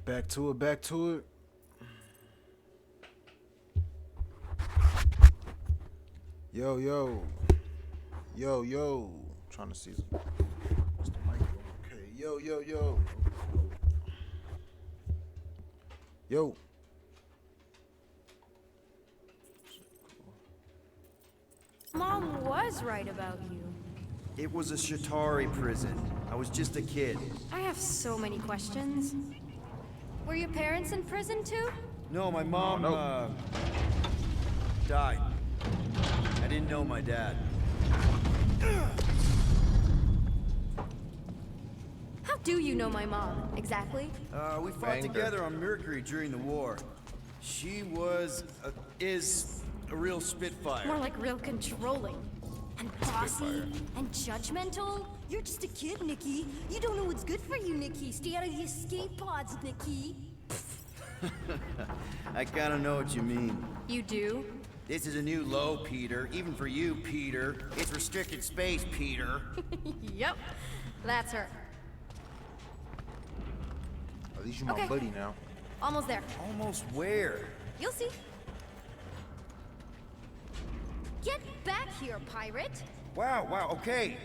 Back to it, back to it. Yo, yo. Yo, yo. Trying to see some. What's the mic? Okay. Yo, yo, yo. Yo. Mom was right about you. It was a Shatari prison. I was just a kid. I have so many questions. Were your parents in prison too? No, my mom, no. Died. I didn't know my dad. How do you know my mom, exactly? We fought Banged her. together on Mercury during the war. She was, is a real Spitfire. More like real controlling. And bossy and judgmental. You're just a kid, Nikki. You don't know what's good for you, Nikki. Stay out of the escape pods, Nikki. I kinda know what you mean. You do? This is a new low, Peter. Even for you, Peter. It's restricted space, Peter. Yep. That's her. At least you my Okay. buddy now. Almost there. Almost where? You'll see. Get back here, pirate. Wow, okay.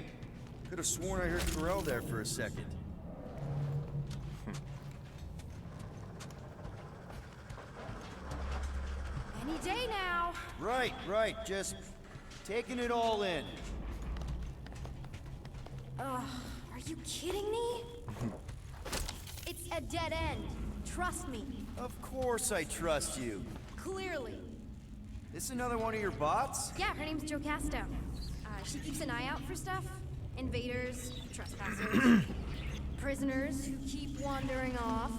Could have sworn I heard Corell there for a second. Any day now. Right. Just taking it all in. Are you kidding me? It's a dead end. Trust me. Of course I trust you. Clearly. This another one of your bots? Yeah, her name's Jocasta. She keeps an eye out for stuff. Invaders, trespassers, prisoners who keep wandering off.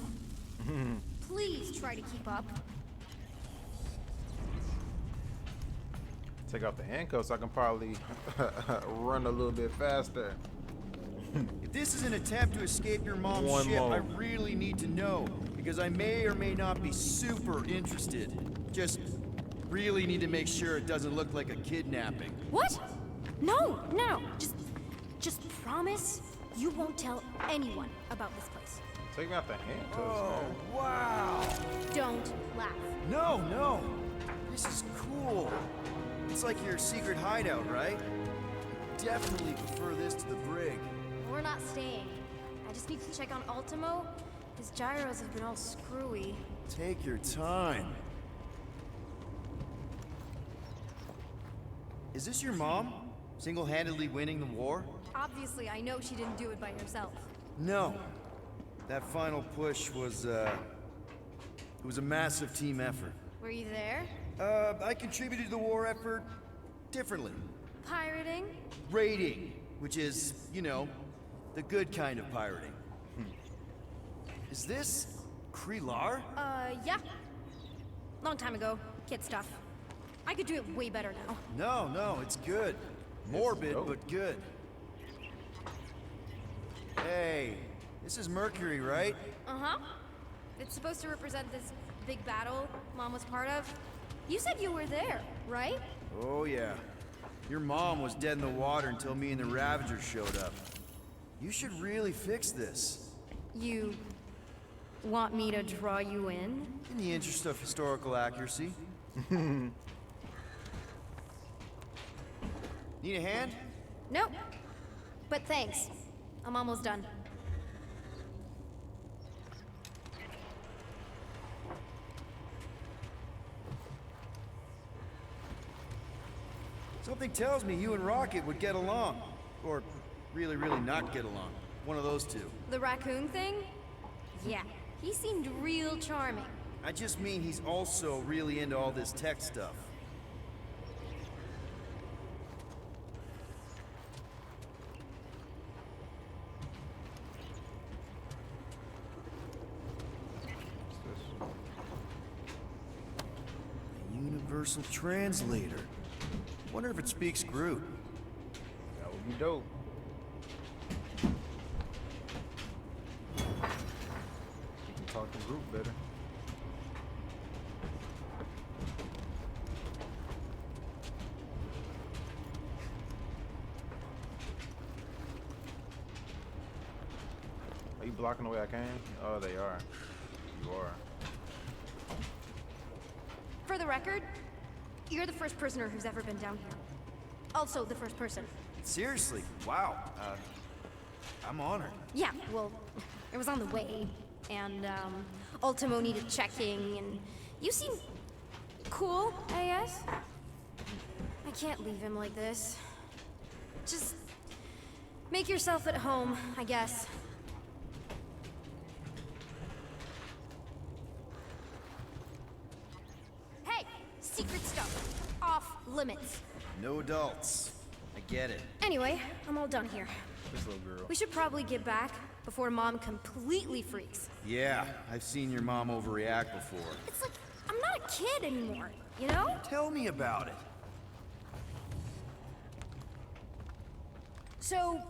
Please try to keep up. Take off the handcuffs, I can probably run a little bit faster. If this is an attempt to escape your mom's One ship, I more. really need to know, because I may or may not be super interested. Just really need to make sure it doesn't look like a kidnapping. What? No. Just promise you won't tell anyone about this place. Take me off the handcuffs, Oh, man. wow. Don't laugh. No. This is cool. It's like your secret hideout, right? Definitely prefer this to the brig. We're not staying. I just need to check on Ultimo. His gyros have been all screwy. Take your time. Is this your mom? Single-handedly winning the war? Obviously, I know she didn't do it by herself. No. That final push was, it was a massive team effort. Were you there? I contributed to the war effort differently. Pirating? Raiding, which is, you know, the good kind of pirating. Is this Krelar? Yeah. Long time ago. Kid stuff. I could do it way better now. No, it's good. Morbid, dope. but good. Hey, this is Mercury, right? Uh-huh. It's supposed to represent this big battle Mom was part of. You said you were there, right? Oh, yeah. Your mom was dead in the water until me and the Ravagers showed up. You should really fix this. You want me to draw you in? In the interest of historical accuracy. Need a hand? Nope. But thanks. I'm almost done. Something tells me you and Rocket would get along. Or really not get along. One of those two. The raccoon thing? Yeah. He seemed real charming. I just mean he's also really into all this tech stuff. A universal translator. Wonder if it speaks Groot. That would be dope. You can talk to group better. Are you blocking the way I can? Oh, they are. you are. For the record, you're the first prisoner who's ever been down here. Also, the first person. Seriously, wow. I'm honored. Yeah, well, it was on the way, and, Ultimo needed checking, and you seem cool, I guess. I can't leave him like this. Just make yourself at home, I guess. Hey, secret stuff. Off limits. No adults. I get it. Anyway, I'm all done here. This little girl. We should probably get back before Mom completely freaks. Yeah, I've seen your mom overreact before. It's like, I'm not a kid anymore, you know? Tell me about it. So,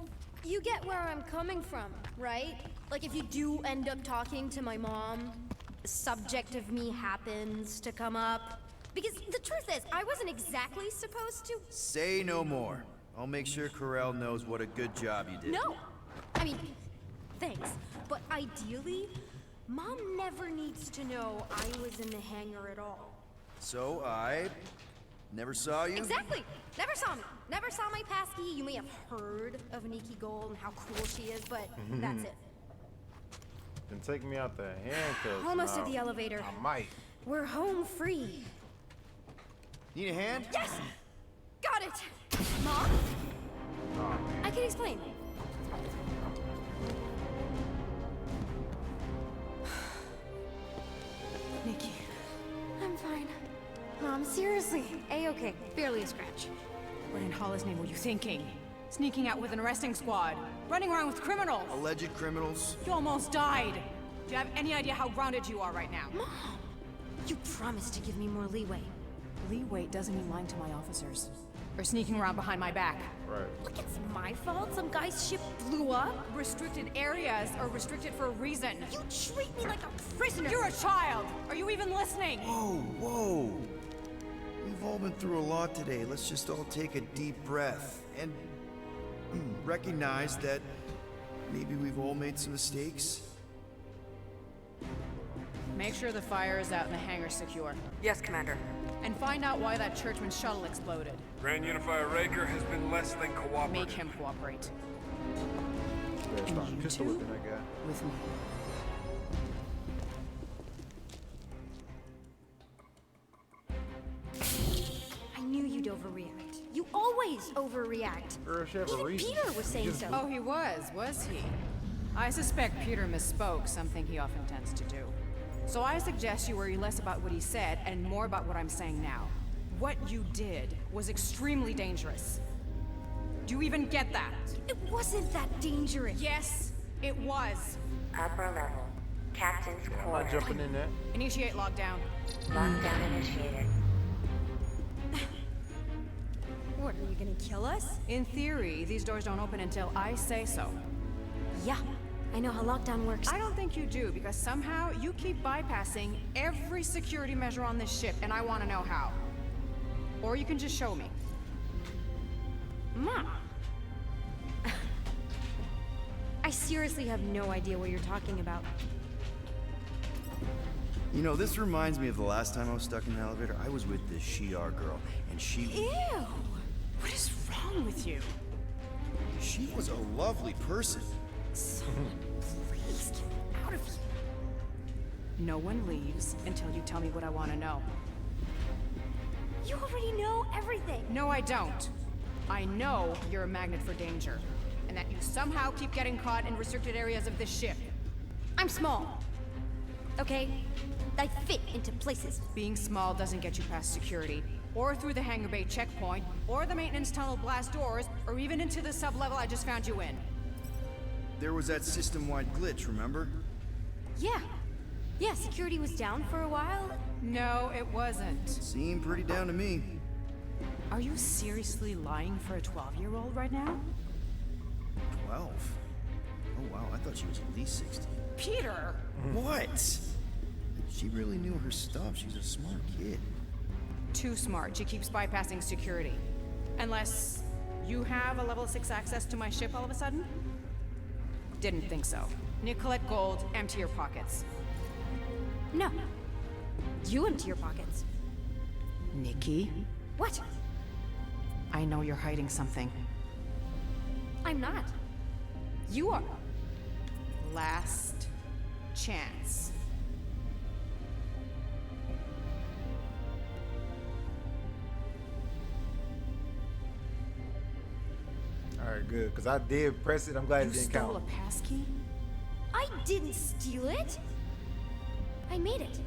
you get where I'm coming from, right? Like, if you do end up talking to my mom, the subject of me happens to come up. Because the truth is, I wasn't exactly supposed to. Say no more. I'll make sure Corell knows what a good job you did. No! I mean, thanks. But ideally, Mom never needs to know I was in the hangar at all. So I never saw you? Exactly! Never saw me. Never saw my passkey. You may have heard of Nikki Gold and how cool she is, but that's it. Then take me out the handcuffs. Almost now. at the elevator. I might. We're home free. Need a hand? Yes! Got it! Mom? Oh, man. I can explain. Nikki. I'm fine. Mom, seriously. A-okay. Barely a scratch. What in Hollis' name were you thinking? Sneaking out with an arresting squad? Running around with criminals? Alleged criminals? You almost died! Do you have any idea how grounded you are right now? Mom! You promised to give me more leeway. Leeway doesn't mean lying to my officers. Or sneaking around behind my back. Right. Look, it's my fault some guy's ship blew up. Restricted areas are restricted for a reason. You treat me like a prisoner! You're a child! Are you even listening? Whoa, whoa. We've all been through a lot today. Let's just all take a deep breath and recognize that maybe we've all made some mistakes. Make sure the fire is out and the hangar secure. Yes, Commander. And find out why that churchman's shuttle exploded. Grand Unifier Raker has been less than cooperative. Make him cooperate. Better start you pistol too? whipping that guy. With me. I knew you'd overreact. You always overreact. Girl, she have a Even reason. Peter was saying Just- so. Oh, he was he? I suspect Peter misspoke, something he often tends to do. So I suggest you worry less about what he said and more about what I'm saying now. What you did was extremely dangerous. Do you even get that? It wasn't that dangerous. Yes, it was. Upper level. Captain's I'm not quarters. jumping in that. Initiate lockdown. Lockdown initiated. What, are you gonna kill us? In theory, these doors don't open until I say so. Yeah, I know how lockdown works. I don't think you do, because somehow you keep bypassing every security measure on this ship, and I want to know how. Or you can just show me. Mom! I seriously have no idea what you're talking about. You know, this reminds me of the last time I was stuck in the elevator. I was with this Shi'ar girl, and she What is wrong with you? was a lovely person. Someone, please get out of here. No one leaves until you tell me what I want to know. You already know everything. No, I don't. I know you're a magnet for danger, and that you somehow keep getting caught in restricted areas of this ship. I'm small. Okay? I fit into places. Being small doesn't get you past security, or through the hangar bay checkpoint, or the maintenance tunnel blast doors, or even into the sub-level I just found you in. There was that system-wide glitch, remember? Yeah. Yeah, security was down for a while. No, it wasn't. Seemed pretty down to me. Are you seriously lying for a 12-year-old right now? 12? Oh wow, I thought she was at least 16. Peter! What? She really knew her stuff. She's a smart kid. Too smart. She keeps bypassing security. Unless you have a level 6 access to my ship all of a sudden? Didn't think so. Nicolette Gold, empty your pockets. No. You empty your pockets. Nikki, What? I know you're hiding something. I'm not. You are. Last chance. All right, good. Because I did press it. I'm glad You it didn't stole count. a passkey? I didn't steal it. I made it.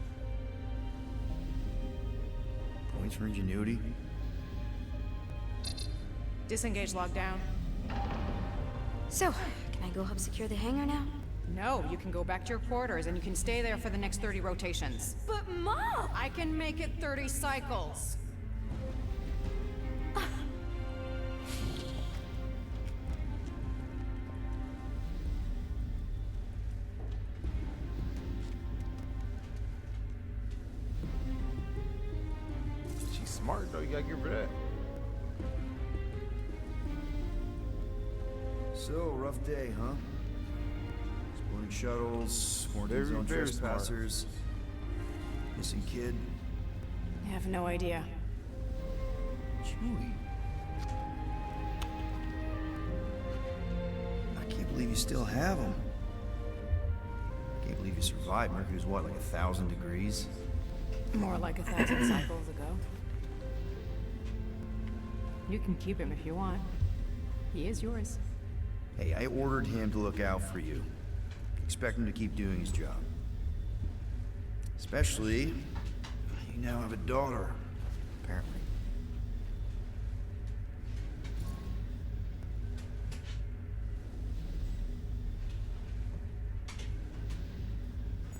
Points for ingenuity. Disengage lockdown. So, can I go help secure the hangar now? No, you can go back to your quarters and you can stay there for the next 30 rotations. But Mom! I can make it 30 cycles. She's smart, though. You gotta give her that. So, rough day, huh? Exploring shuttles, quarantine zone very smart. trespassers, missing kid. I have no idea. Chewie. I can't believe you still have him. I can't believe you survived. Mercury was what, like 1,000 degrees? More like 1,000 cycles ago. You can keep him if you want. He is yours. Hey, I ordered him to look out for you. Expect him to keep doing his job. Especially, you now have a daughter, apparently.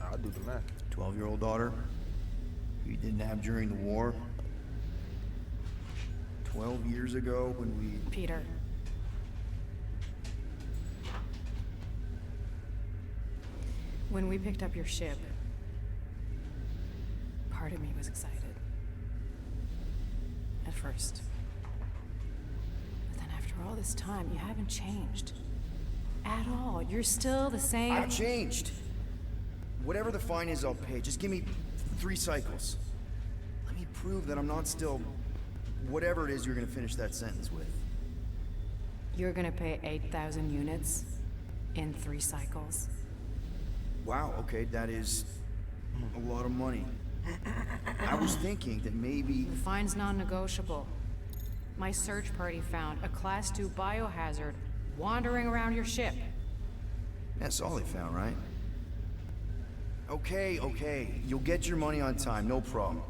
I'll do the math. 12-year-old daughter, who you didn't have during the war. 12 years ago when we... Peter. When we picked up your ship, part of me was excited. At first. But then after all this time, you haven't changed. At all. You're still the same. I've changed. Whatever the fine is, I'll pay. Just give me 3 cycles. Let me prove that I'm not still... whatever it is you're gonna finish that sentence with. You're gonna pay 8,000 units in 3 cycles. Wow, okay, that is a lot of money. I was thinking that maybe... The fine's non-negotiable. My search party found a Class 2 biohazard wandering around your ship. That's all they found, right? Okay, you'll get your money on time, no problem.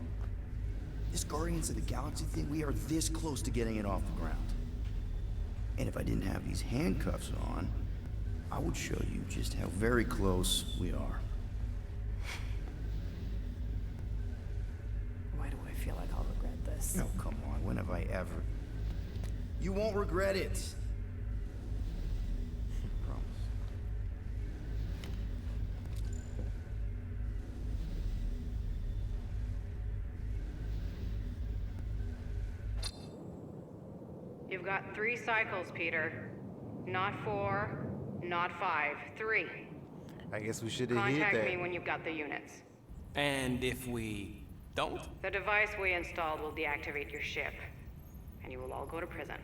This Guardians of the Galaxy thing, we are this close to getting it off the ground. And if I didn't have these handcuffs on, I would show you just how very close we are. Why do I feel like I'll regret this? No, come on, when have I ever... You won't regret it. Promise. You've got 3 cycles, Peter. Not 4, not 5, 3. I guess we should have hit Contact that. me when you've got the units. And if we don't? The device we installed will deactivate your ship, and you will all go to prison.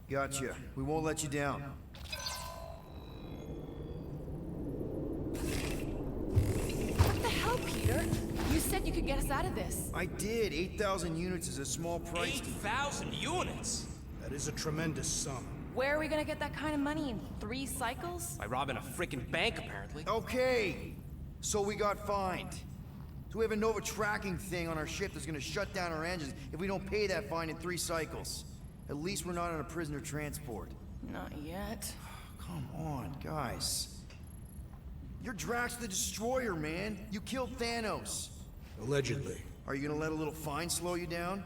Gotcha. We won't let you down. What the hell, Peter? You said you could get us out of this. I did. 8,000 units is a small price. 8,000 units? That is a tremendous sum. Where are we gonna get that kind of money in 3 cycles? By robbing a frickin' bank, apparently. Okay, so we got fined. So we have a Nova tracking thing on our ship that's gonna shut down our engines if we don't pay that fine in 3 cycles. At least we're not on a prisoner transport. Not yet. Come on, guys. You're Drax the Destroyer, man. You killed Thanos. Allegedly. Are you gonna let a little fine slow you down?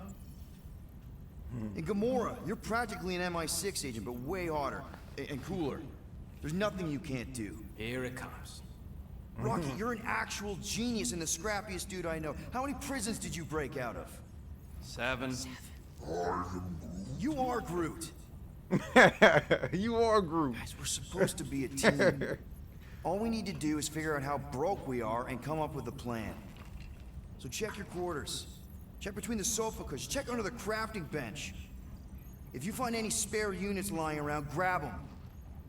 And Gamora, you're practically an MI6 agent, but way hotter and cooler. There's nothing you can't do. Here it comes. Rocky, you're an actual genius and the scrappiest dude I know. How many prisons did you break out of? 7. You are Groot. You are Groot. Guys, we're supposed to be a team. All we need to do is figure out how broke we are and come up with a plan. So check your quarters. Check between the sofa cushions. Check under the crafting bench. If you find any spare units lying around, grab them.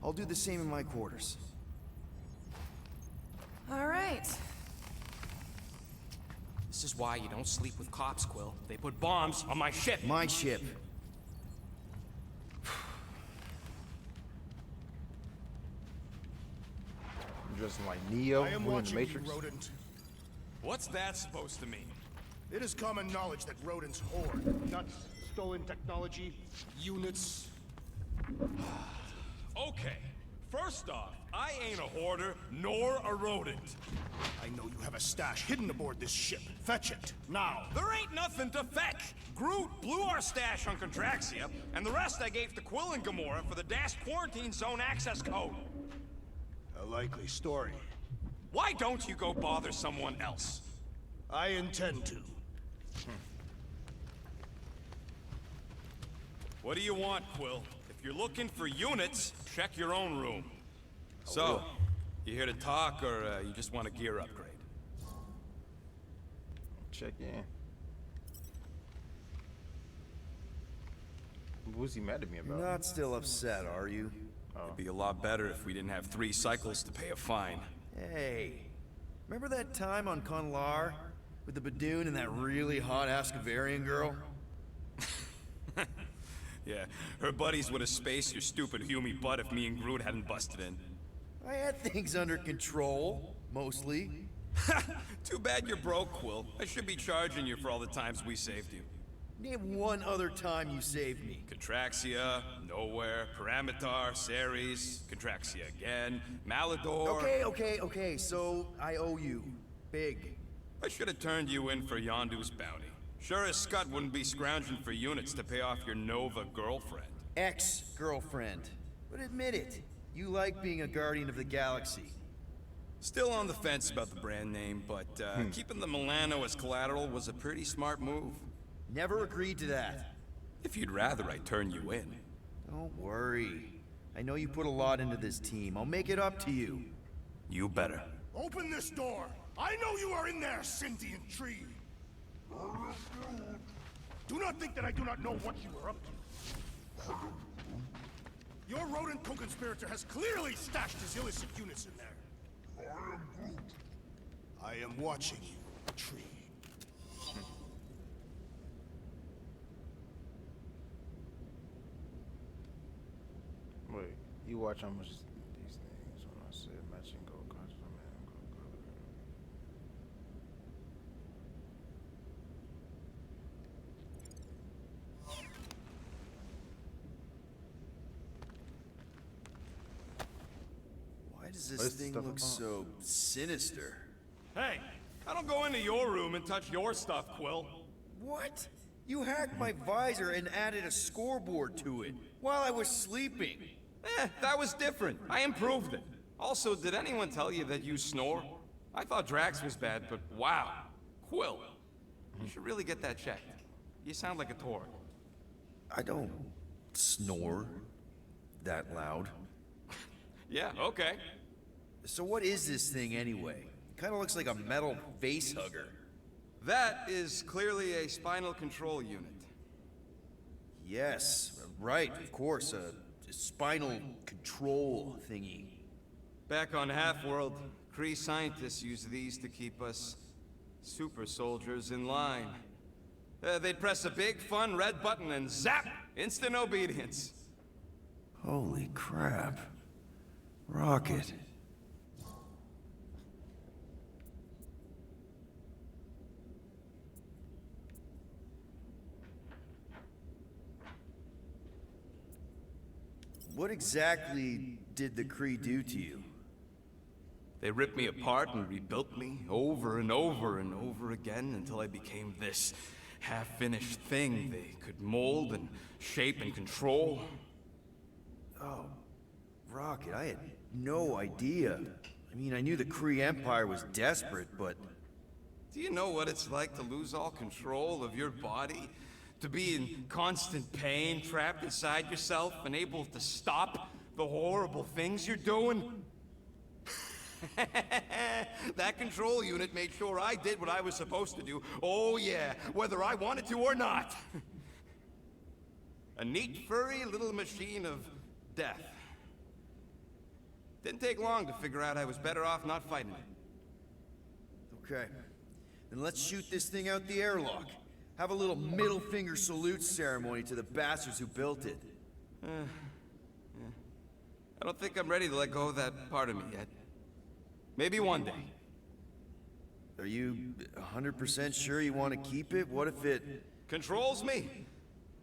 I'll do the same in my quarters. All right. This is why you don't sleep with cops, Quill. They put bombs on my ship. My ship. I'm dressing like Neo. I am We're in the watching you, Matrix. rodent. What's that supposed to mean? It is common knowledge that rodents hoard nuts, stolen technology, units. Okay, first off, I ain't a hoarder nor a rodent. I know you have a stash hidden aboard this ship. Fetch it, now. There ain't nothing to fetch. Groot blew our stash on Contraxia, and the rest I gave to Quill and Gamora for the DAS quarantine zone access code. A likely story. Why don't you go bother someone else? I intend to. What do you want, Quill? If you're looking for units, check your own room. So, you here to talk, or you just want a gear upgrade? Check in. What's he mad at me about? Not still upset, are you? It'd be a lot better if we didn't have 3 cycles to pay a fine. Hey, remember that time on Conlar? With the Badoon and that really hot Ascavarian girl? Yeah, her buddies would have spaced your stupid Hume butt if me and Groot hadn't busted in. I had things under control, mostly. Too bad you're broke, Quill. I should be charging you for all the times we saved you. Name one other time you saved me. Contraxia, Nowhere, Paramitar, Ceres, Contraxia again, Malador... Okay, so I owe you. Big. I should have turned you in for Yondu's bounty. Sure as Scott wouldn't be scrounging for units to pay off your Nova girlfriend. Ex-girlfriend. But admit it, you like being a Guardian of the Galaxy. Still on the fence about the brand name, but keeping the Milano as collateral was a pretty smart move. Never agreed to that. If you'd rather I turn you in. Don't worry. I know you put a lot into this team. I'll make it up to you. You better. Open this door! I know you are in there, sentient tree! Do not think that I do not know what you are up to. Your rodent co-conspirator has clearly stashed his illicit units in there. I am watching you, tree. Wait, you watch how much these things when I said matching gold cards for man. Why does this What's thing stuff look about? so sinister? Hey, I don't go into your room and touch your stuff, Quill. What? You hacked my visor and added a scoreboard to it while I was sleeping. That was different. I improved it. Also, did anyone tell you that you snore? I thought Drax was bad, but wow. Quill. You should really get that checked. You sound like a Torg. I don't snore that loud. Yeah, okay. So what is this thing anyway? Kind of looks like a metal face hugger. That is clearly a spinal control unit. Yes, right, of course, a spinal control thingy. Back on Half-World, Kree scientists use these to keep us super soldiers in line. They'd press a big, fun red button and zap! Instant obedience. Holy crap. Rocket. What exactly did the Kree do to you? They ripped me apart and rebuilt me over and over and over again until I became this half-finished thing they could mold and shape and control. Oh, Rocket, I had no idea. I mean, I knew the Kree Empire was desperate, but... Do you know what it's like to lose all control of your body? To be in constant pain, trapped inside yourself, unable to stop the horrible things you're doing? That control unit made sure I did what I was supposed to do. Oh yeah, whether I wanted to or not. A neat, furry little machine of death. Didn't take long to figure out I was better off not fighting it. Okay. Then let's shoot this thing out the airlock. Have a little middle finger salute ceremony to the bastards who built it. I don't think I'm ready to let go of that part of me yet. Maybe one day. Are you 100% sure you want to keep it? What if it... Controls me?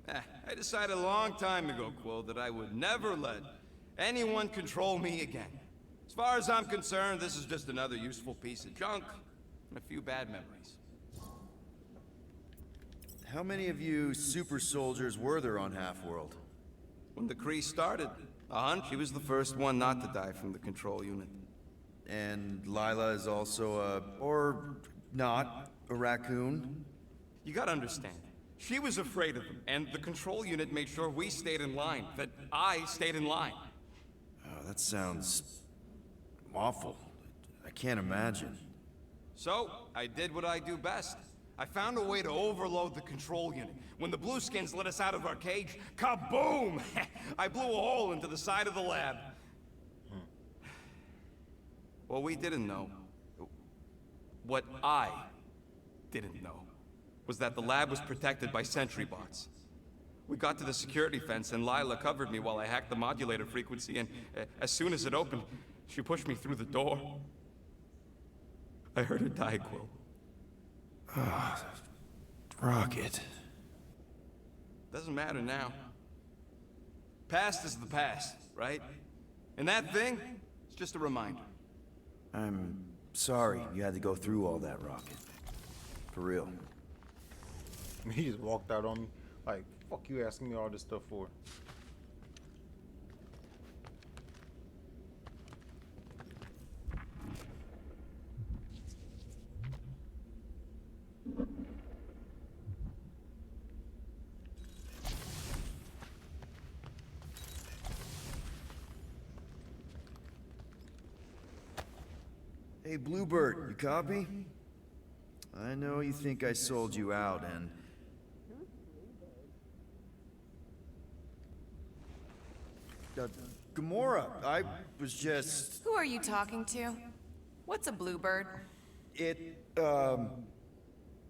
I decided a long time ago, Quill, that I would never let anyone control me again. As far as I'm concerned, this is just another useful piece of junk and a few bad memories. How many of you super soldiers were there on Half-World? When the Kree started, a hunch he was the first one not to die from the control unit. And Lila is also or not, a raccoon? You gotta understand, she was afraid of them, and the control unit made sure we stayed in line, that I stayed in line. Oh, that sounds... awful. I can't imagine. So, I did what I do best. I found a way to overload the control unit. When the Blueskins let us out of our cage, kaboom! I blew a hole into the side of the lab. What we didn't know, what I didn't know, was that the lab was protected by sentry bots. We got to the security fence and Lila covered me while I hacked the modulator frequency, and as soon as it opened, she pushed me through the door. I heard her die, Quill. Rocket. Doesn't matter now. Past is the past, right? And that thing, it's just a reminder. I'm sorry you had to go through all that, Rocket. For real. He just walked out on me. Like, fuck you asking me all this stuff for? Hey, Bluebird, you copy? I know you think I sold you out, and... Gamora, I was just... Who are you talking to? What's a bluebird? It,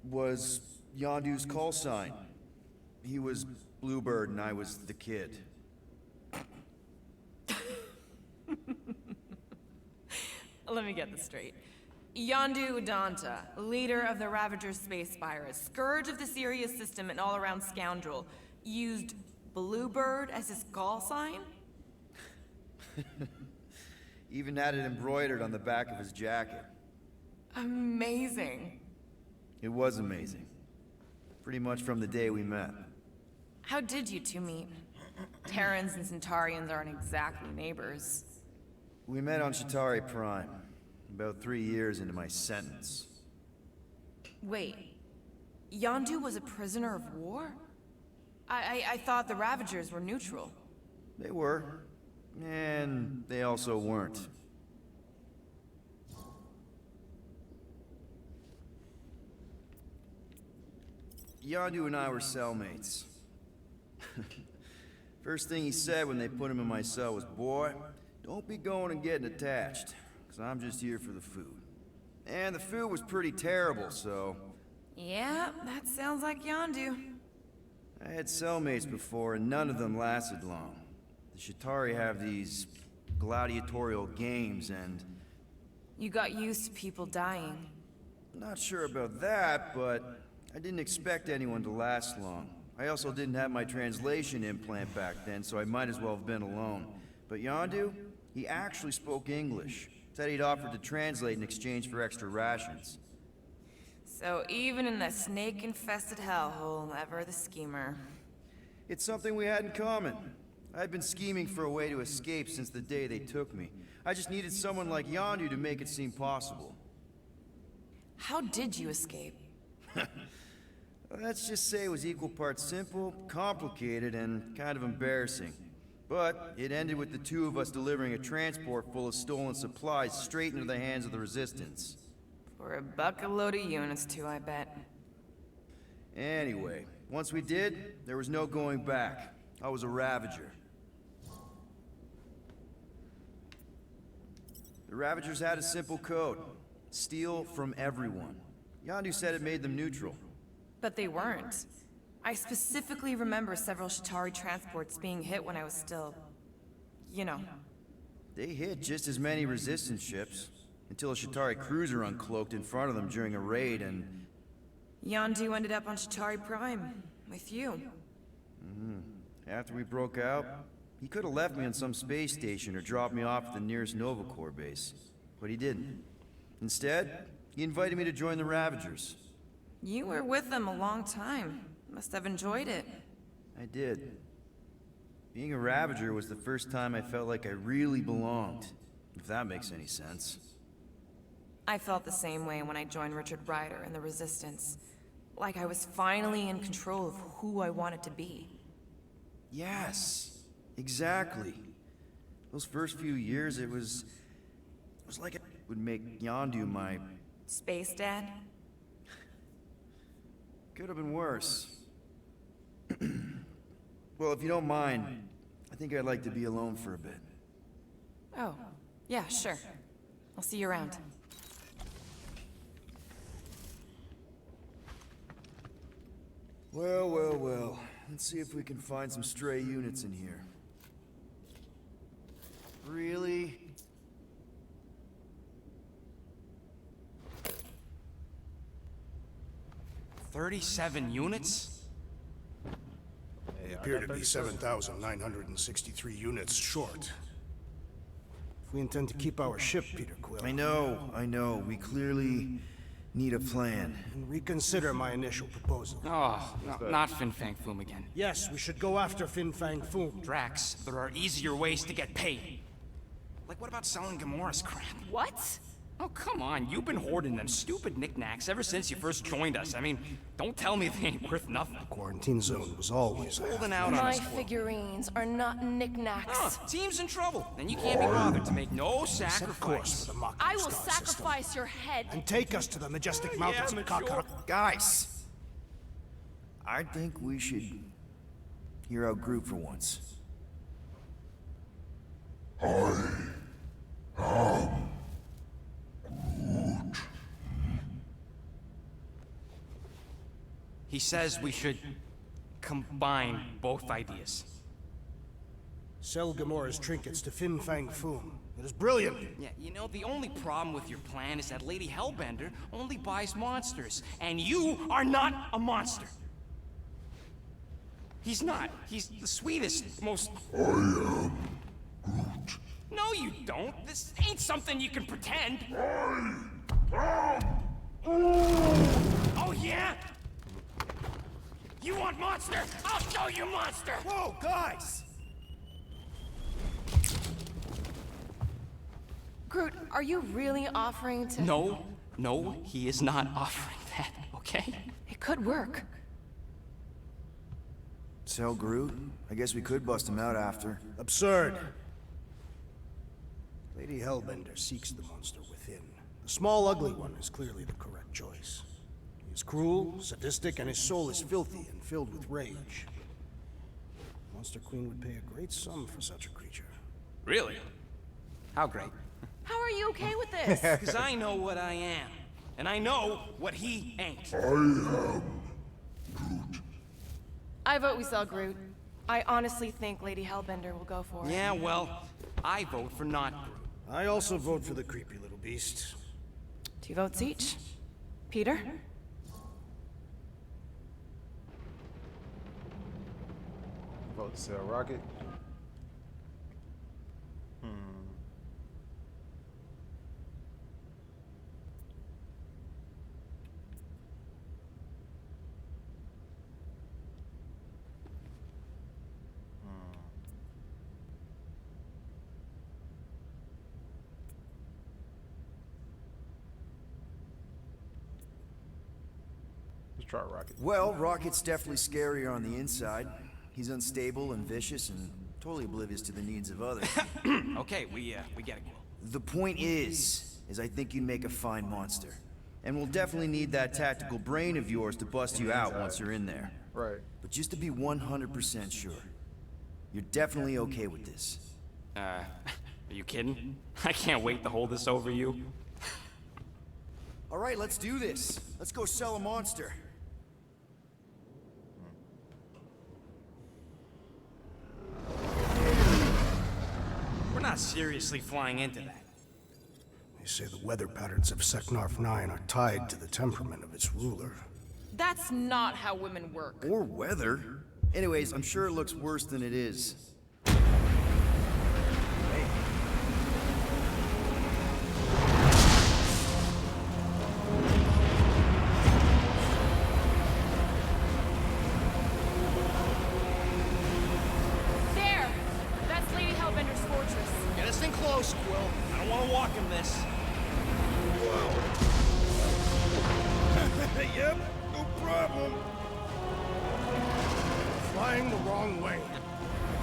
was Yondu's call sign. He was Bluebird and I was the kid. Let me get this straight. Yondu Udonta, leader of the Ravager space virus, scourge of the Sirius system and all-around scoundrel, used Bluebird as his call sign? Even had it embroidered on the back of his jacket. Amazing. It was amazing. Pretty much from the day we met. How did you two meet? Terrans and Centaurians aren't exactly neighbors. We met on Chitauri Prime, about 3 years into my sentence. Wait, Yondu was a prisoner of war? I thought the Ravagers were neutral. They were. And they also weren't. Yondu and I were cellmates. First thing he said when they put him in my cell was, "Boy, don't be going and getting attached, because I'm just here for the food." And the food was pretty terrible, so... Yeah, that sounds like Yondu. I had cellmates before, and none of them lasted long. The Chitauri have these gladiatorial games, and... You got used to people dying. Not sure about that, but I didn't expect anyone to last long. I also didn't have my translation implant back then, so I might as well have been alone. But Yondu, he actually spoke English. Said he'd offered to translate in exchange for extra rations. So even in the snake-infested hellhole, ever the schemer. It's something we had in common. I'd been scheming for a way to escape since the day they took me. I just needed someone like Yondu to make it seem possible. How did you escape? Let's just say it was equal parts simple, complicated, and kind of embarrassing. But it ended with the two of us delivering a transport full of stolen supplies straight into the hands of the Resistance. For a buck a load of units, too, I bet. Anyway, once we did, there was no going back. I was a Ravager. The Ravagers had a simple code. Steal from everyone. Yondu said it made them neutral. But they weren't. I specifically remember several Shatari transports being hit when I was still... you know. They hit just as many Resistance ships, until a Shatari cruiser uncloaked in front of them during a raid and... Yondu ended up on Shatari Prime, with you. After we broke out, he could have left me on some space station or dropped me off at the nearest Nova Corps base. But he didn't. Instead, he invited me to join the Ravagers. You were with them a long time. Must have enjoyed it. I did. Being a Ravager was the first time I felt like I really belonged, if that makes any sense. I felt the same way when I joined Richard Ryder and the Resistance. Like I was finally in control of who I wanted to be. Yes, exactly. Those first few years, it was like it would make Yondu my... Space Dad? Could have been worse. Well, if you don't mind, I think I'd like to be alone for a bit. Oh, yeah, sure. I'll see you around. Well, well, well. Let's see if we can find some stray units in here. Really? $37 units? We appear to be 7,963 units short. If we intend to keep our ship, Peter Quill... I know. We clearly need a plan. And reconsider my initial proposal. Oh, no, not Fin Fang Foom again. Yes, we should go after Fin Fang Foom. Drax, there are easier ways to get paid. Like, what about selling Gamora's crap? What? Oh, come on. You've been hoarding them stupid knickknacks ever since you first joined us. I mean, don't tell me they ain't worth nothing. Quarantine zone was always Holding out on My us. figurines are not knickknacks. Team's in trouble, and you can't be bothered to make no Set course sacrifice. for the Mach I will Star system. sacrifice your head. And take us to the majestic mountains of Kakara. Guys! I think we should hear out Groot for once. He says we should combine both ideas. Sell Gamora's trinkets to Fin Fang Foom. It is brilliant. Yeah, you know, the only problem with your plan is that Lady Hellbender only buys monsters, and you are not a monster. He's not. He's the sweetest, most... I am Groot. No, you don't. This ain't something you can pretend. Oh, yeah? You want monster? I'll show you monster! Whoa, guys! Groot, are you really offering to... No, he is not offering that, okay? It could work. Sell Groot? I guess we could bust him out after. Absurd. Lady Hellbender seeks the monster within. The small, ugly one is clearly the correct choice. He is cruel, sadistic, and his soul is filthy and filled with rage. Monster Queen would pay a great sum for such a creature. Really? How great? How are you okay with this? Because I know what I am. And I know what he ain't. I vote we sell Groot. I honestly think Lady Hellbender will go for it. Yeah, well, I vote for not Groot. I also vote for the creepy little beast. 2 votes each. Peter? Vote to sell Rocket. Let's try Rocket. Well, Rocket's definitely scarier on the inside. He's unstable and vicious and totally oblivious to the needs of others. Okay, we get it. The point is I think you'd make a fine monster. And we'll definitely need that tactical brain of yours to bust you out once you're in there. Right. But just to be 100% sure, you're definitely okay with this. Are you kidding? I can't wait to hold this over you. All right, let's do this. Let's go sell a monster. We're not seriously flying into that. They say the weather patterns of Seknarf 9 are tied to the temperament of its ruler. That's not how women work. Or weather. Anyways, I'm sure it looks worse than it is. There! That's Lady Hellbender's fortress. Get us in close, Quill. I don't want to walk in this. Yep, no problem. Flying the wrong way.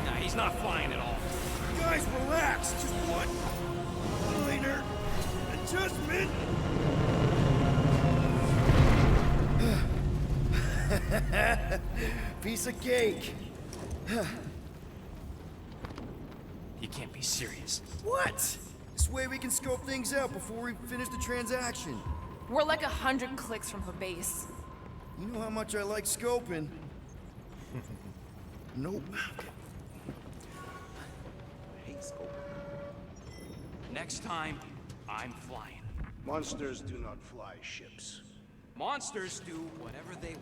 Nah, he's not flying at all. Guys, relax. Just one minor adjustment. Piece of cake. You can't be serious. What? This way we can scope things out before we finish the transaction. We're like 100 clicks from her base. You know how much I like scoping. Nope. Next time, I'm flying. Monsters do not fly ships. Monsters do whatever they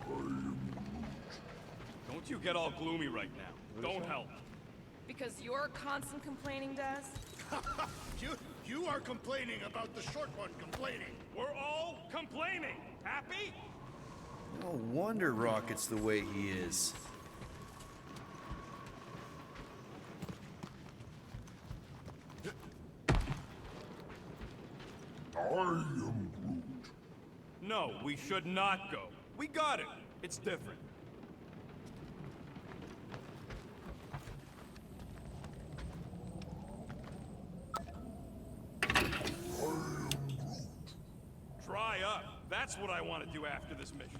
want. Don't you get all gloomy right now. Don't help. Because you're constant complaining, Daz? You are complaining about the short one complaining. We're all complaining. Happy? No wonder Rocket's the way he is. No, we should not go. We got it. It's different. Dry up. That's what I want to do after this mission.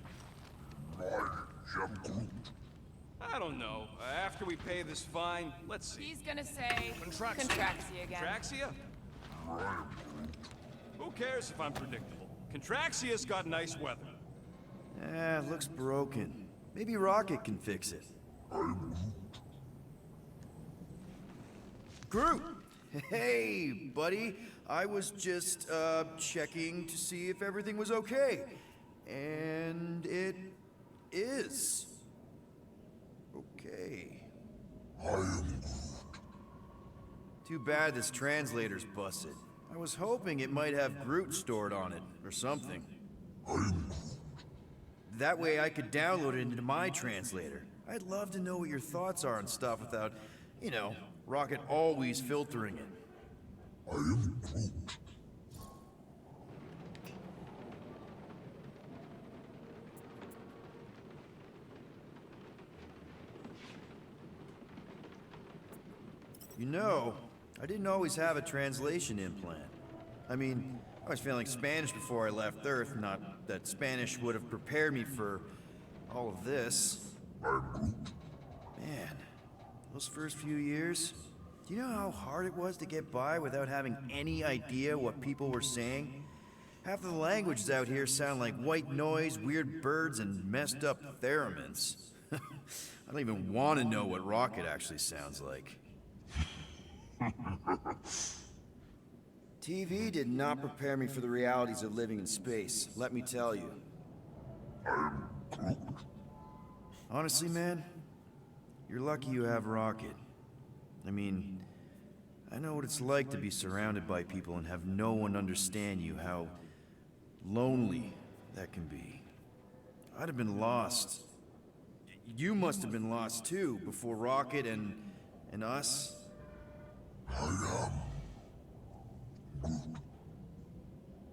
I don't know. After we pay this fine, let's see. He's gonna say Contraxia. Contraxia again. Contraxia? Who cares if I'm predictable? Contraxia's got nice weather. It looks broken. Maybe Rocket can fix it. Groot! Hey, buddy. I was just, checking to see if everything was okay. And it is. Okay. Too bad this translator's busted. I was hoping it might have Groot stored on it, or something. That way I could download it into my translator. I'd love to know what your thoughts are on stuff without, you know, Rocket always filtering it. You know, I didn't always have a translation implant. I mean, I was feeling Spanish before I left Earth, not that Spanish would have prepared me for all of this. Man, those first few years, do you know how hard it was to get by without having any idea what people were saying? Half of the languages out here sound like white noise, weird birds, and messed up theremins. I don't even want to know what Rocket actually sounds like. TV did not prepare me for the realities of living in space, let me tell you. Honestly, man, you're lucky you have Rocket. I mean, I know what it's like to be surrounded by people and have no one understand you, how lonely that can be. I'd have been lost. You must have been lost too, before Rocket and us.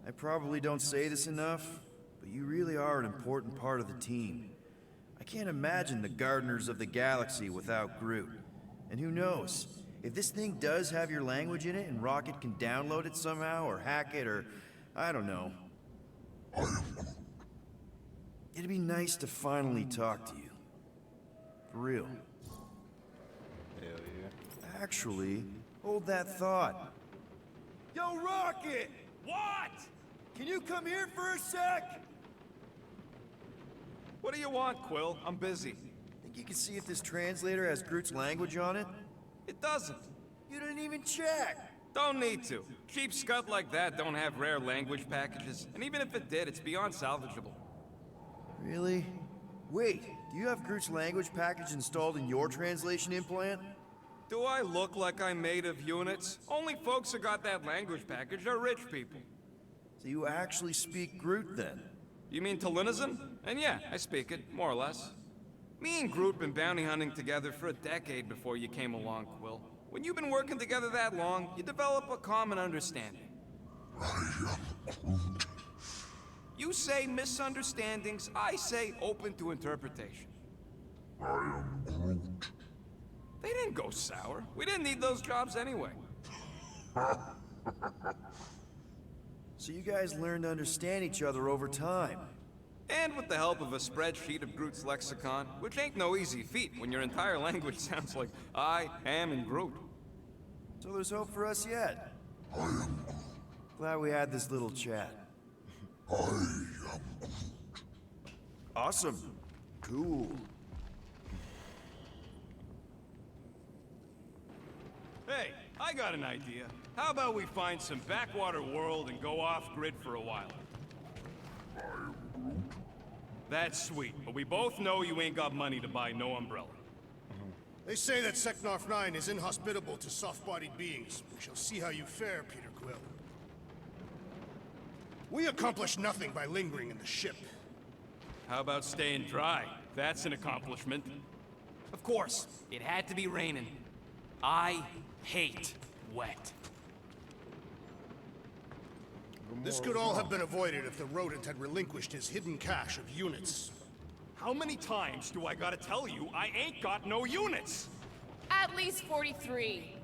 I probably don't say this enough, but you really are an important part of the team. I can't imagine the Gardeners of the Galaxy without Groot. And who knows? If this thing does have your language in it and Rocket can download it somehow or hack it or... I don't know. It'd be nice to finally talk to you. For real. Hell yeah. Actually, hold that thought. Yo, Rocket! What? Can you come here for a sec? What do you want, Quill? I'm busy. Think you can see if this translator has Groot's language on it? It doesn't. You didn't even check! Don't need to. Cheap scut like that don't have rare language packages, and even if it did, it's beyond salvageable. Really? Wait, do you have Groot's language package installed in your translation implant? Do I look like I'm made of units? Only folks who got that language package are rich people. So you actually speak Groot then? You mean Telinism? And yeah, I speak it, more or less. Me and Groot been bounty hunting together for a decade before you came along, Quill. When you've been working together that long, you develop a common understanding. You say misunderstandings, I say open to interpretation. I am Groot. They didn't go sour. We didn't need those jobs anyway. So you guys learned to understand each other over time. And with the help of a spreadsheet of Groot's lexicon, which ain't no easy feat when your entire language sounds like I, am, and Groot. So there's hope for us yet. I am Groot. Glad we had this little chat. I am Groot. Awesome. Cool. Hey, I got an idea. How about we find some backwater world and go off-grid for a while? I am Groot. That's sweet, but we both know you ain't got money to buy no umbrella. They say that Seknarf 9 is inhospitable to soft-bodied beings. We shall see how you fare, Peter Quill. We accomplish nothing by lingering in the ship. How about staying dry? That's an accomplishment. Of course, it had to be raining. I hate wet. This could all have been avoided if the rodent had relinquished his hidden cache of units. How many times do I gotta tell you I ain't got no units? At least 43.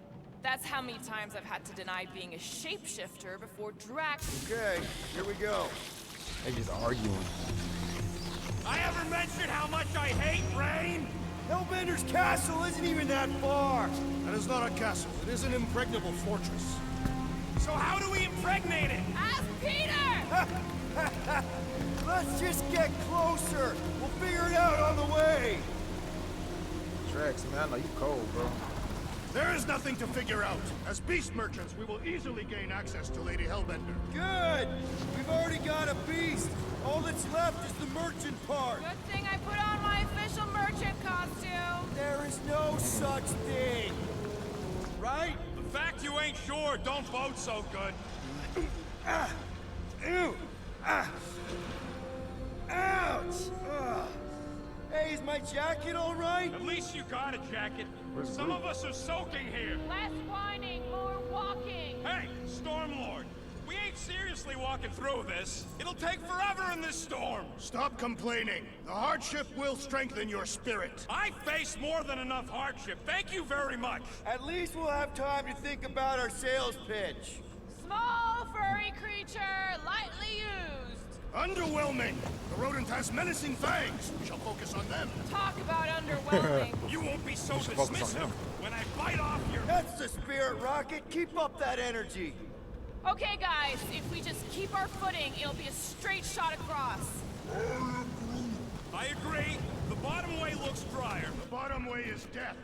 That's how many times I've had to deny being a shapeshifter before Drax. Okay, here we go. They just arguing. I ever mentioned how much I hate rain? Hellbender's castle isn't even that far. That is not a castle. It is an impregnable fortress. So how do we impregnate it? Ask Peter! Let's just get closer. We'll figure it out on the way. Drax, man, I know you cold, bro. There is nothing to figure out. As beast merchants, we will easily gain access to Lady Hellbender. Good. We've already got a beast. All that's left is the merchant part. Good thing I put on my official merchant costume. There is no such thing. Right? The fact you ain't sure don't bode so good. Ew! Ouch! Ugh. Hey, is my jacket all right? At least you got a jacket. Some of us are soaking here. Less whining, more walking. Hey, Stormlord. We ain't seriously walking through this. It'll take forever in this storm. Stop complaining. The hardship will strengthen your spirit. I faced more than enough hardship. Thank you very much. At least we'll have time to think about our sales pitch. Small furry creature, lightly used. Underwhelming. The rodent has menacing fangs. We shall focus on them. Talk about underwhelming. You won't be so should focus on dismissive him. when I bite off your... That's the spirit, Rocket. Keep up that energy. Okay, guys, if we just keep our footing, it'll be a straight shot across. I agree. The bottom way looks drier. The bottom way is death.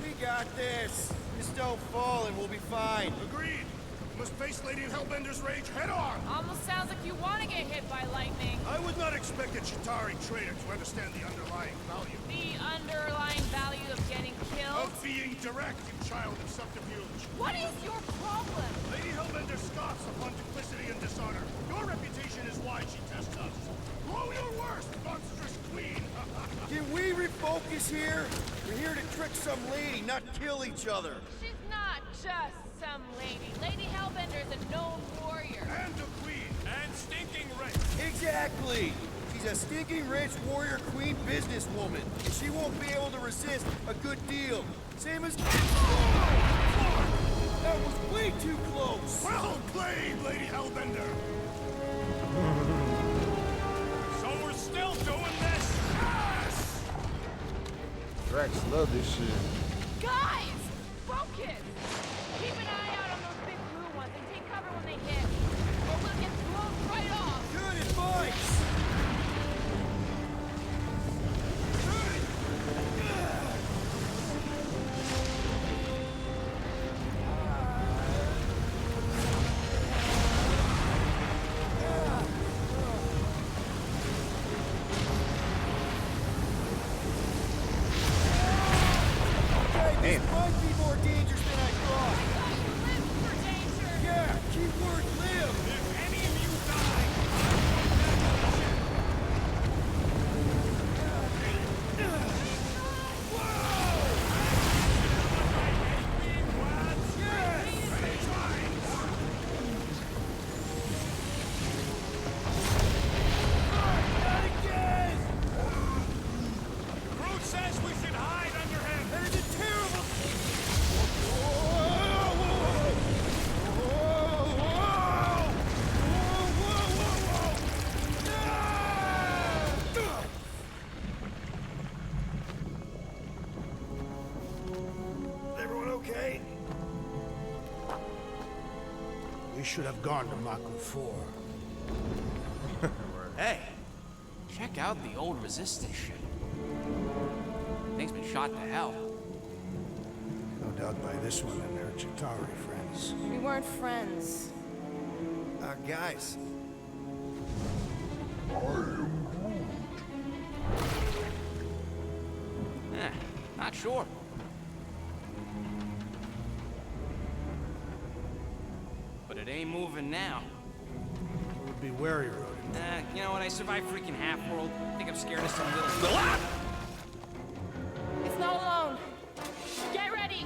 We got this. Just don't fall and we'll be fine. Agreed. We must face Lady Hellbender's rage head-on. Almost sounds like you want to get hit by lightning. I would not expect a Chitauri trader to understand the underlying value. The underlying value of getting killed? Of being direct, you child of subterfuge. What is your problem? Lady Hellbender scoffs upon duplicity and dishonor. Your reputation is why she tests us. Blow your worst, monstrous queen! Can we refocus here? We're here to trick some lady, not kill each other. She's not just some lady. Lady Hellbender's a known warrior. And a queen! And stinking rich. Exactly. She's a stinking rich warrior queen businesswoman, and she won't be able to resist a good deal. Same as... That was way too close! Well played, Lady Hellbender! So we're still doing this? Yes! Drax love this shit. Guys! Focus! Keep an eye out on those big blue ones and take cover when they hit. Or we'll get blown right off. Good advice! This might be more dangerous than I thought. Live for danger! Yeah, keyword live. If any of you die, Groot says we should hide under him. That is a terrible... Everyone okay? We should have gone to Mako 4. Hey, check out the old Resistance shit. Thing's been shot to hell. No doubt by this one and her Chitauri friends. We weren't friends. Guys. Not sure. But it ain't moving now. Would be wary, Rodin. You know what? I survived freaking Half-World. I think I'm scared of some little... It's not alone. Get ready!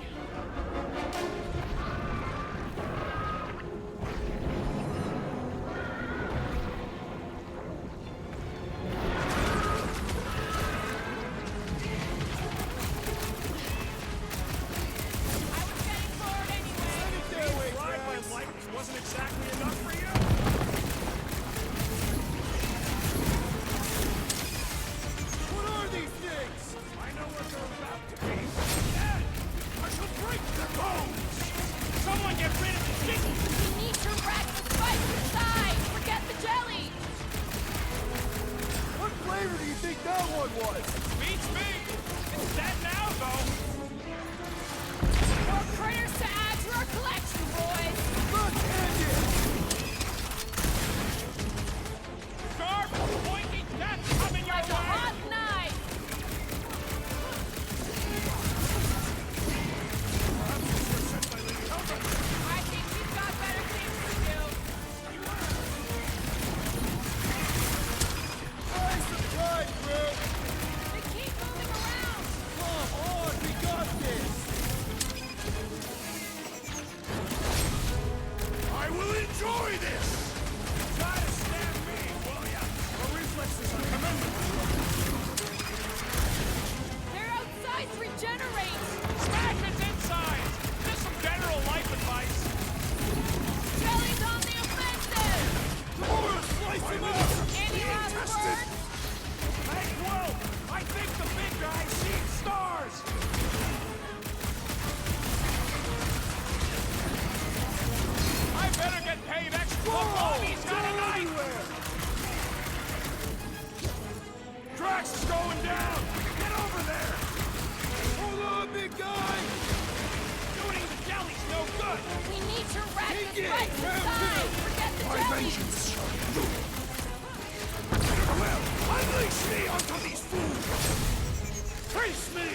Wasn't exactly enough for you? What are these things? I know what they're about to be. Dead! I shall break their bones! Someone get rid of the sticky! We need to rack the spice inside! Forget the jelly! What flavor do you think that one was? Beats me! It's dead now, though! More critters to add to our collection, boys! Look-handed! Sharp, pointy death coming your Like a way! hot knife! I think we've got better things to do. Try some time, Groot! They keep moving around! Come on, we got this! I will enjoy this! Try to stand me, will ya? Our reflexes are commendable. Their outsides regenerate! Smash its inside! Just some general life advice. Jelly's on the offensive! Tomorrow, slice him up! Any last words? Hey, Quill! I think the big guy sees stars! I better get paid extra! Bobby's got a knife! Drax is going down! Get over there! Hold on, big guy! Shooting the jelly's no good! We need to rack Take the it! spice Round inside! two. Forget the My jelly! vengeance shall do. Well, unleash me onto these fools! Face me!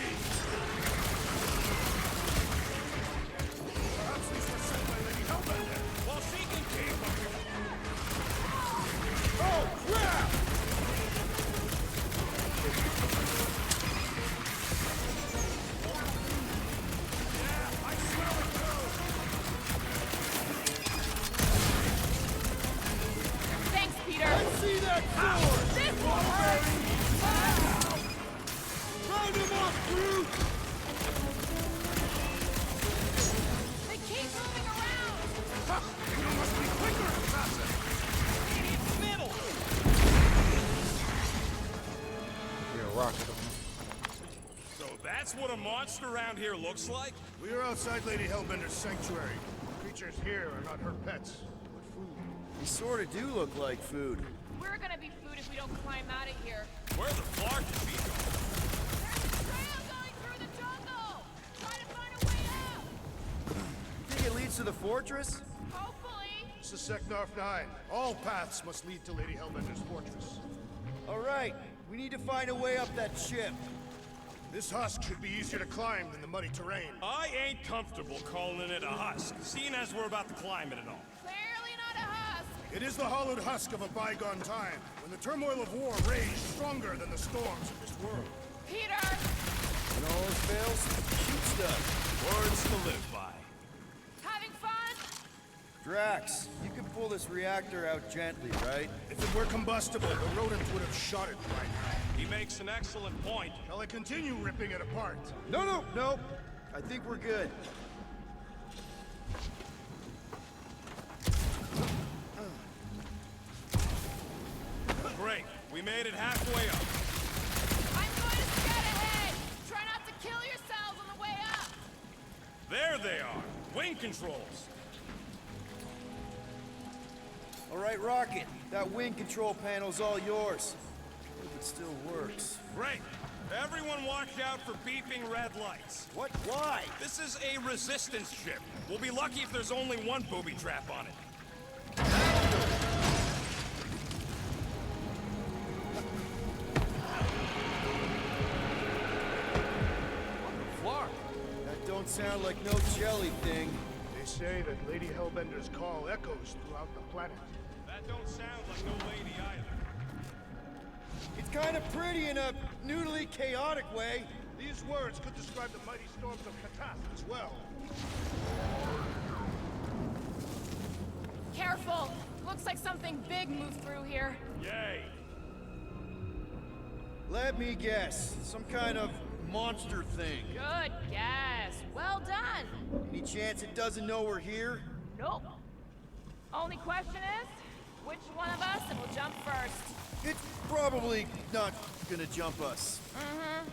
Perhaps these were sent by Lady Hellbender while she can keep them. Oh, crap! Yeah, I smell it too! Thanks, Peter! I see that sword! This one! Round him up, Groot! They keep moving around! You must be quicker and faster! Middle! Yeah, rocket. So that's what a monster around here looks like? We are outside Lady Hellbender's sanctuary. Creatures here are not her pets, but food. They sort of do look like food. We're gonna be food if we don't climb out of here. Where the fuck is he going? There's a trail going through the jungle! Try to find a way out! Think it leads to the fortress? Hopefully! This is Seknarf 9. All paths must lead to Lady Hellbender's fortress. All right, we need to find a way up that ship. This husk should be easier to climb than the muddy terrain. I ain't comfortable calling it a husk, seeing as we're about to climb it and all. Clearly not a husk! It is the hollowed husk of a bygone time, when the turmoil of war raged stronger than the storms of this world. Peter! When all else fails, shoot stuff. Words to live by. Having fun? Drax, you can pull this reactor out gently, right? If it were combustible, the rodents would have shot it by now. He makes an excellent point. Shall I continue ripping it apart? No. I think we're good. Great, we made it halfway up. I'm going to scout ahead! Try not to kill yourselves on the way up! There they are, wing controls. All right, Rocket, that wing control panel's all yours. Hope it still works. Great. Everyone watch out for beeping red lights. What? Why? This is a resistance ship. We'll be lucky if there's only one booby trap on it. Flark! That don't sound like no jelly thing. They say that Lady Hellbender's call echoes throughout the planet. That don't sound like no lady either. It's kind of pretty in a noodly, chaotic way. These words could describe the mighty storms of Katath as well. Careful! Looks like something big moved through here. Yay. Let me guess. Some kind of monster thing. Good guess. Well done. Any chance it doesn't know we're here? Nope. Only question is, which one of us will jump first? It's probably not gonna jump us. Mm-hmm.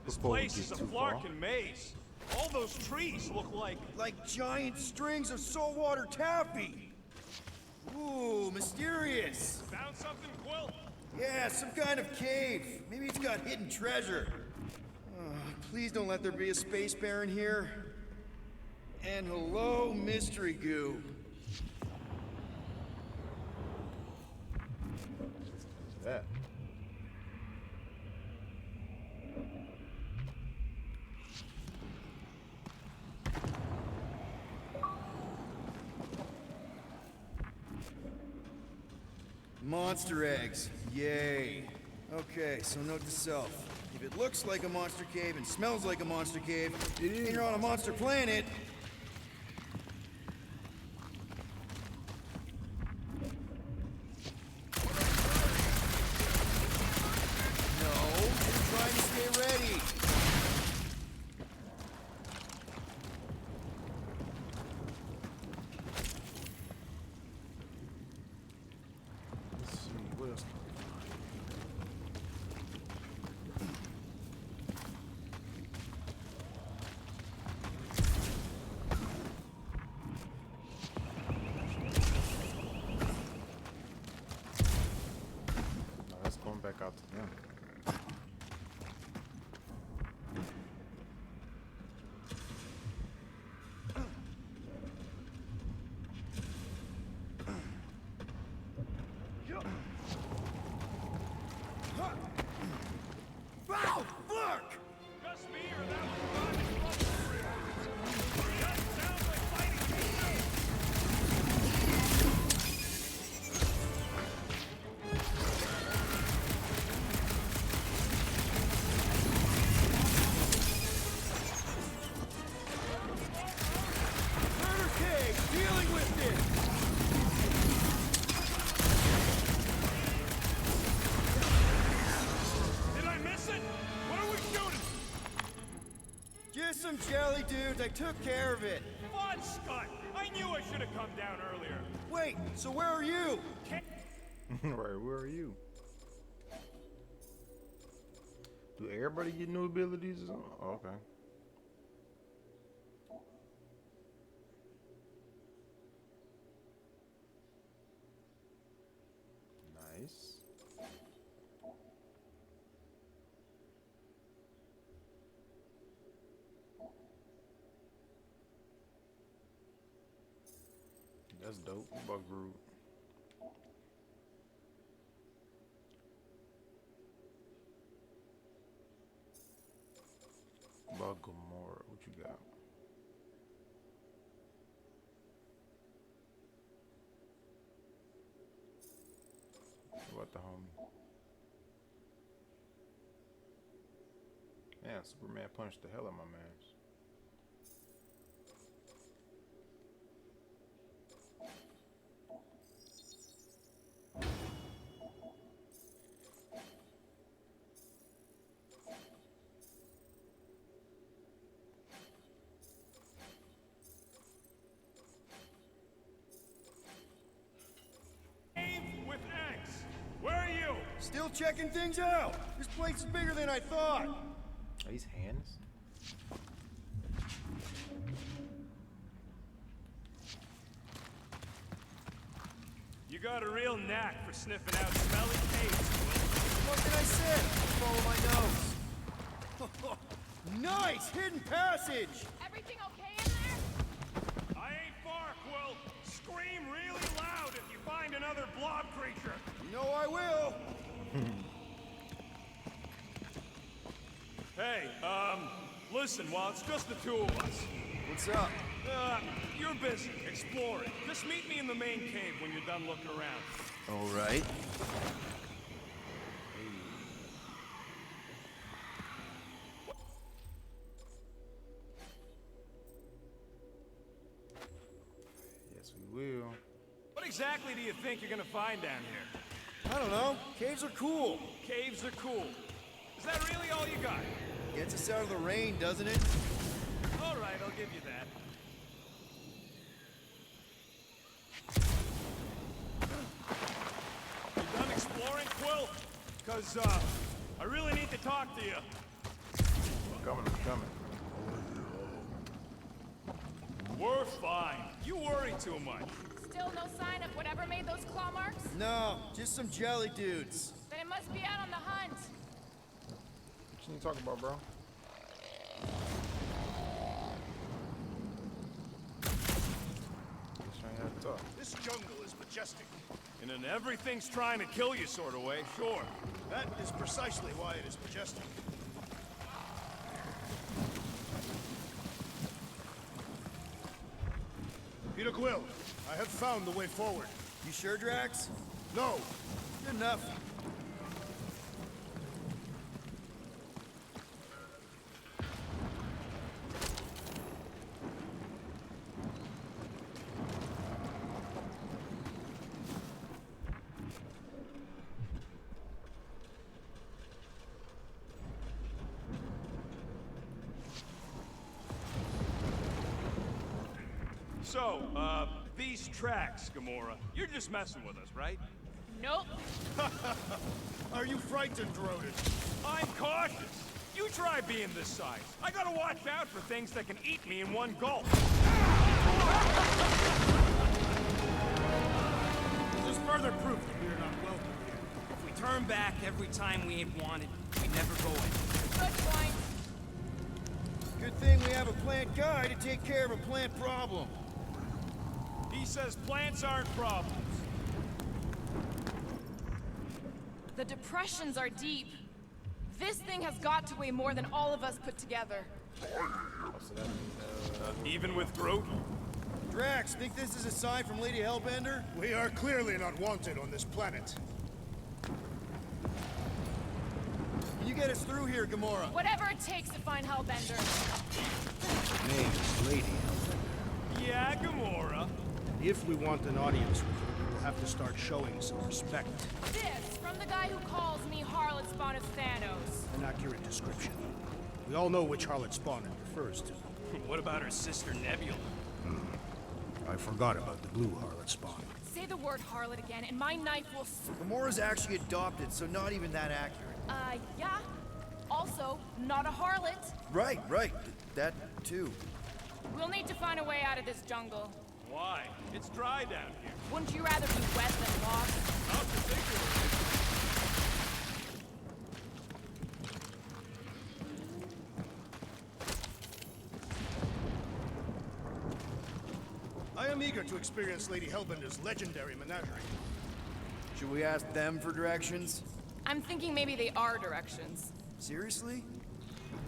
This Before we place get is a too far. Flarkin maze. All those trees look like... Like giant strings of saltwater taffy. Ooh, mysterious. Found something, Quill? Yeah, some kind of cave. Maybe it's got hidden treasure. Please don't let there be a space baron here. And hello, mystery goo. That. Monster eggs. Yay. Okay, so note to self. If it looks like a monster cave and smells like a monster cave, and you're on a monster planet, no, you're trying to stay ready. Let's see, what else? some jelly, dudes. I took care of it. Fun, Scott! I knew I should have come down earlier. Wait, so where are you? Right, where are you? Do everybody get new abilities or something? Oh, okay. Nice. That's dope. What about Groot? What about Gamora? What you got? What about the homie? Yeah, Superman punched the hell out of my mans. With X. Where are you? Still checking things out. This place is bigger than I thought. Are these hands? You got a real knack for sniffing out smelly caves, What can I say? Follow my nose. Nice hidden passage. Everything okay in there? I ain't far, Quill. Scream really loud if you find another blob creature. You know I will. Hey, listen, while it's just the two of us. What's up? You're busy, exploring. Just meet me in the main cave when you're done looking around. All right. Yes, we will. What exactly do you think you're gonna find down here? I don't know. Caves are cool. Caves are cool. Is that really all you got? Gets us out of the rain, doesn't it? All right, I'll give you that. You done exploring, Quill? Because, I really need to talk to you. I'm coming. We're fine. You worry too much. Still no sign of whatever made those claw marks? No, just some jelly dudes. Then it must be out on the hunt. What you need to talk about, bro? Just trying to have a talk. This jungle is majestic. In an everything's trying to kill you sort of way, sure. That is precisely why it is majestic. Peter Quill, I have found the way forward. You sure, Drax? No, Good enough. So, these tracks, Gamora, you're just messing with us, right? Nope. are you frightened, rodent? I'm cautious. You try being this size. I gotta watch out for things that can eat me in one gulp. This is further proof that we are not welcome here. If we turn back every time we ain't wanted, we never go in. Good point. Good thing we have a plant guy to take care of a plant problem. He says plants aren't problems. The depressions are deep. This thing has got to weigh more than all of us put together. Even with Groot? Drax, think this is a sign from Lady Hellbender? We are clearly not wanted on this planet. Can you get us through here, Gamora? Whatever it takes to find Hellbender. Name is Lady Hellbender. Yeah, Gamora. If we want an audience with her, we will have to start showing some respect. This from the guy who calls me Harlot Spawn of Thanos. An accurate description. We all know which harlot Spawn it refers to. What about her sister Nebula? I forgot about the blue harlot Spawn. Say the word harlot again, and my knife will. Gamora's actually adopted, so not even that accurate. Yeah. Also, not a harlot. Right. That too. We'll need to find a way out of this jungle. Why? It's dry down here. Wouldn't you rather be wet than lost? Not particularly. I am eager to experience Lady Hellbender's legendary menagerie. Should we ask them for directions? I'm thinking maybe they are directions. Seriously?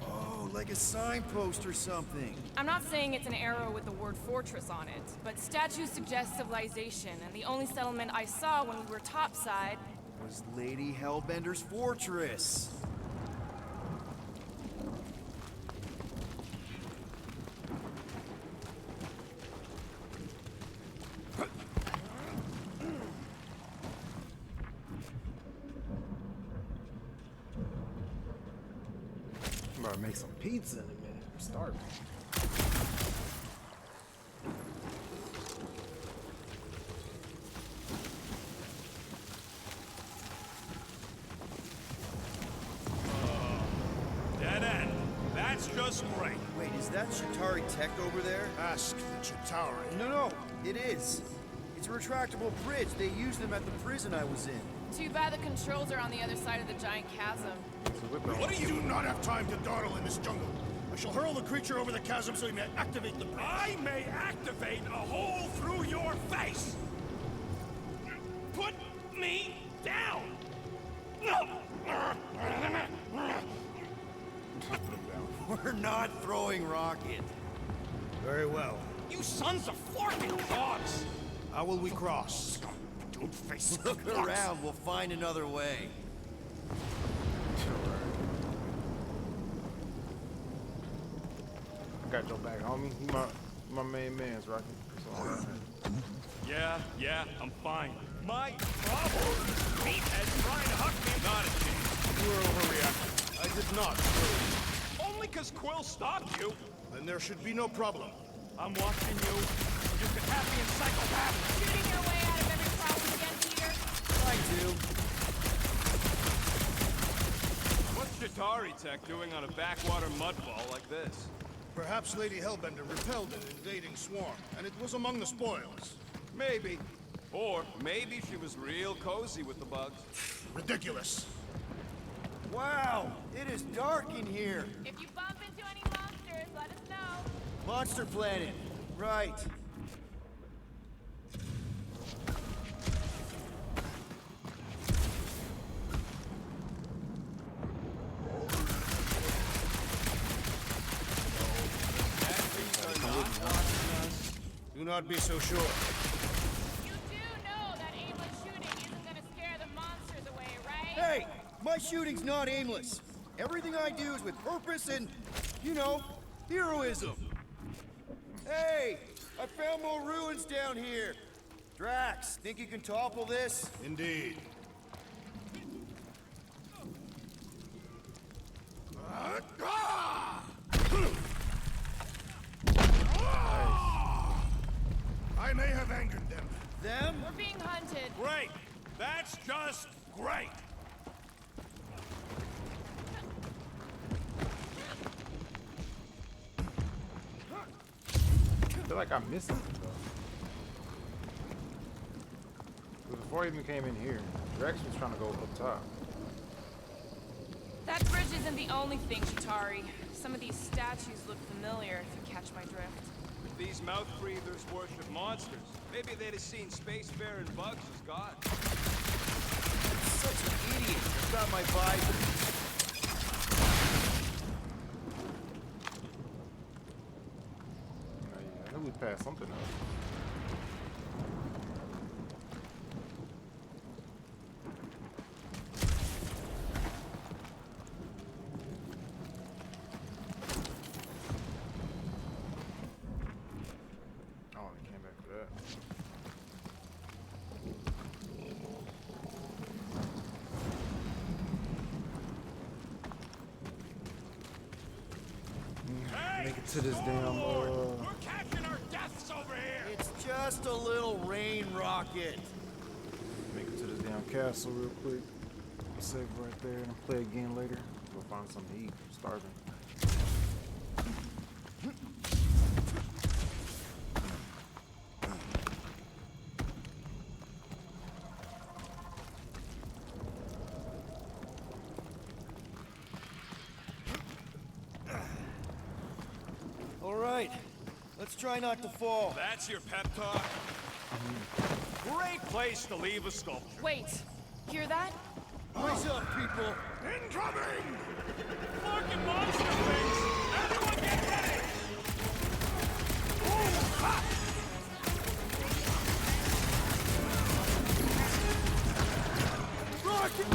Oh, like a signpost or something. I'm not saying it's an arrow with the word fortress on it, but statues suggest civilization, and the only settlement I saw when we were topside Was Lady Hellbender's fortress. I'm about to make some pizza in a minute. I'm starving. Dead end. That's just great. Wait, is that Chitauri tech over there? Ask the Chitauri. No, it is. It's a retractable bridge. They used them at the prison I was in. Too bad the controls are on the other side of the giant chasm. What do you do not have time to dawdle in this jungle? I shall hurl the creature over the chasm so he may activate the bridge. I may activate a hole through your face. Put me down. We're not throwing rocket. Very well. You sons of forking dogs. How will we cross? Don't face Look around. We'll find another way. I got your back, homie. You my main man's Rocky. That's all I got. Yeah, I'm fine. My problem is Pete as trying to huck me. Not a chance. You were overreacting. I did not. Only 'cause Quill stopped you. Then there should be no problem. I'm watching you. You could have me in psychopath. Shooting your way out of every problem again, Peter? I do. What's Chitauri tech doing on a backwater mudball like this? Perhaps Lady Hellbender repelled an invading swarm, and it was among the spoils. Maybe. Or maybe she was real cozy with the bugs. Ridiculous. Wow, it is dark in here. If you bump into any monsters, let us know. Monster Planet. Right. Do not be so sure. You do know that aimless shooting isn't gonna scare the monsters away, right? Hey, my shooting's not aimless. Everything I do is with purpose and, you know, heroism. Hey, I found more ruins down here. Drax, think you can topple this? Indeed. I may have angered them. Them? We're being hunted. Great. That's just great. I feel like I missed something though. 'Cause before I even came in here, Rex was trying to go up top. That bridge isn't the only thing, Chitauri. Some of these statues look familiar, if you catch my drift. If these mouth breathers worship monsters, maybe they'd have seen spacefaring bugs as gods. Such an idiot. I've got my visor. Oh, yeah, I knew we passed something else. Oh, they came back for that. Make it to this damn, We're catching our deaths over here! It's just a little rain rocket. make it to this damn castle real quick. Save right there and play again later. Go find something to eat. I'm starving. All right, let's try not to fall. That's your pep talk? Great place to leave a sculpture. Wait, hear that? Brace up, people. Incoming! Fucking monster things! Everyone get ready! Ooh, ha! Rocket!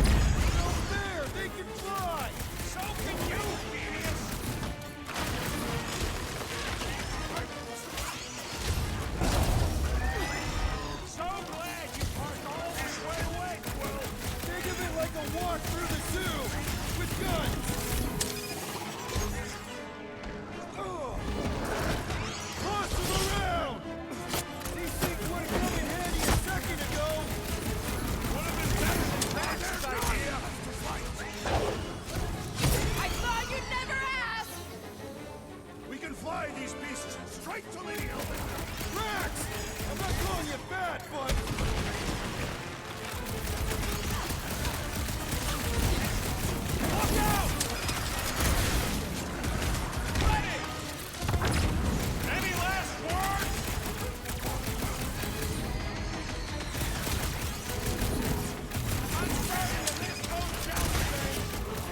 Over there! They can fly! So can you, Phineas! So glad you parked all this way away, Quill! Think of it like a walk through the zoo! With guns! Toss them around! These things would have come in handy a second ago! Would have been better than Bax's idea! I thought you'd never ask! We can fly these beasts straight to Lady Hellbender. Rex! I'm not calling you bad, but... Look out! Ready! Any last words? I'm starting to miss those challenges.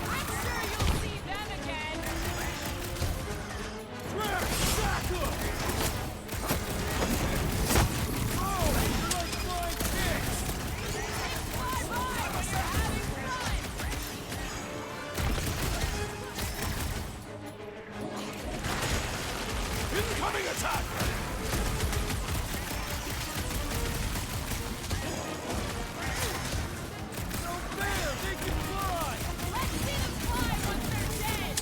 I'm sure you'll see them again! Rex! Tackle! Oh, you're like flying pigs! Fly by when you're having fun! Incoming attack! No fair! They can fly! Let's see them fly once they're dead!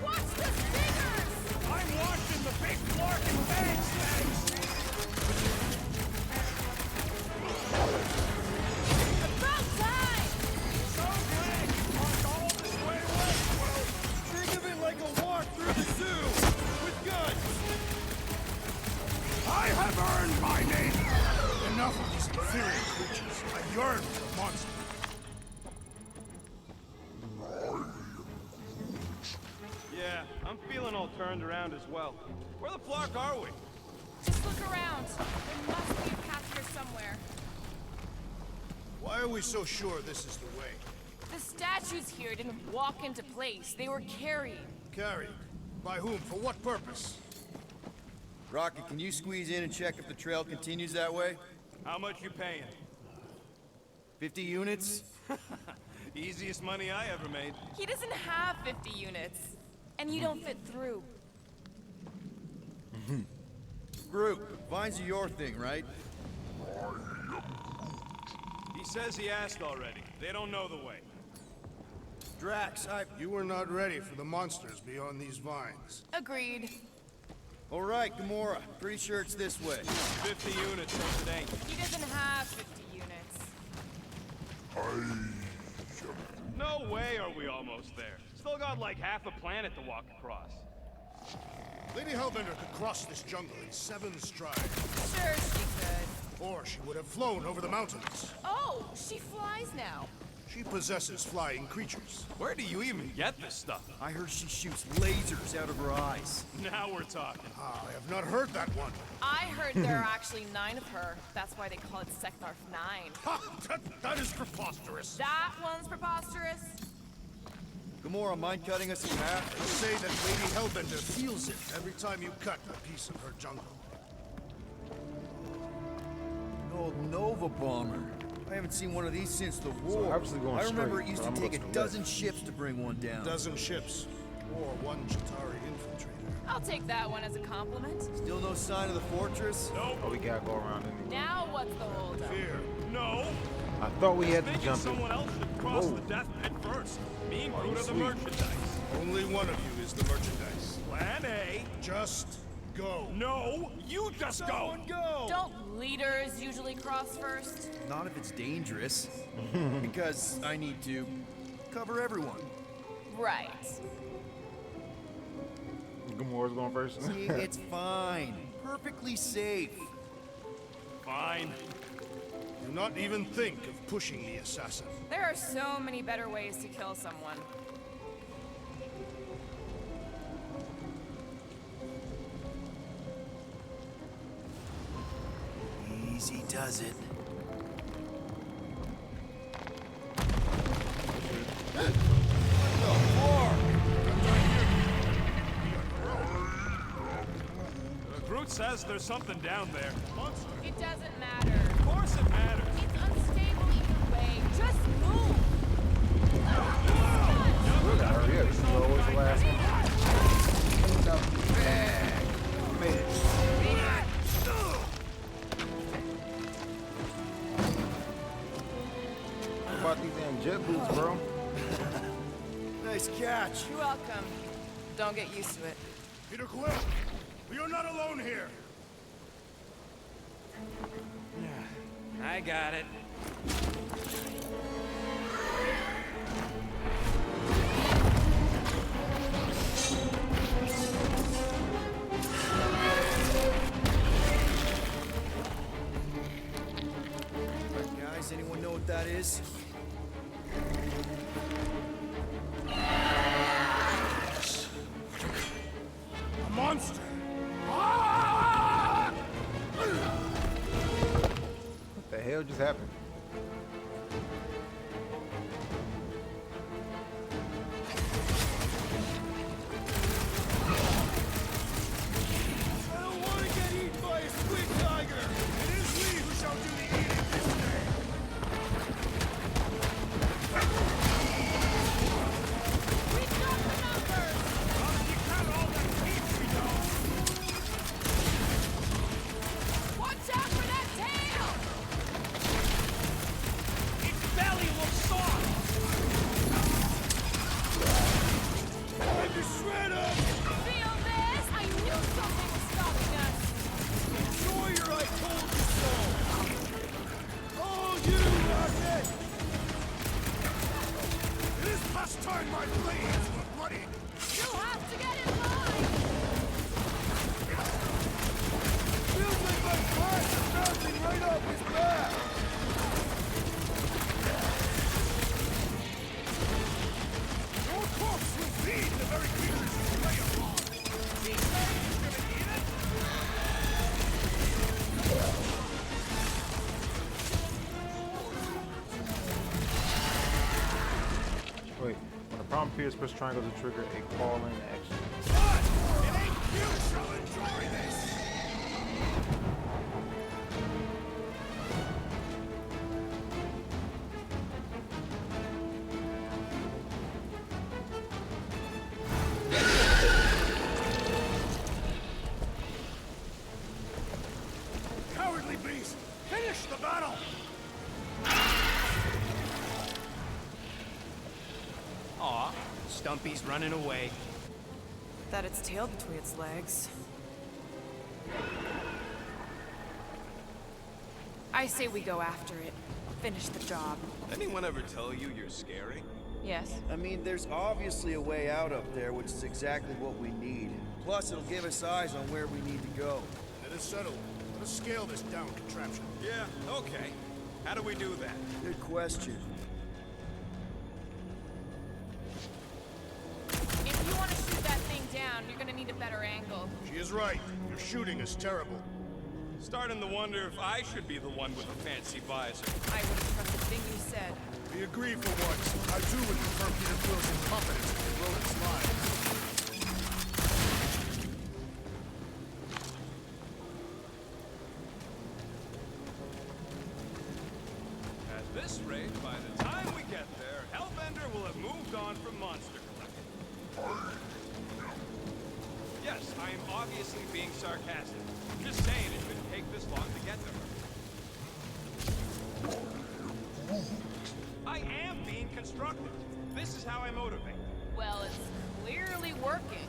Watch the stingers! I'm watching the big Clark and Banks things! About time! So glad you parked all this way away, Quill! Think of it like a walk through the zoo! With guns! I have earned my name. Enough of these inferior creatures. I yearn for a monster. Yeah, I'm feeling all turned around as well. Where the Flark are we? Just look around. There must be a path here somewhere. Why are we so sure this is the way? The statues here didn't walk into place. They were carried. Carried? By whom? For what purpose? Rocket, can you squeeze in and check if the trail continues that way? How much you paying? 50 units? Easiest money I ever made. He doesn't have 50 units. And you don't fit through. Groot, vines are your thing, right? He says he asked already. They don't know the way. Drax, You were not ready for the monsters beyond these vines. Agreed. All right, Gamora. Pretty sure it's this way. 50 units, says it ain't. He doesn't have 50 units. No way are we almost there. Still got like half a planet to walk across. Lady Hellbender could cross this jungle in 7 strides. Sure, she could. Or she would have flown over the mountains. Oh, she flies now. She possesses flying creatures. Where do you even get this stuff? I heard she shoots lasers out of her eyes. Now we're talking. I have not heard that one. I heard there are actually 9 of her. That's why they call it Seknarf 9. Ha! That is preposterous. That one's preposterous. Gamora, mind cutting us in half? They say that Lady Hellbender feels it every time you cut a piece of her jungle. An old Nova bomber. I haven't seen one of these since the war. obviously going I remember straight, it used but to I'm take a looking to the dozen ships to bring one down. A dozen ships. Or 1 Chitauri infiltrator. I'll take that one as a compliment. Still no sign of the fortress? Nope. Oh, we gotta go around anyway. Now what's the holdup? Fear. No. I thought we had to Thinking jump it. someone else should cross Whoa. the death pit first. Me and Oh, Groot are the sweet. merchandise. Only one of you is the merchandise. Plan A. Just go. No, you just go. Go! Don't leaders usually cross first? Not if it's dangerous. Because I need to cover everyone. Right. Gamora's going first. See, it's fine. Perfectly safe. Fine. Do not even think of pushing the assassin. There are so many better ways to kill someone. Easy does it. Groot says there's something down there. It doesn't matter. Of course it matters. It's unstable either way. Just move. We gotta hurry up. This is always the last one. What about these damn jet boots, bro? Nice catch. You're welcome. Don't get used to it. Peter Quill, we are not alone here. I got it. Guys, anyone know what that is? A monster. What the hell just happened? I don't want to get eaten by a squid tiger. It is we who shall do the eating this day. We got the numbers! You count all that teeth we know. Watch out for that tail! Its belly looks soft. Time to shred up. Feel this? I knew something was stopping us! Sawyer, I told you so. All you, Rocket. It is past time my blades were bloody. You have to get in line! Feels like my heart is bouncing right off his back. Your corpse will feed the very creatures you prey upon. He's gonna eat it. Wait, when the problem appears, press triangle to trigger a call-in action. But it ain't you shall enjoy this. Cowardly beast! Finish the battle! Aw, Stumpy's running away. That its tail between its legs. I say we go after it. Finish the job. Anyone ever tell you you're scary? Yes. I mean, there's obviously a way out up there, which is exactly what we need. Plus, it'll give us eyes on where we need to go. It is settled. Let us scale this down contraption. Yeah, okay. How do we do that? Good question. If you want to shoot that thing down, you're gonna need a better angle. She is right. Your shooting is terrible. Starting to wonder if I should be the one with the fancy visor. I would have trusted a thing you said. We agree for once. I too would confirm Peter Quill's incompetence in the rodent's lives. At this rate, by the time we get there, Hellbender will have moved on from Monster Collector. Yes, I am obviously being sarcastic. Just saying it shouldn't take this long to get to her. constructed. This is how I motivate. Well, it's clearly working.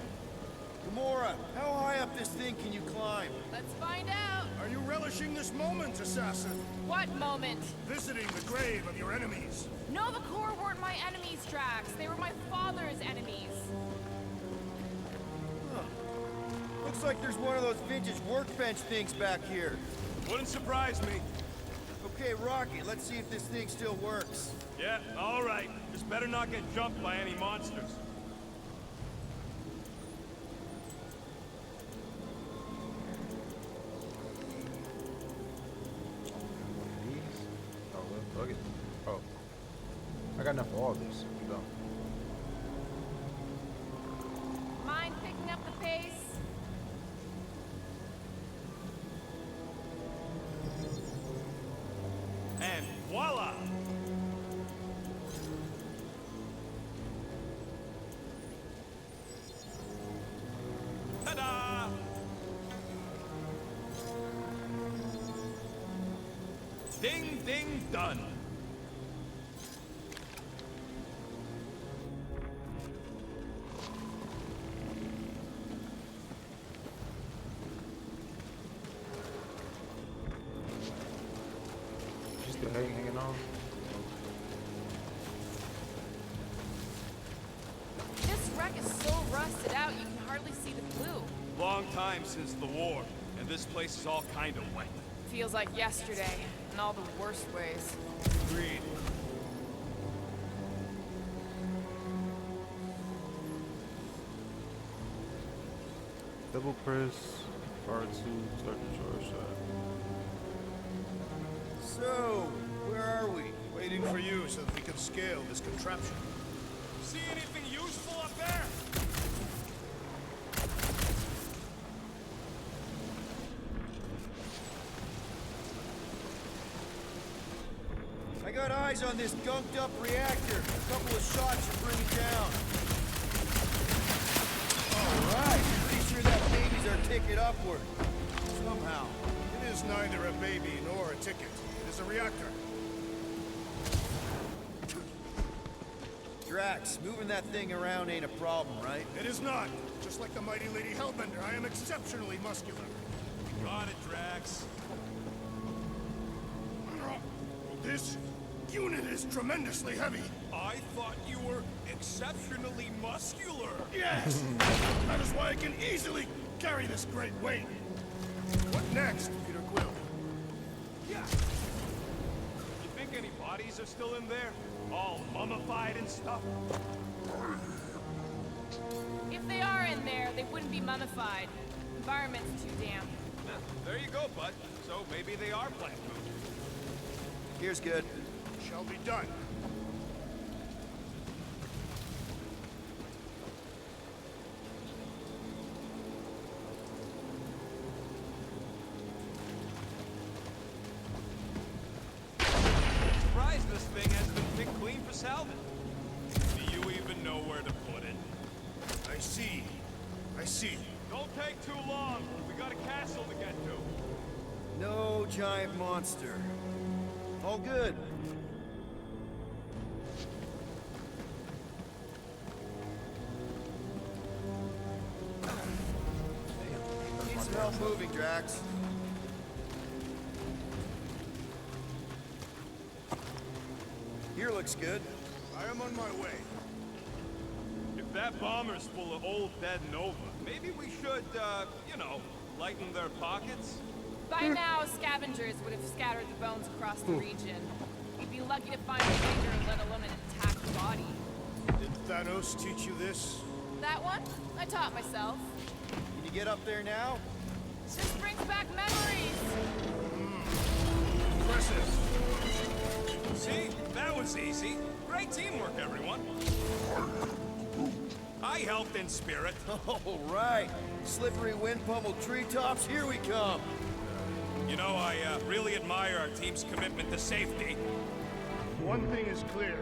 Gamora, how high up this thing can you climb? Let's find out. Are you relishing this moment, assassin? What moment? Visiting the grave of your enemies. Nova Corps weren't my enemies, Drax. They were my father's enemies. Huh. Looks like there's one of those vintage workbench things back here. Wouldn't surprise me. Okay, Rocket, let's see if this thing still works. Yeah, all right. Just better not get jumped by any monsters. These? Oh, well, look it. Oh. I got enough for all this. You don't. Mind picking up the pace? And voila! Ta-da! Ding, ding, done. You still hanging on? This wreck is so rusted out you can hardly see the blue. Long time since the war, and this place is all kind of wet. Feels like yesterday, in all the worst ways. Agreed. Double press R2, start the charge shot. So, where are we? Waiting for you so that we can scale this contraption. See anything useful up there? I got eyes on this gunked up reactor. A couple of shots should bring it down. Alright, pretty sure that baby's our ticket upward. Somehow. It is neither a baby nor a ticket. It is a reactor. Drax, moving that thing around ain't a problem, right? It is not. Just like the mighty Lady Hellbender, I am exceptionally muscular. Got it, Drax. This unit is tremendously heavy. I thought you were exceptionally muscular. Yes! That is why I can easily carry this great weight. What next, Peter Quill? Yeah. You think any bodies are still in there? All mummified and stuff? If they are in there, they wouldn't be mummified. Environment's too damp. There you go, bud. So maybe they are plant food. Here's good. Shall be done. Surprised this thing hasn't been picked clean for salvage. Do you even know where to put it? I see. I see. Don't take too long. We got a castle to get to. No giant monster. All good. Need some help moving, Drax. Here looks good. I am on my way. If that bomber's full of old dead Nova, maybe we should, you know, lighten their pockets? By now, scavengers would have scattered the bones across the region. We'd be lucky to find a finger, let alone an intact body. Did Thanos teach you this? That one? I taught myself. Can you get up there now? Just brings back memories. Impressive. See? That was easy. Great teamwork, everyone. I helped in spirit. All right. Slippery wind-pummeled treetops, here we come. You know, I really admire our team's commitment to safety. One thing is clear.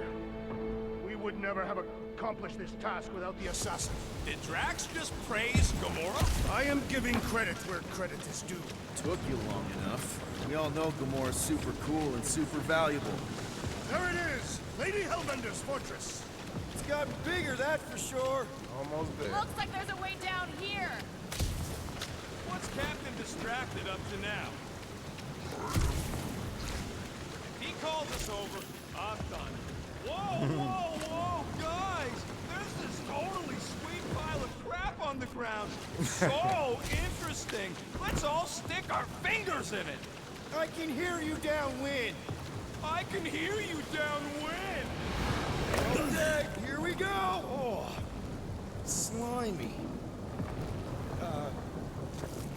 We would never have accomplished this task without the assassin. Did Drax just praise Gamora? I am giving credit where credit is due. Took you long enough. We all know Gamora's super cool and super valuable. There it is! Lady Hellbender's fortress! It's gotten bigger, that's for sure. Almost there. Looks like there's a way down here. What's Captain distracted up to now? If he calls us over, I'm done. Whoa, whoa, whoa, guys! There's this totally sweet pile of crap on the ground. So interesting. Let's all stick our fingers in it. I can hear you downwind. I can hear you downwind. Okay, here we go. Oh, slimy.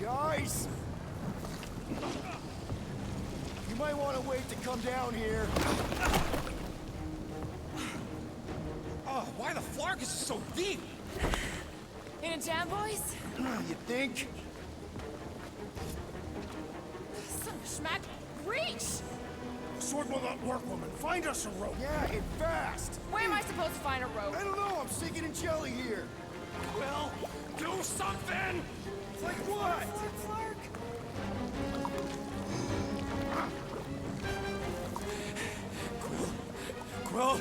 Guys, you might want to wait to come down here. Oh, why the Flarkus is so deep? In a jam, boys? You think? Some schmack. Reach! Sword will not work, woman. Find us a rope. Yeah, and fast. Where am I supposed to find a rope? I don't know. I'm sinking in jelly here. Well, do something! Like what? Quill?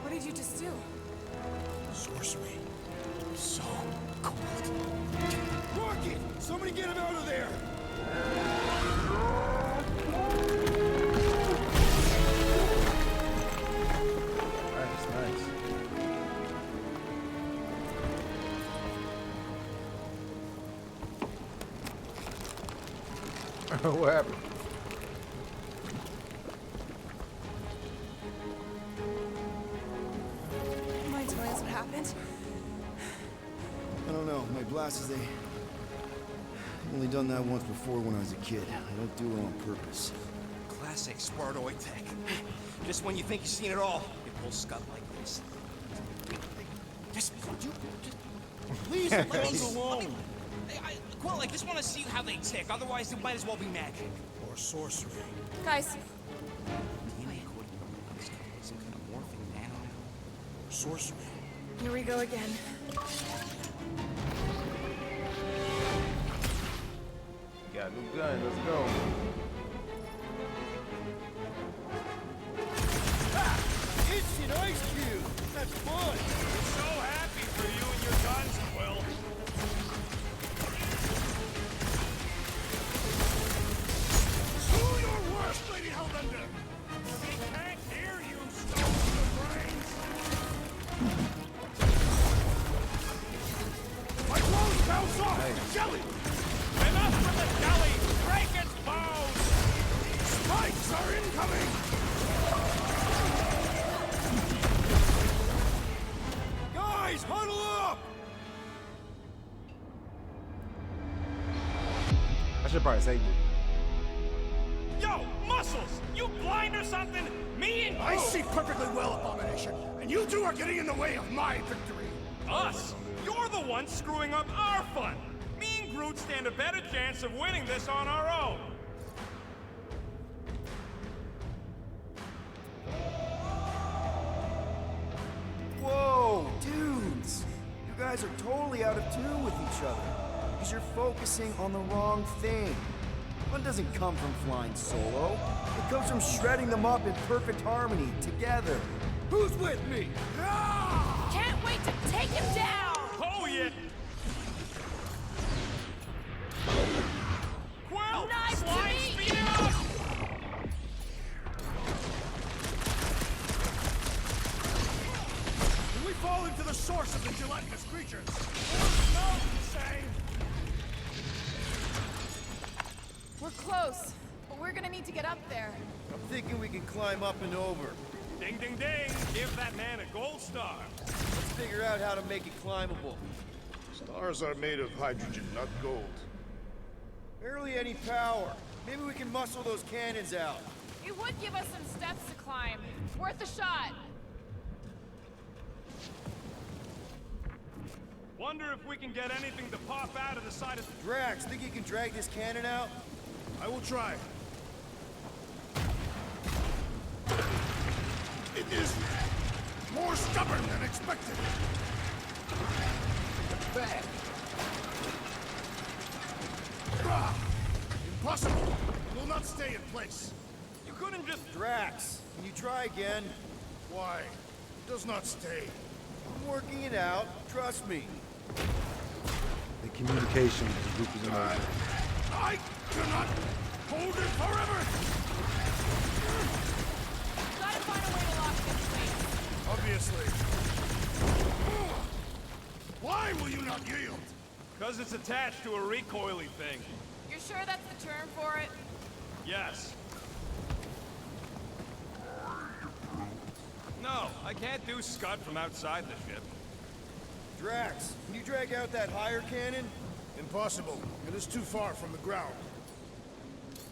What did you just do? Sorcery. So cold. Rocket! Somebody get him out of there! Nice, nice. What happened? Mind telling us what happened? I don't know. My glasses, I've only done that once before when I was a kid. I don't do it on purpose. Classic Spartoid tech. Just when you think you've seen it all, you pull scut like this. Just, please let me alone. Quill, I just want to see how they tick. Otherwise, it might as well be magic. Or sorcery. Guys, DNA code. Some kind of morphing nano. Sorcery. here we go again. Got a new gun. Let's go. It's an ice cube! That's fun! So happy for you and your guns, Quill. Do your worst, Lady Hellbender! We can't hear you, stone to the brains. My clothes bounce off! Jelly! Enough with the jelly! Break its bones! Spikes are incoming! Guys, huddle up! I should probably saved it. Yo, Muscles! You blind or something? Me and I see perfectly well, Abomination, and you two are getting in the way of my victory. us! You're the one screwing up our fun! Me and Groot stand a better chance of winning this on our own! Whoa, dudes! You guys are totally out of tune with each other. Because you're focusing on the wrong thing. Fun doesn't come from flying solo. It comes from shredding them up in perfect harmony, together. Who's with me? Can't wait to take him down! Oh yeah! Quill! Knife to Slide me! speed up! When we fall into the source of the gelatinous creatures, or smell the same. We're close, but we're gonna need to get up there. I'm thinking we can climb up and over. Ding ding ding! Give that man a gold star! Let's figure out how to make it climbable. Stars are made of hydrogen, not gold. Barely any power. Maybe we can muscle those cannons out. It would give us some steps to climb. Worth a shot. Wonder if we can get anything to pop out of the side of... Drax, think you can drag this cannon out? I will try. It is more stubborn than expected. Back. Ah, impossible. It will not stay in place. You couldn't just... Drax, can you try again? Why? It does not stay. I'm working it out. Trust me. The communication with the group is amazing. I cannot hold it forever! Gotta find a way to lock this place. Obviously. Why will you not yield? Because it's attached to a recoily thing. You're sure that's the term for it? Yes. No, I can't do Scud from outside the ship. Drax, can you drag out that higher cannon? Impossible. It is too far from the ground.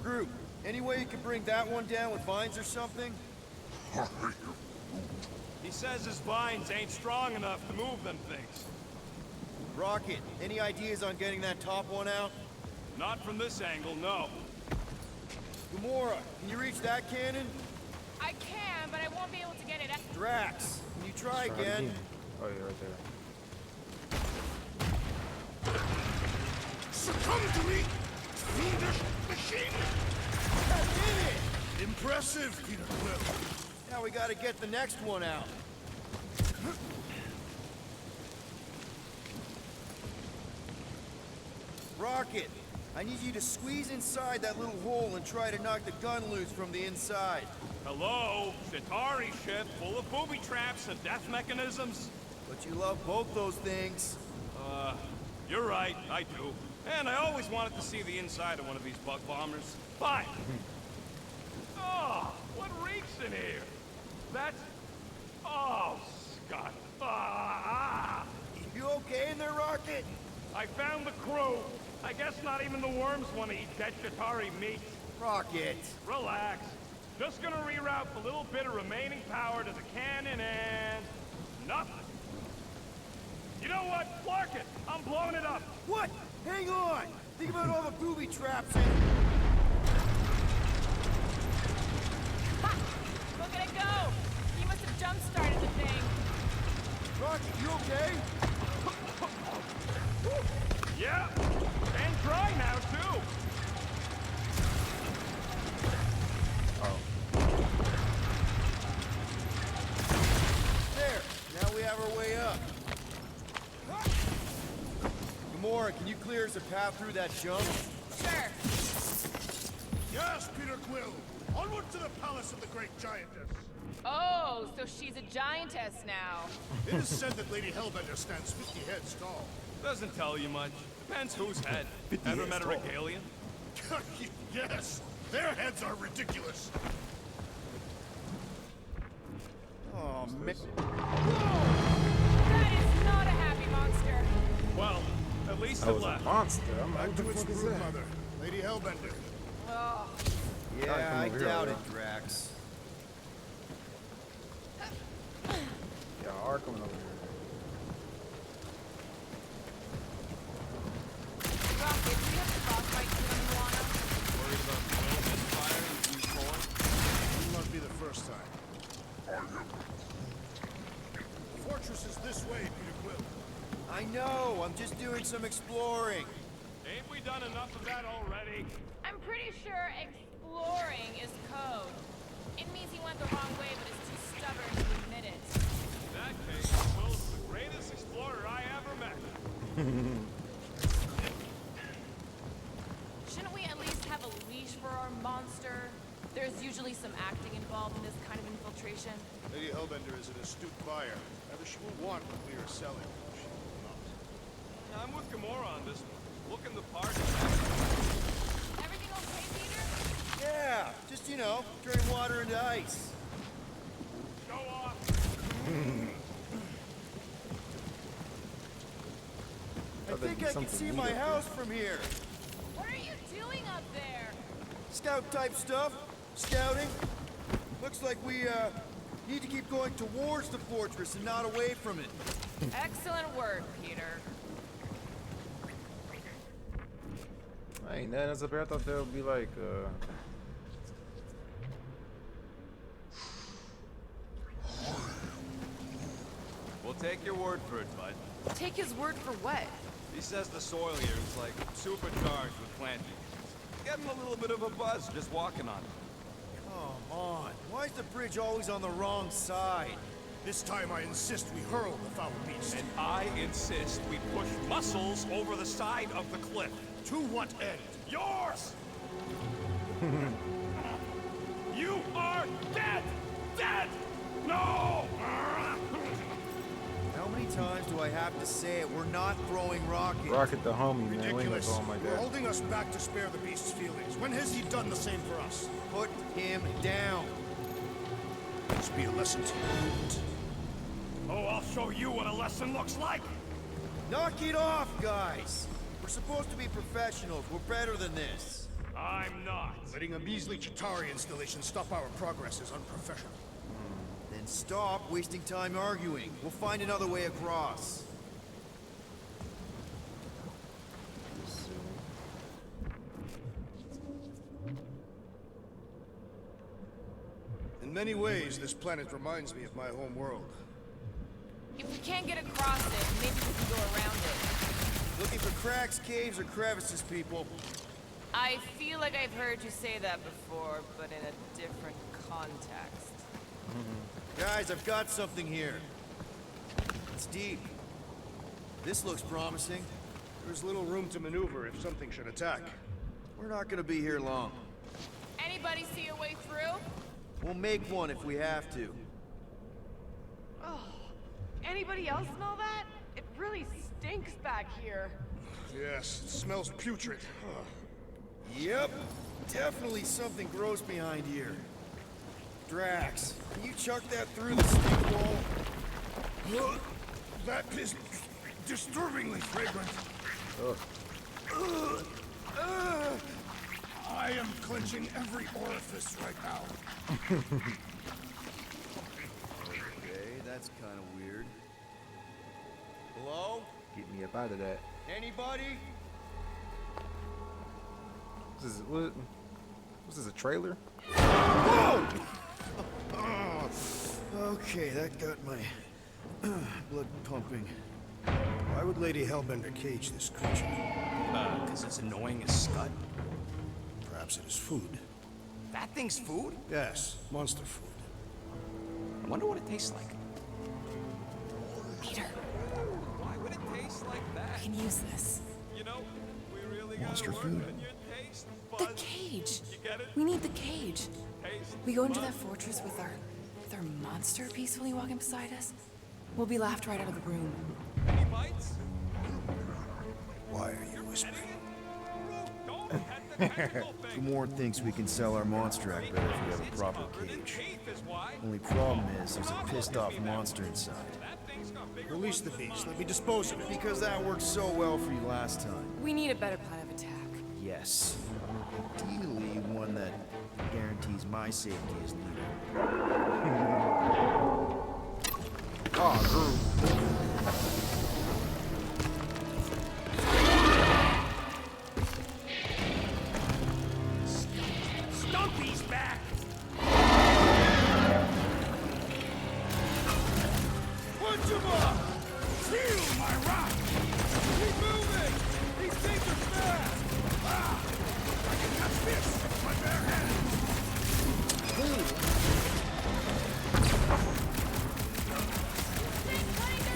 Groot, any way you can bring that one down with vines or something? He says his vines ain't strong enough to move them things. Rocket, any ideas on getting that top one out? Not from this angle, no. Gamora, can you reach that cannon? I can, but I won't be able to get it out. Drax, can you try again? Oh, yeah, right there. Succumb to me, fiendish machine! I did it! Impressive, Peter Quill. Now we gotta get the next one out. Rocket, I need you to squeeze inside that little hole and try to knock the gun loose from the inside. Hello? Chitauri ship full of booby traps and death mechanisms? But you love both those things. You're right, I do. And I always wanted to see the inside of one of these bug bombers. Fine. Oh, what reeks in here? That's... Oh, Scott. Ah! You okay in there, Rocket? I found the crew. I guess not even the worms want to eat dead Chitauri meat. Rocket. Relax. Just gonna reroute the little bit of remaining power to the cannon and... nothing. You know what? Clark it! I'm blowing it up! What? Hang on! Think about all the booby traps and... Ha! Look at it go! He must have jump-started the thing. Rocket, you okay? Yeah! And dry now, too! There! Now we have our way up. Gamora, can you clear us a path through that jump? Sure. Yes, Peter Quill. Onward to the palace of the great giantess. Oh, so she's a giantess now. It is said that Lady Hellbender stands 50 heads tall. Doesn't tell you much. Depends whose head. 50 Ever heads met a tall. Regalian? Yes, their heads are ridiculous. Oh, man. That is not a happy monster. Well, at least That it was a left. monster. I'm like, Back what to the its fuck is brood that? mother, Lady Hellbender. Oh. Yeah, come I over here, doubt bro. it, Drax. Y'all are coming over here. Rocket, do you have frostbite too on Moana? Worried about Quill misfire and you corn? Will not be the first time. The fortress is this way, Peter Quill. I know, I'm just doing some exploring. Ain't we done enough of that already? I'm pretty sure exploring is code. It means he went the wrong way, but is too stubborn to admit it. In that case, Quill's the greatest explorer I ever met. Shouldn't we at least have a leash for our monster? There's usually some acting involved in this kind of infiltration. Lady Hellbender is an astute buyer. Either she will want what we are selling, or she will not. I'm with Gamora on this one. Looking the part. Everything okay, Peter? Yeah, just, you know, turning water into ice. Show off. I think I can see my house from here. What are you doing up there? Scout type stuff. Scouting. Looks like we, need to keep going towards the fortress and not away from it. Excellent work, Peter. Ain't nothing else up here. I thought there would be like We'll take your word for it, bud. Take his word for what? He says the soil here is like supercharged with plant nutrients. Getting a little bit of a buzz just walking on it. Come on. Why is the bridge always on the wrong side? This time I insist we hurl the foul beast. And I insist we push muscles over the side of the cliff. To what end? Yours! You are dead! Dead! No! How many times do I have to say it? We're not throwing rockets. Rocket the homie, man. We ain't gonna Ridiculous. go on like You're that. holding us back to spare the beast's feelings. When has he done the same for us? Put him down. This be a lesson to you. Oh, I'll show you what a lesson looks like! Knock it off, guys. We're supposed to be professionals. We're better than this. I'm not. Letting a measly Chitauri installation stop our progress is unprofessional. Then stop wasting time arguing. We'll find another way across. In many ways, this planet reminds me of my home world. If we can't get across it, maybe we can go around it. Looking for cracks, caves, or crevices, people. I feel like I've heard you say that before, but in a different context. Guys, I've got something here. It's deep. This looks promising. There's little room to maneuver if something should attack. We're not gonna be here long. Anybody see a way through? We'll make one if we have to. Oh, anybody else smell that? It really stinks back here. Yes, it smells putrid. Yep, definitely something gross behind here. Drax, can you chuck that through the stink wall? That is disturbingly fragrant. I am clenching every orifice right now. Okay, that's kind of weird. Hello? Get me up out of that. Anybody? This is what? Was this a trailer? Whoa! Okay, that got my blood pumping. Why would Lady Hellbender cage this creature? Because it's annoying as scud. Perhaps it is food. That thing's food? Yes, monster food. I wonder what it tastes like. Peter, Why would it taste like I that? can use this. You know, we really Monster gotta food? work on your taste The buds. cage. You get it? We need the cage. Taste We go into buds. that fortress with our monster peacefully walking beside us. We'll be laughed right out of the room. Any bites? Why are you whispering? Don't pet the tentacle Two thing. more thinks we can sell our monster act better if we have a It's proper covered in cage. teeth is why. Only problem is, there's a pissed off monster inside. That thing's got bigger Release the beast. Let me dispose of it. Because that worked so well for you last time. We need a better plan of attack. Yes. Ideally, one that guarantees my safety as leader. Stumpy's back! Punch him up! Feel my rock! Keep moving! These things are fast! Ah! I can catch this with my bare hands! Cutting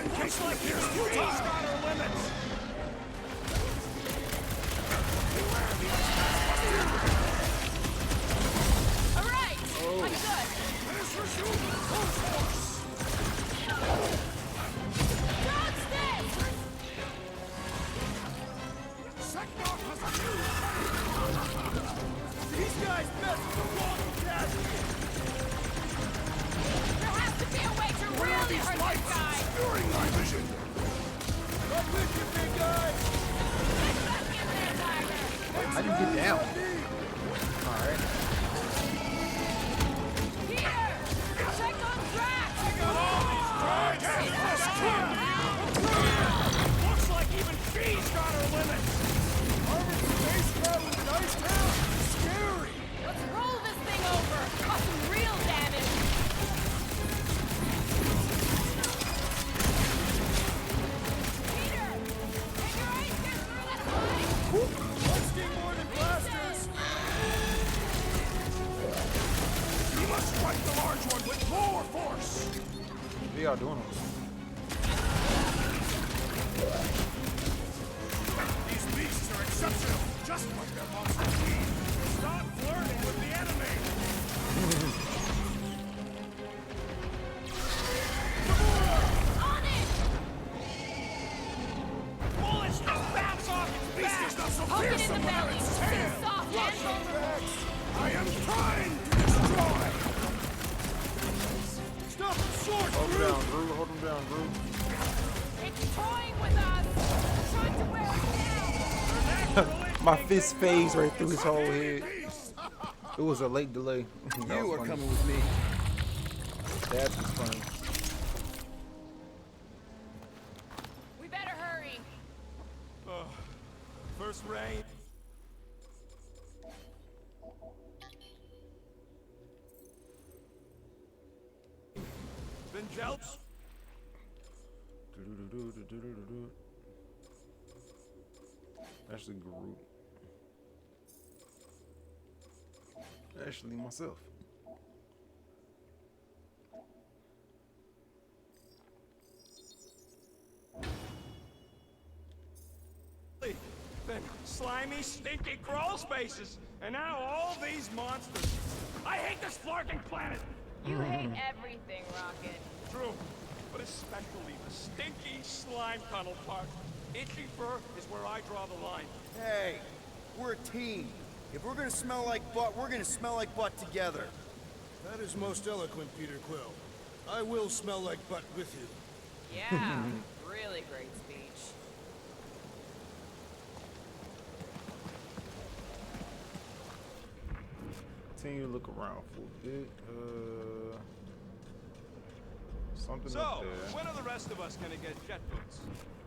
Looks like here's trees got our limits. All right, I'm good. Finish resume full force. Don't stay! Seknarf has a new These guys mess with the Walking Dead. There has to be a way to really hurt this guy. Obscuring my vision. I'm with you, big guy. Get back in there, Tiger. How do you get down? Alright. Peter, check on Drax. Looks like even she's got her limits. Armored space battle in Icetown? Scary. Let's roll this thing over. Cause some real damage. Peter, can your ice get through that line? Let's do more than blasters. We must fight the large one with more force. What y'all doing? These beasts are exceptional, just like their monster queen. Stop flirting with the enemy. On it! Bullish just bounce off its beast is not so Poke it in fearsome the without belly. its It's tail. soft and vulnerable. I am trying to destroy. Stop the sword, Hold him down, Drew. Hold him down, Drew. It's toying with us. Trying to wear us down. My fist phased right through his whole head. It was a late delay. You are coming with me. That was funny. We better hurry. First rain. Vingelps. Actually, Groot. Actually, myself. Then slimy, stinky crawl spaces, and now all these monsters. I hate this flarking planet. You hate everything, Rocket. True, but especially the stinky slime tunnel part. Itchy fur is where I draw the line. Hey, we're a team. If we're gonna smell like butt, we're gonna smell like butt together. That is most eloquent, Peter Quill. I will smell like butt with you. Yeah, really great speech. Continue to look around for a bit. Something So, up there. when are the rest of us gonna get jet boots?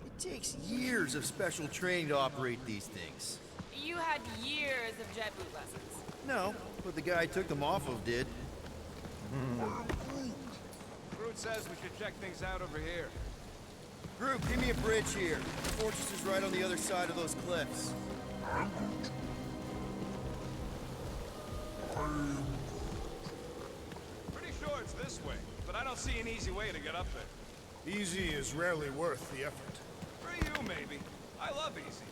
It takes years of special training to operate these things. You had years of jet boot lessons. No, but the guy I took them off of did. Groot says we should check things out over here. Groot, give me a bridge here. The fortress is right on the other side of those cliffs. Pretty sure it's this way, but I don't see an easy way to get up there. Easy is rarely worth the effort. For you, maybe. I love easy.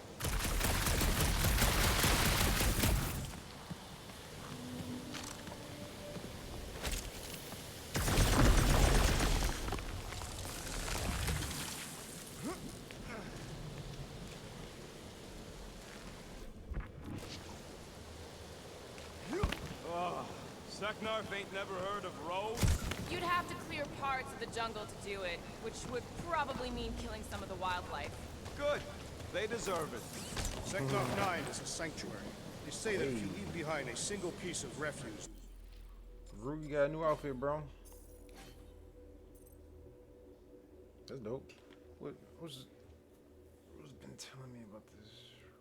Seknarf ain't never heard of roads? You'd have to clear parts of the jungle to do it, which would probably mean killing some of the wildlife. Good. They deserve it. Seknarf 9 is a sanctuary. They say that if you leave behind a single piece of refuse... Groot, you got a new outfit, bro. That's dope. What's been telling me about this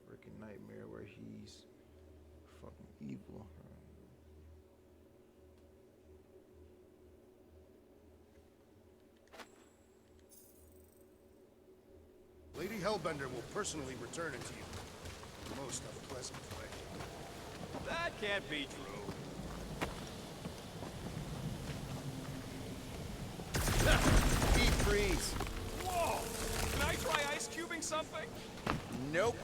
freaking nightmare where he's fucking evil? Lady Hellbender will personally return it to you. In the most unpleasant way. That can't be true. Deep freeze. Whoa! something? Nope.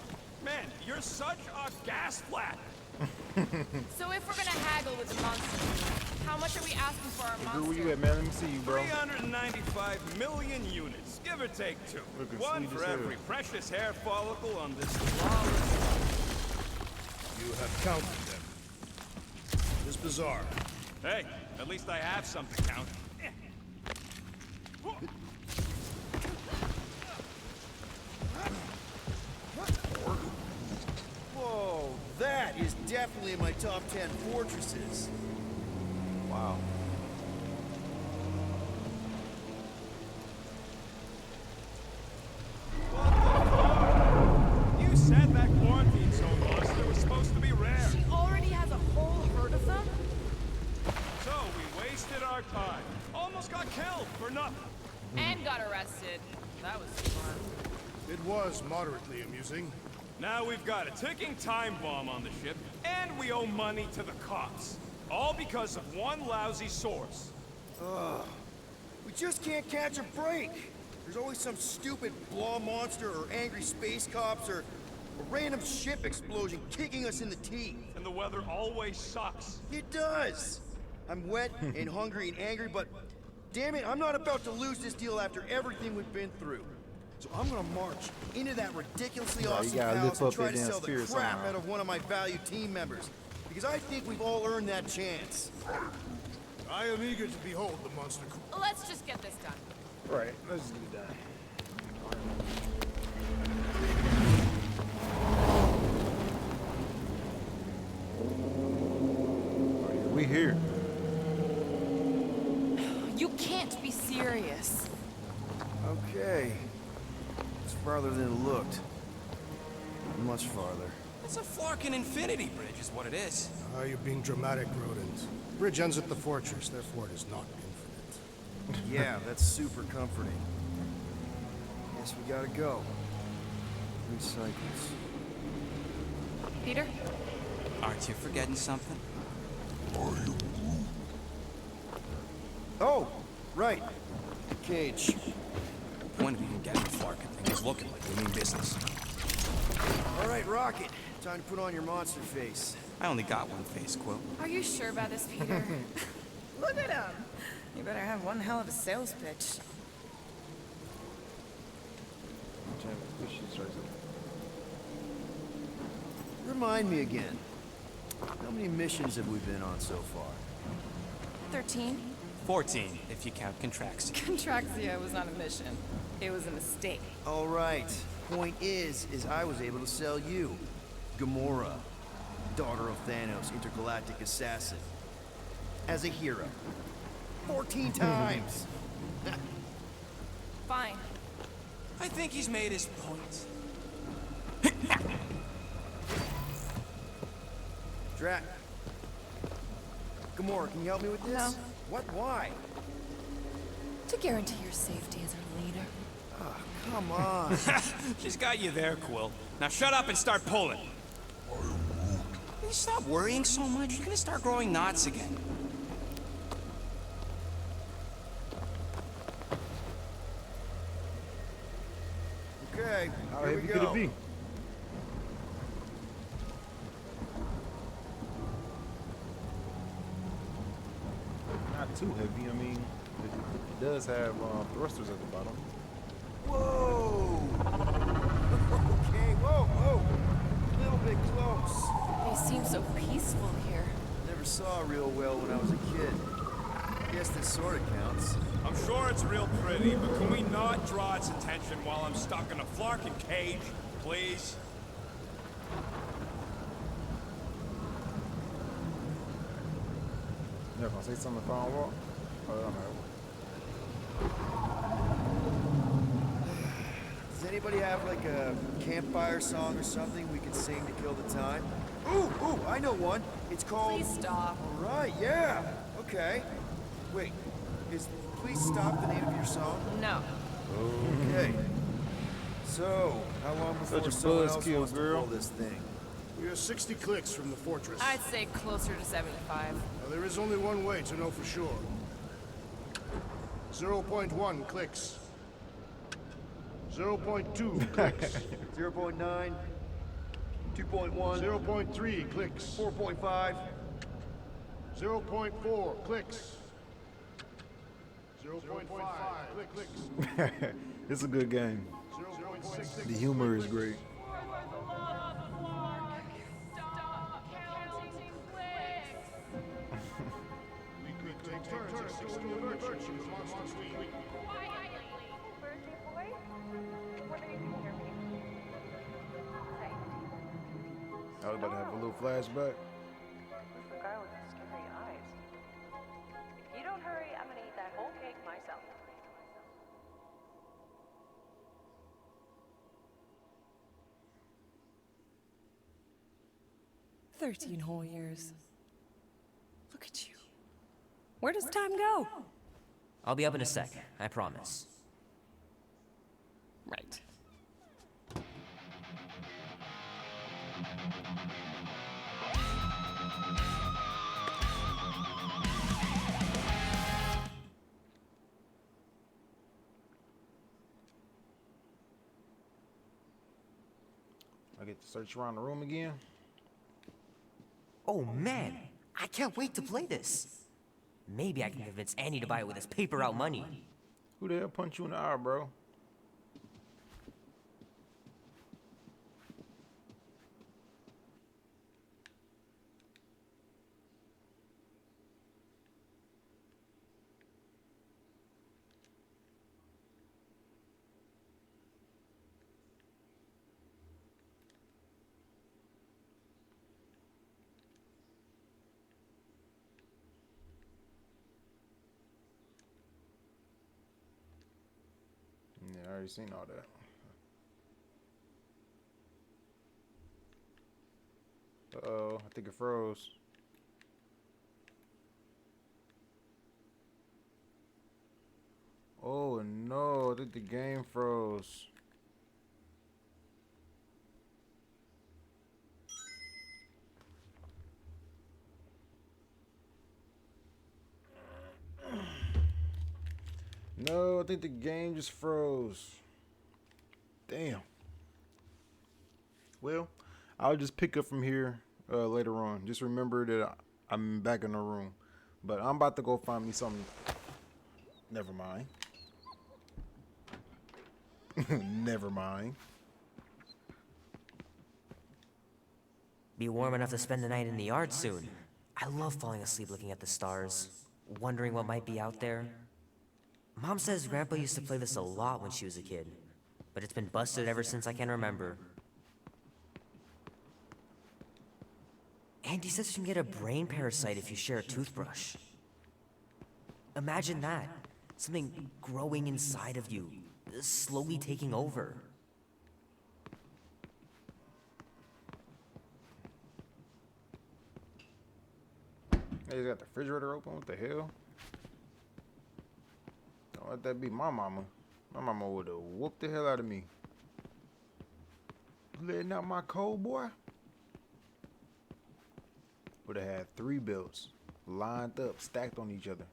Man, you're such a gas flat. So if we're gonna haggle with the monster, how much are we asking for our Drew, where you monster? at, man? Let me see you, bro. 395 million units, give or take 2. Looking One sweet for as hell. every precious hair follicle on this flawless... You have counted them. This bizarre. Hey, at least I have something to count. Whoa, that is definitely in my top 10 fortresses. Wow. You said that quarantine zone monster was supposed to be rare. She already has a whole herd of them? So we wasted our time. Almost got killed for nothing. And got arrested. That was fun. It was moderately amusing. Now we've got a ticking time bomb on the ship, and we owe money to the cops. All because of one lousy source. Ugh. We just can't catch a break. There's always some stupid blah monster or angry space cops or a random ship explosion kicking us in the teeth. And the weather always sucks. It does. I'm wet and hungry and angry, but damn it, I'm not about to lose this deal after everything we've been through. So I'm gonna march into that ridiculously Nah, you awesome gotta house lift and up try that to damn sell the spirit crap somehow. out of one of my valued team members. Because I think we've all earned that chance. I am eager to behold the monster. Let's just get this done. Right, let's just get it done. We here. You can't be serious. Okay. It's farther than it looked. Much farther. It's a Flarkin Infinity Bridge is what it is. You're being dramatic, Rodent. Bridge ends at the fortress, therefore it is not infinite. Yeah, that's super comforting. Guess we gotta go. 3 cycles. Peter? Aren't you forgetting something? Oh, right. Cage. When we can get the Flarkin thing is looking like we mean business. All right, Rocket. Time to put on your monster face. I only got one face, Quill. Are you sure about this, Peter? Look at him. You better have one hell of a sales pitch. Remind me again. How many missions have we been on so far? 13? 14, if you count Contraxia. Contraxia was not a mission. It was a mistake. All right. Point is I was able to sell you. Gamora, daughter of Thanos, intergalactic assassin. As a hero. 14 times! Fine. I think he's made his point. Drac. Gamora, can you help me with this? No. What? Why? To guarantee your safety as our leader. Oh, come on. She's got you there, Quill. Now shut up and start pulling. Will you stop worrying so much? You're gonna start growing knots again. Okay, How here heavy we could go. it be? Not too heavy. I mean, it does have thrusters at the bottom. Whoa! Okay, whoa! A little bit close. They seem so peaceful here. Never saw real well when I was a kid. Guess this sort of counts. I'm sure it's real pretty, but can we not draw its attention while I'm stuck in a Flarkin cage, please? You're gonna say something if I don't walk? Oh, that don't matter. Does anybody have like a campfire song or something we can sing to kill the time? Ooh, I know one. It's called... Please stop. All right, yeah. Okay. Wait, is Please Stop the name of your song? No. Okay. So, how long before Such a someone else buzzkill, wants to girl. pull this thing? We are 60 clicks from the fortress. I'd say closer to 75. Now, there is only one way to know for sure. 0.1 clicks. 0.2 clicks. 0.9, 2.1, 0.3 clicks. 4.5. 0.4 clicks. 0.5 clicks. It's a good game. 0.6. The humor is great. We could take turns extolling the virtues monsters we. I was about to have a little flashback. The guy with the scary eyes. If you don't hurry, I'm gonna eat that whole cake myself. 13 whole years. Look at you. Where does time go? I'll be up in a sec, I promise. Right. I get to search around the room again. Oh man, I can't wait to play this. Maybe I can convince Annie to buy it with his paper route money. Who the hell punched you in the eye, bro? Yeah, I already seen all that. Uh-oh, I think it froze. Oh no, I think the game froze. No, I think the game just froze. Damn. Well, I'll just pick up from here later on. Just remember that I'm back in the room. But I'm about to go find me something. Never mind. Never mind. Be warm enough to spend the night in the yard soon. I love falling asleep looking at the stars, wondering what might be out there. Mom says Grandpa used to play this a lot when she was a kid, but it's been busted ever since I can remember. And he says you can get a brain parasite if you share a toothbrush. Imagine that. Something growing inside of you, slowly taking over. Hey, you got the refrigerator open? What the hell? Don't let that be my mama. My mama would have whooped the hell out of me. You letting out my cold, boy? Would have had 3 belts lined up, stacked on each other.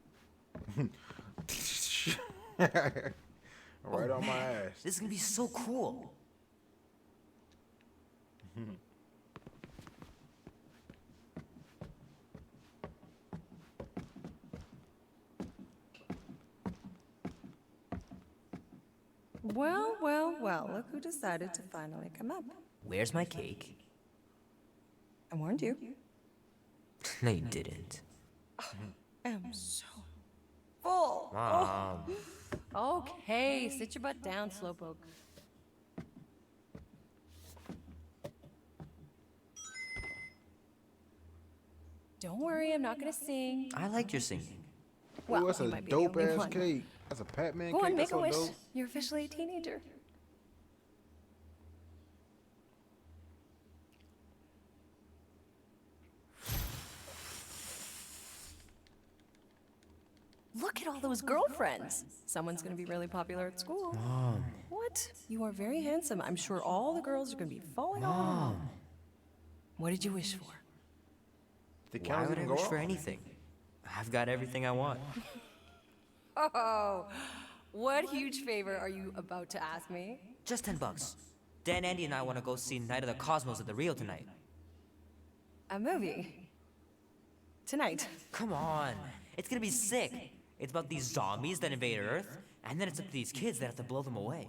Right on my ass. This is gonna be so cool. Well, well, well, look who decided to finally come up. Where's my cake? I warned you. No, you didn't. I'm so full. Mom. Oh. Okay, sit your butt down, Slowpoke. Don't worry, I'm not gonna sing. I like your singing. Well, Ooh, that's you a might be the dope only ass one. cake. That's a Pac-Man Go cake. on, That's make a so wish. dope. You're officially a teenager. Look at all those girlfriends. Someone's gonna be really popular at school. Mom. What? You are very handsome. I'm sure all the girls are gonna be falling on you. Mom. What did you wish for? The Why candles would I even go wish off? for anything? I've got everything I want. Oh, What huge favor are you about to ask me? Just $10. Dan, Andy, and I want to go see Night of the Cosmos at the Rio tonight. A movie? Tonight? Come on. It's gonna be sick. It's about these zombies that invade Earth, and then it's up to these kids that have to blow them away.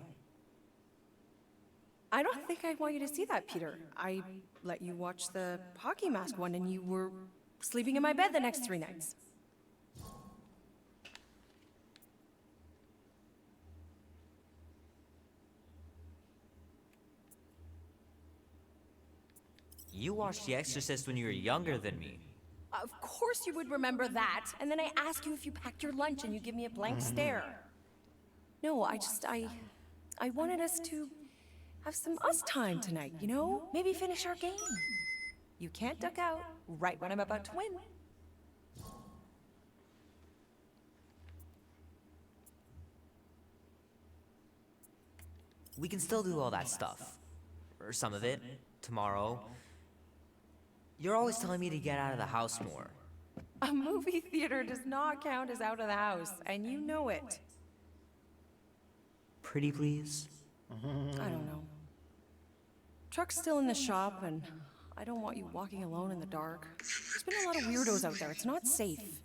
I don't think I want you to see that, Peter. I let you watch the hockey mask one and you were sleeping in my bed the next 3 nights. You watched The Exorcist when you were younger than me. Of course you would remember that. And then I ask you if you packed your lunch and you give me a blank stare. No, I wanted us to have some us time tonight, you know? Maybe finish our game. You can't duck out right when I'm about to win. We can still do all that stuff. Or some of it. Tomorrow. You're always telling me to get out of the house more. A movie theater does not count as out of the house, and you know it. Pretty please? I don't know. Truck's still in the shop, and I don't want you walking alone in the dark. There's been a lot of weirdos out there. It's not safe.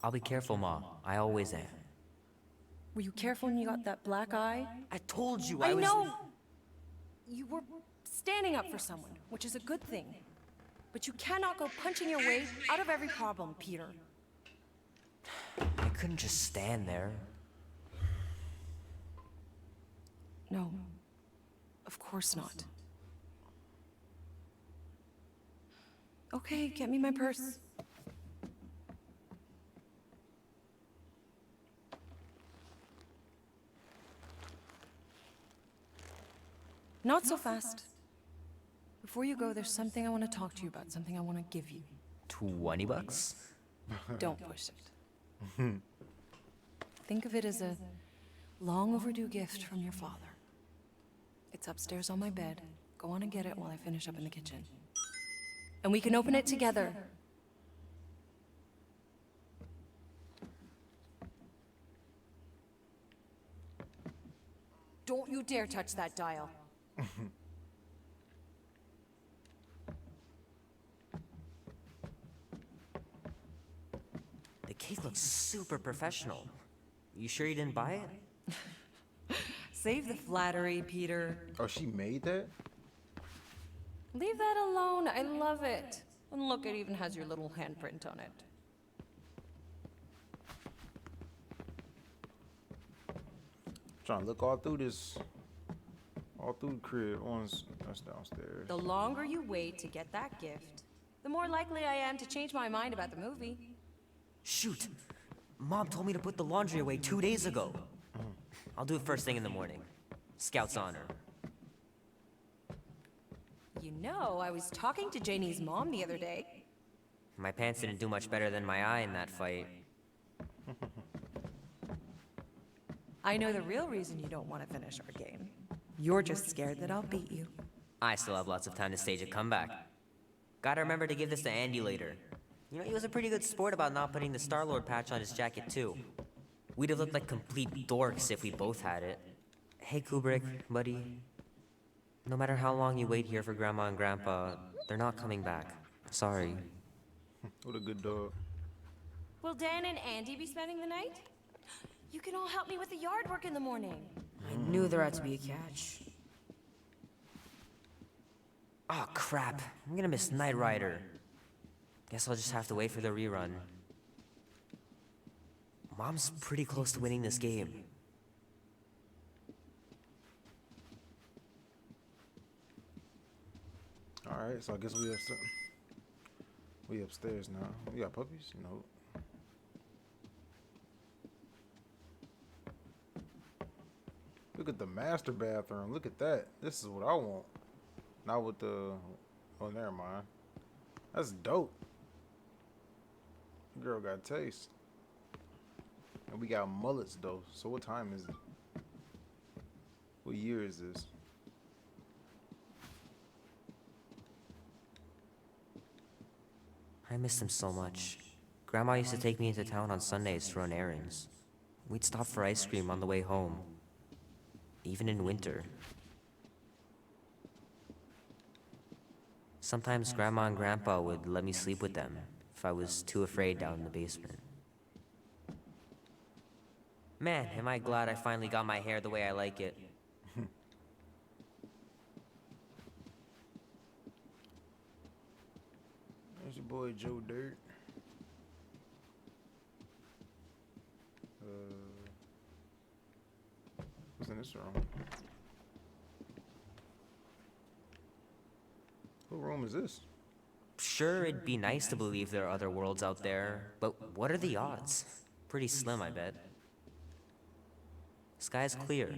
I'll be careful, Ma. I always am. Were you careful when you got that black eye? I told you I was... know! You were standing up for someone, which is a good thing. But you cannot go punching your way out of every problem, Peter. I couldn't just stand there. No. Of course not. Okay, get me my purse. Not so fast. Before you go, there's something I want to talk to you about, something I want to give you. $20? Don't push it. Think of it as a long overdue gift from your father. It's upstairs on my bed. Go on and get it while I finish up in the kitchen. And we can open it together. Don't you dare touch that dial. The cake looks super professional. You sure you didn't buy it? Save the flattery, Peter. Oh, she made that? Leave that alone. I love it. And look, it even has your little handprint on it. Trying to look all through this. All through the crib. That's downstairs. The longer you wait to get that gift, the more likely I am to change my mind about the movie. Shoot! Mom told me to put the laundry away 2 days ago. I'll do it first thing in the morning. Scout's honor. You know, I was talking to Janie's mom the other day. My pants didn't do much better than my eye in that fight. I know the real reason you don't want to finish our game. You're just scared that I'll beat you. I still have lots of time to stage a comeback. Gotta remember to give this to Andy later. You know, he was a pretty good sport about not putting the Star-Lord patch on his jacket, too. We'd have looked like complete dorks if we both had it. Hey, Kubrick, buddy. No matter how long you wait here for Grandma and Grandpa, they're not coming back. Sorry. What a good dog. Will Dan and Andy be spending the night? You can all help me with the yard work in the morning. I knew there had to be a catch. Oh, crap. I'm gonna miss Knight Rider. Guess I'll just have to wait for the rerun. Mom's pretty close to winning this game. Alright, so I guess we upstairs now. We got puppies? No. Look at the master bathroom. Look at that. This is what I want. Not with the... Oh, never mind. That's dope. Girl got taste. And we got mullets, though. So what time is it? What year is this? I miss them so much. Grandma used to take me into town on Sundays to run errands. We'd stop for ice cream on the way home. Even in winter. Sometimes Grandma and Grandpa would let me sleep with them if I was too afraid down in the basement. Man, am I glad I finally got my hair the way I like it. There's your boy Joe Dirt. What's in this room? What room is this? Sure, it'd be nice to believe there are other worlds out there, but what are the odds? Pretty slim, I bet. Sky's clear.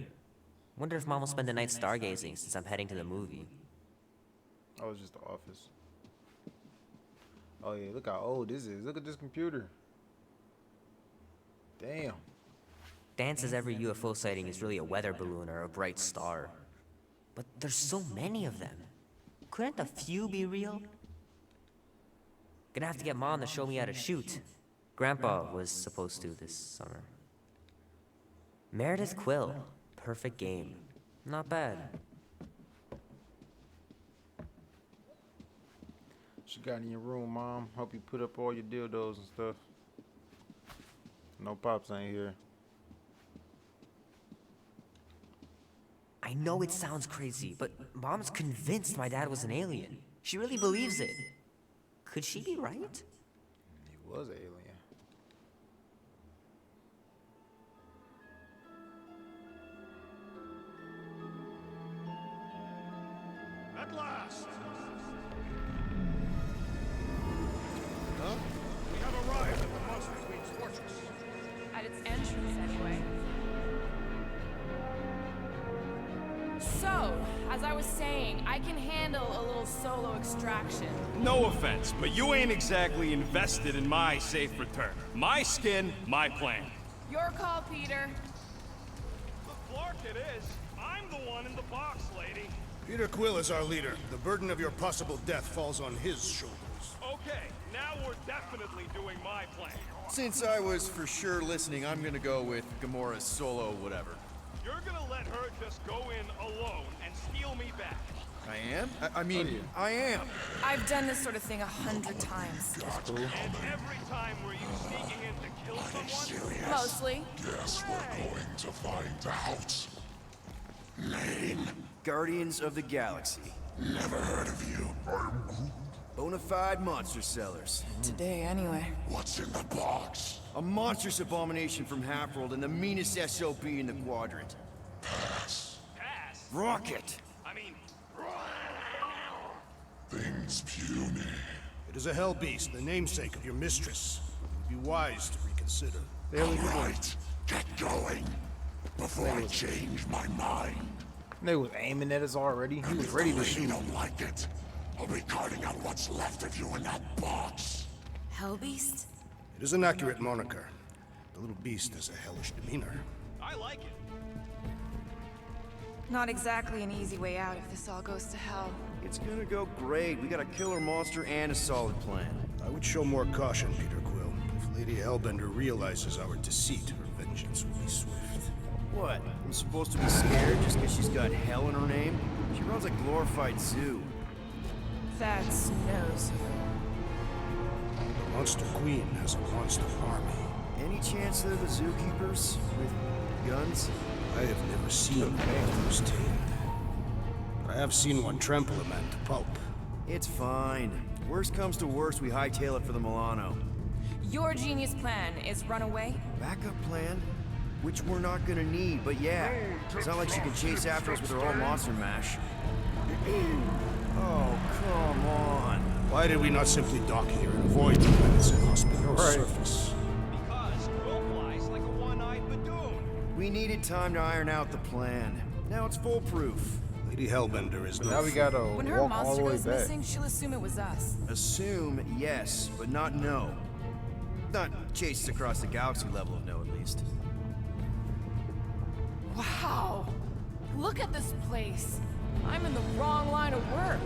Wonder if Mom will spend the night stargazing since I'm heading to the movie. Oh, it's just the office. Oh yeah, look how old this is. Look at this computer. Damn. Dan says every UFO sighting is really a weather balloon or a bright star. But there's so many of them. Couldn't a few be real? Gonna have to get Mom to show me how to shoot. Grandpa was supposed to this summer. Meredith Quill. Perfect game. Not bad. She got in your room, Mom. Hope you put up all your dildos and stuff. No Pops ain't here. I know it sounds crazy, but Mom's convinced my dad was an alien. She really believes it. Could she be right? He was an alien. At last! Huh? We have arrived at the Monster Queen's fortress. At its entrance, anyway. So, as I was saying, I can handle a little solo extraction. No offense, but you ain't exactly invested in my safe return. My skin, my plan. Your call, Peter. The Clark it is. I'm the one in the box, lady. Peter Quill is our leader. The burden of your possible death falls on his shoulders. Okay, now we're definitely doing my plan. Since I was for sure listening, I'm gonna go with Gamora's solo whatever. You're gonna let her just go in alone and steal me back. I am? I mean, I am. I've done this sort of thing 100 times. And every time were you sneaking in to kill someone? Mostly. Guess we're going to find out. Name? Guardians of the Galaxy. Never heard of you. I'm Groot. Bonafide monster sellers. Today, anyway. What's in the box? A monstrous abomination from Halfworld and the meanest SOB in the quadrant. Pass. Pass? Rocket! I mean... Things puny. It is a hell beast, the namesake of your mistress. It would be wise to reconsider. All right, get going. Before I change my mind. They was aiming at us already. He was ready to shoot. You don't like it. I'll be carting out what's left of you in that box. Hellbeast? It is an accurate moniker. The little beast has a hellish demeanor. I like it. Not exactly an easy way out if this all goes to hell. It's gonna go great. We got a killer monster and a solid plan. I would show more caution, Peter Quill. If Lady Hellbender realizes our deceit, her vengeance will be swift. What? I'm supposed to be scared just because she's got hell in her name? She runs a glorified zoo. That's no zoo. The Monster Queen has a monster army. Any chance they're the zookeepers with guns? I have never seen one firsthand. But I have seen one trample a man to pulp. It's fine. Worst comes to worst, we hightail it for the Milano. Your genius plan is run away? Backup plan? Which we're not gonna need, but yeah. It's not like she can chase after us with her own monster mash. Oh, come on. Why did we not simply dock here and avoid the planet's inhospitable surface? Because Quill flies like a one-eyed Badoon. We needed time to iron out the plan. Now it's foolproof. Lady Hellbender is no Now we gotta When her walk all monster the way goes back. missing, she'll assume it was us. Assume yes, but not no. Not chase us across the galaxy level of no, at least. Wow! Look at this place! I'm in the wrong line of work.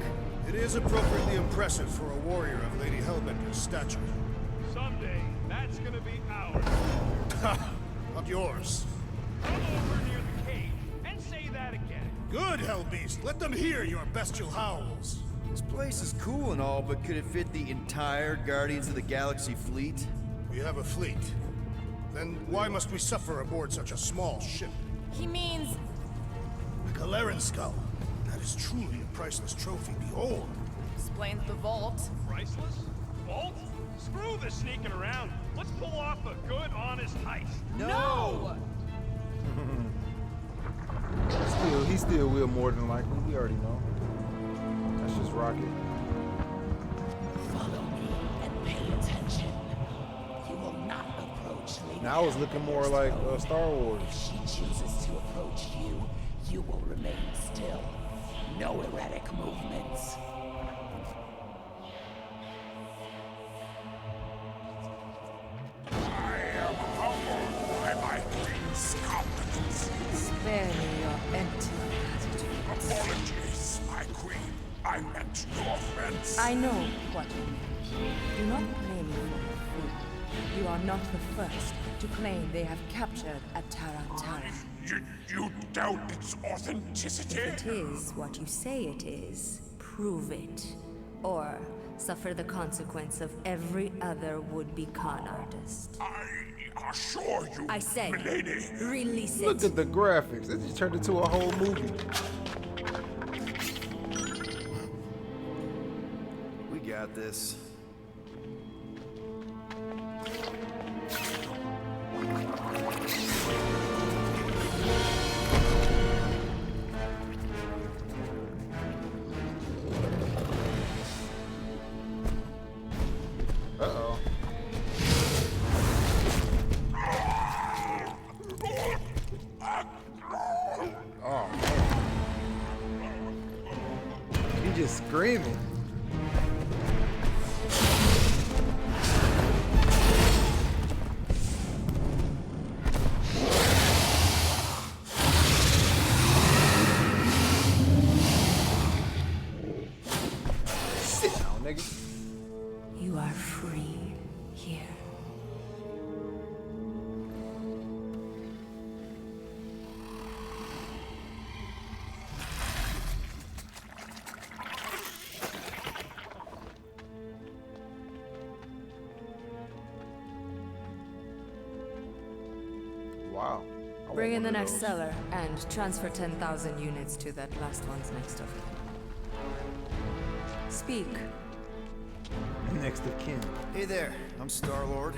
It is appropriately impressive for a warrior of Lady Hellbender's stature. Someday, that's gonna be ours. Not yours. Come over near the cave and say that again. Good, Hellbeast. Let them hear your bestial howls. This place is cool and all, but could it fit the entire Guardians of the Galaxy fleet? We have a fleet. Then why must we suffer aboard such a small ship? He means... A Galeran skull. That is truly a priceless trophy. Behold. Explains the vault. Priceless? Vault? Screw the sneaking around. Let's pull off a good, honest heist. No! He still will more than likely. We already know. That's just Rocket. Follow me and pay attention. You will not approach Lady Now it's looking more like Star Wars. If she chooses to approach you, you will remain still. No erratic movements. I am humbled by my queen's competencies. Spare me your empty attitude. Apologies, my queen. I meant no offense. I know what you mean. Do not blame me for your food. You are not the first to claim they have captured a Tarantara. You doubt its authenticity? If it is what you say it is, prove it. Or suffer the consequence of every other would-be con artist. I assure you, I say, milady. release it. Look at the graphics. It just turned into a whole movie. We got this. Uh-oh. Oh, man. He just screaming. Sit down, nigga. You are free here. Wow. I Bring want in the one of next those. seller and transfer 10,000 units to that last one's next of kin. Speak. Next of kin. Hey there, I'm Star-Lord.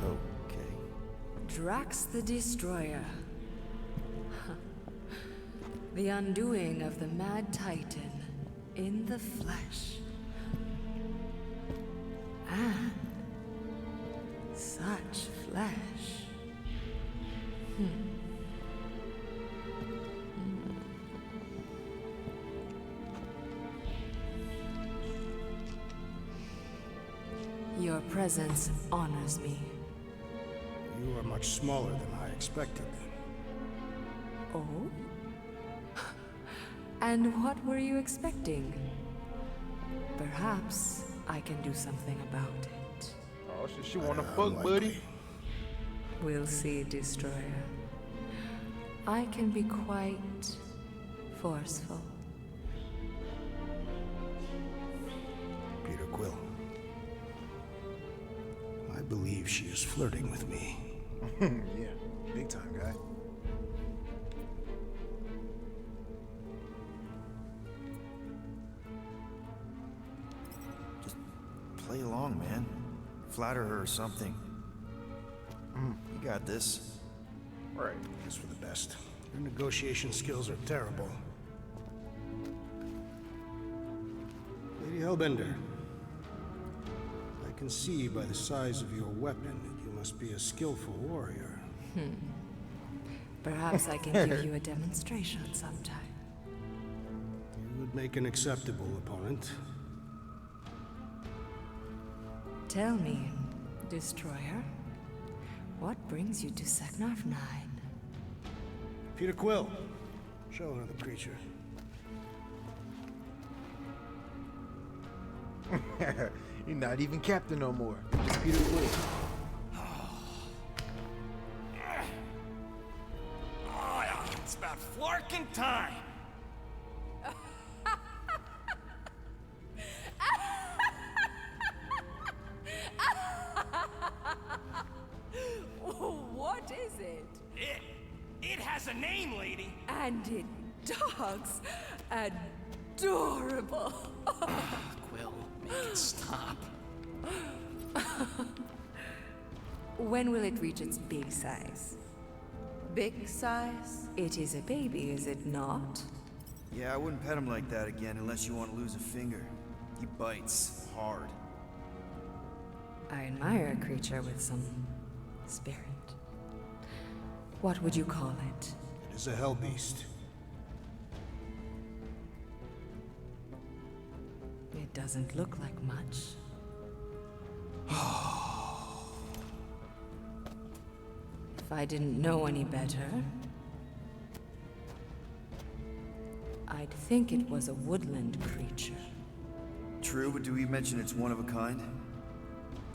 Okay. Drax the Destroyer. The undoing of the Mad Titan in the flesh. And such flesh. Your presence honors me. You are much smaller than I expected. Oh? And what were you expecting? Perhaps I can do something about it. Oh, she wanna fuck, buddy. We'll see, Destroyer. I can be quite forceful. Peter Quill. I believe she is flirting with me. Yeah, big time, guy. Just play along, man. Flatter her or something. You got this. Right. It's for the best. Your negotiation skills are terrible. Lady Hellbender, I can see by the size of your weapon that you must be a skillful warrior. Perhaps I can give you a demonstration sometime. You would make an acceptable opponent. Tell me, Destroyer, what brings you to Seknarf 9? Peter Quill, show her the creature. You're not even captain no more. You're just Peter Quill. Oh, it's about flarking time. What is it? It has a name, lady. And it dogs adorable. Quill, make it stop. When will it reach its big size? Big size? It is a baby, is it not? Yeah, I wouldn't pet him like that again unless you want to lose a finger. He bites hard. I admire a creature with some spirit. What would you call it? It is a hell beast. It doesn't look like much. If I didn't know any better, I'd think it was a woodland creature. True, but do we mention it's one of a kind?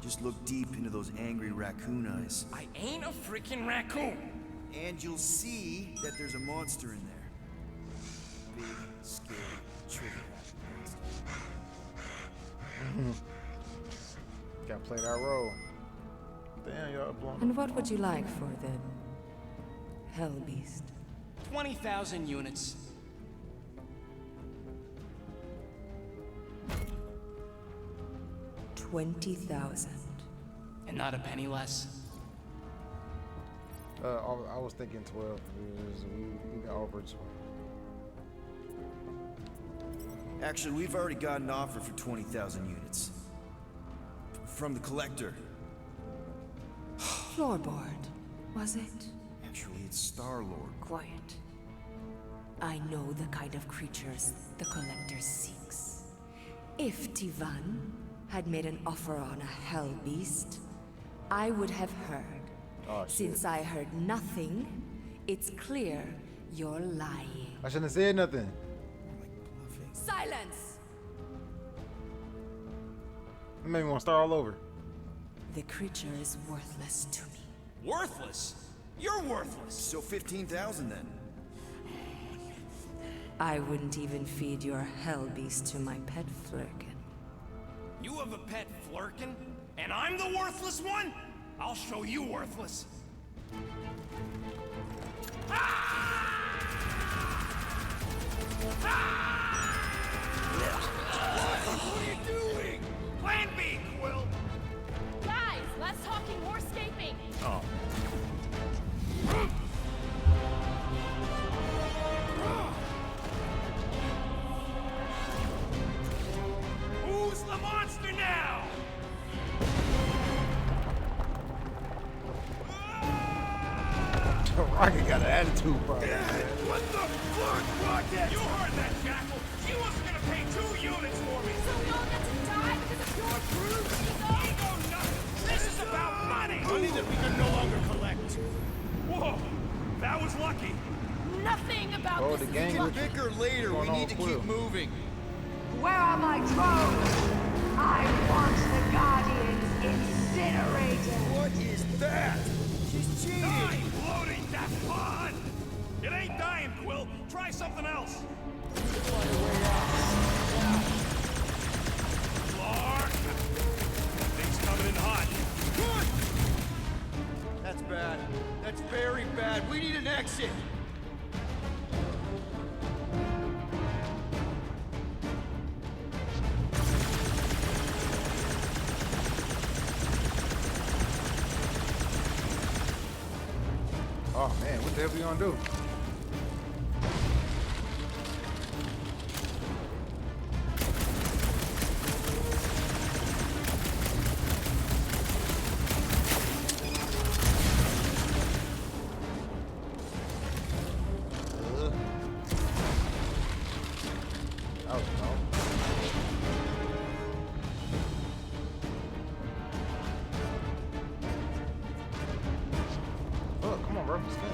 Just look deep into those angry raccoon eyes. I ain't a freaking raccoon. And you'll see that there's a monster in there. Big, scary, trigger monster. Gotta play that role. Damn, y'all blowing. And what would you like for the Hell Beast? 20,000 units. $20,000. And not a penny less. I was thinking 12. We got over 12. Actually, we've already got an offer for 20,000 units. From the collector. Floorboard, was it? Actually, it's Star-Lord. Quiet. I know the kind of creatures the Collector seeks. If Tivan had made an offer on a Hell Beast, I would have heard. Oh, shit. Since I heard nothing, it's clear you're lying. I shouldn't have said nothing. Silence! It made me want to start all over. The creature is worthless to me. Worthless? You're worthless. So 15,000 then. I wouldn't even feed your Hell Beast to my pet Flurkin. You have a pet Flurkin? And I'm the worthless one? I'll show you worthless. What are you doing? Plan B, Quill! Guys, less talking, more escaping. Oh. Who's the monster now? Rocket got an attitude problem. What the fuck, Rocket? You heard that, Jackal. She wasn't gonna pay 2 units for me. So we all get to die because of your bruised ego? Ego nothing. This is about money. Money that we can no longer collect. Whoa, that was lucky. Nothing about Oh, this the is gang lucky. Bicker later, we Going on need to Quill. keep moving. Where are my drones? I want the Guardians incinerated. What is that? She's cheating! Dying bloating, that's fun! It ain't dying, Quill. Try something else. Clark! Things coming in hot. Good! That's bad. That's very bad. We need an exit. Oh man, what the hell we gonna do? Oh no. Oh, come on, bro. Spin.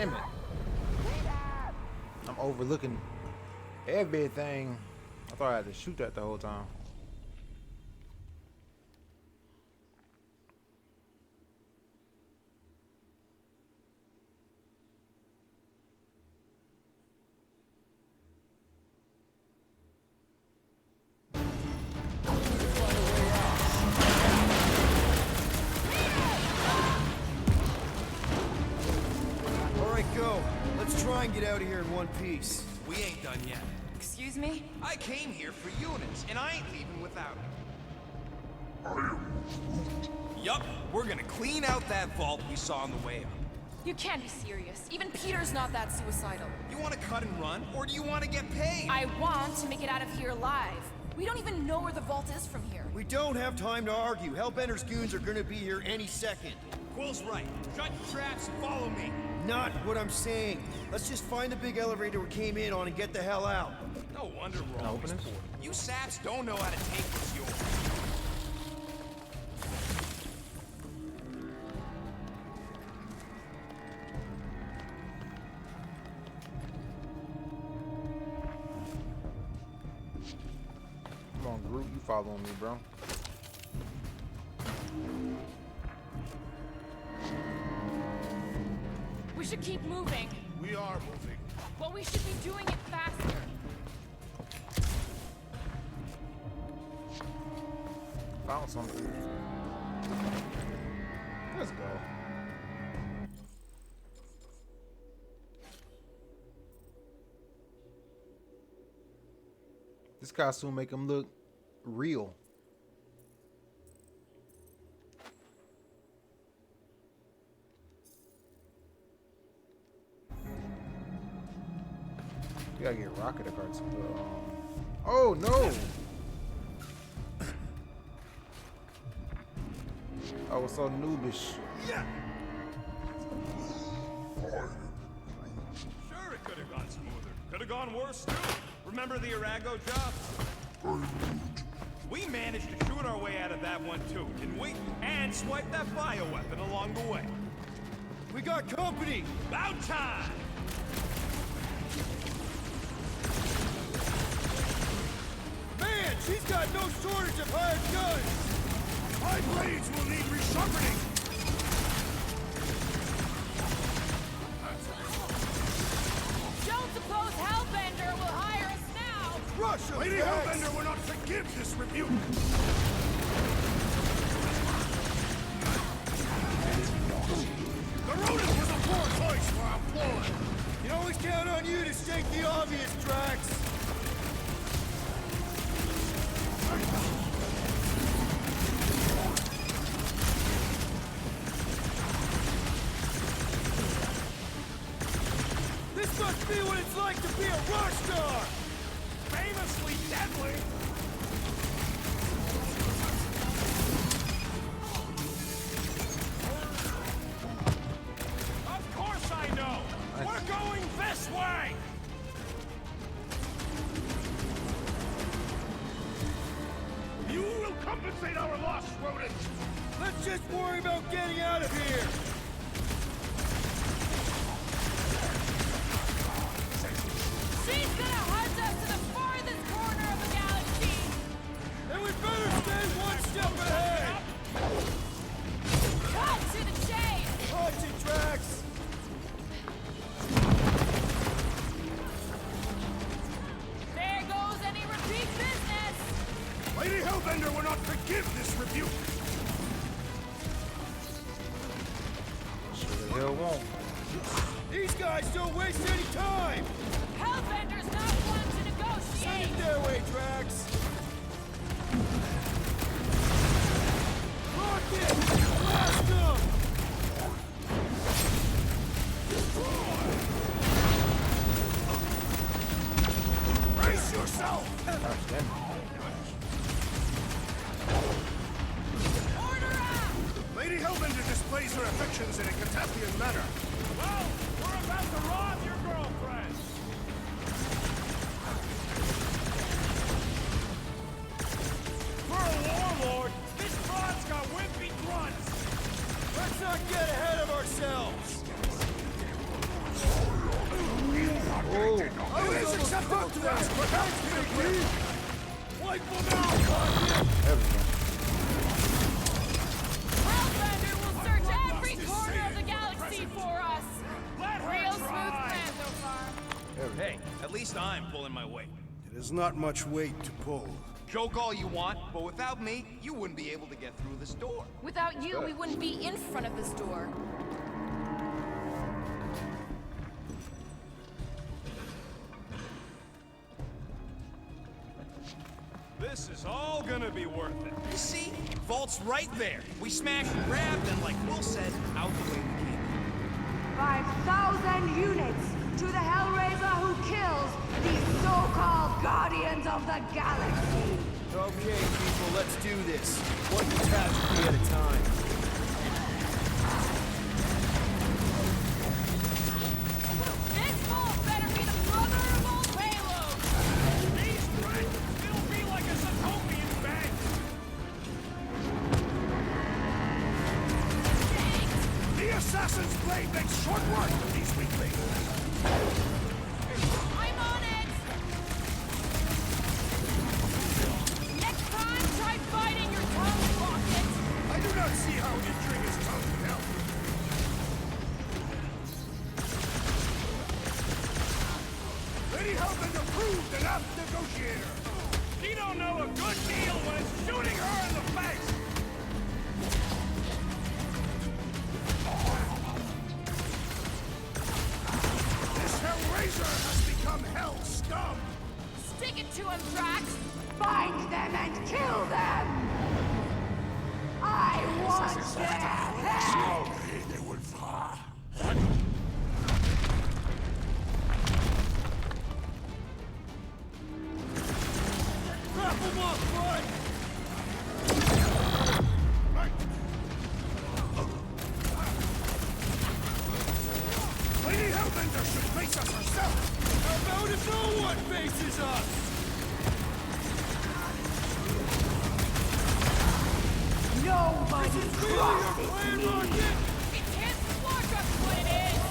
Damn it. I'm overlooking everything. I thought I had to shoot that the whole time. And get out of here in one piece. We ain't done yet. Excuse me? I came here for units, and I ain't leaving without them. Yup, we're gonna clean out that vault we saw on the way up. You can't be serious. Even Peter's not that suicidal. You wanna cut and run, or do you wanna get paid? I want to make it out of here alive. We don't even know where the vault is from here. We don't have time to argue. Hellbender's goons are gonna be here any second. Quill's right. Shut your traps and follow me. Not what I'm saying. Let's just find the big elevator we came in on and get the hell out. No wonder we're always poor. You saps don't know how to take what's yours. Come on, Groot, you following me, bro. We should keep moving. We are moving. Well, we should be doing it faster. Found something. Let's go. This costume make him look real. You gotta get Rocket a card. Oh no! I was so noobish. Yeah. Sure, it could have gone smoother. Could have gone worse too. Remember the Arago job? We managed to shoot our way out of that one too, didn't we? And swipe that bioweapon along the way. We got company! About time! Man, she's got no shortage of hired guns! My blades will need resharpening! Don't suppose Hellbender will hire us now! Russia! Lady Hellbender will not forgive this rebuke! The rodent was a poor choice for our ploy! You can always count on you to state the obvious, Drax! This must be what it's like to be a rock star! Famously deadly! Of course I know! We're going this way! You will compensate our loss, rodent! Let's just worry about getting out of here! She's gonna hunt us to the farthest corner of the galaxy! Then we better stay one step ahead! Cut to the chase! Watch it, Drax! There goes any repeat business! Lady Hellbender will not forgive this rebuke! Sure the hell won't. These guys don't waste any time! Hellbender's not one to negotiate! Send it their way, Drax! Rocket! Blast them! Brace yourself! Gosh, damn it. Order up! Lady Hellbender displays her affections in a Cataphian manner. Well, we're about to rob your girlfriend! For a warlord, this broad's got wimpy grunts! Let's not get ahead of ourselves! Fuck that! Wipe them out! Everything. Hellbender will search every corner of the galaxy for us. Real smooth plan so far. Hey, at least I'm pulling my weight. It is not much weight to pull. Joke all you want, but without me, you wouldn't be able to get through this door. Without you, we wouldn't be in front of this door. This is all gonna be worth it. You see? Vault's right there. We smashed and grabbed and, like Will said, out the way we came. 5,000 units to the Hellraiser who kills these so-called Guardians of the Galaxy. Okay, people, let's do this. One catastrophe at a time. This vault better be the mother of all payloads. These rats, it'll be like a Sokovian bank. The Assassin's Blade makes short work of these weaklings. I'm on it. Next time, try biting your tongue, Rocket. I do not see how injuring his tongue would help. Lady Hellbender proved an apt negotiator. You don't know a good deal when it's shooting her in the face. This Hellraiser has become Hell scum. Stick it to him, Drax. Find them and kill them! I want their head! Wrap him up, bud! Lady Hellbender should face us herself! How about if no one faces us? Nobody crosses me! It can't squash us what it is.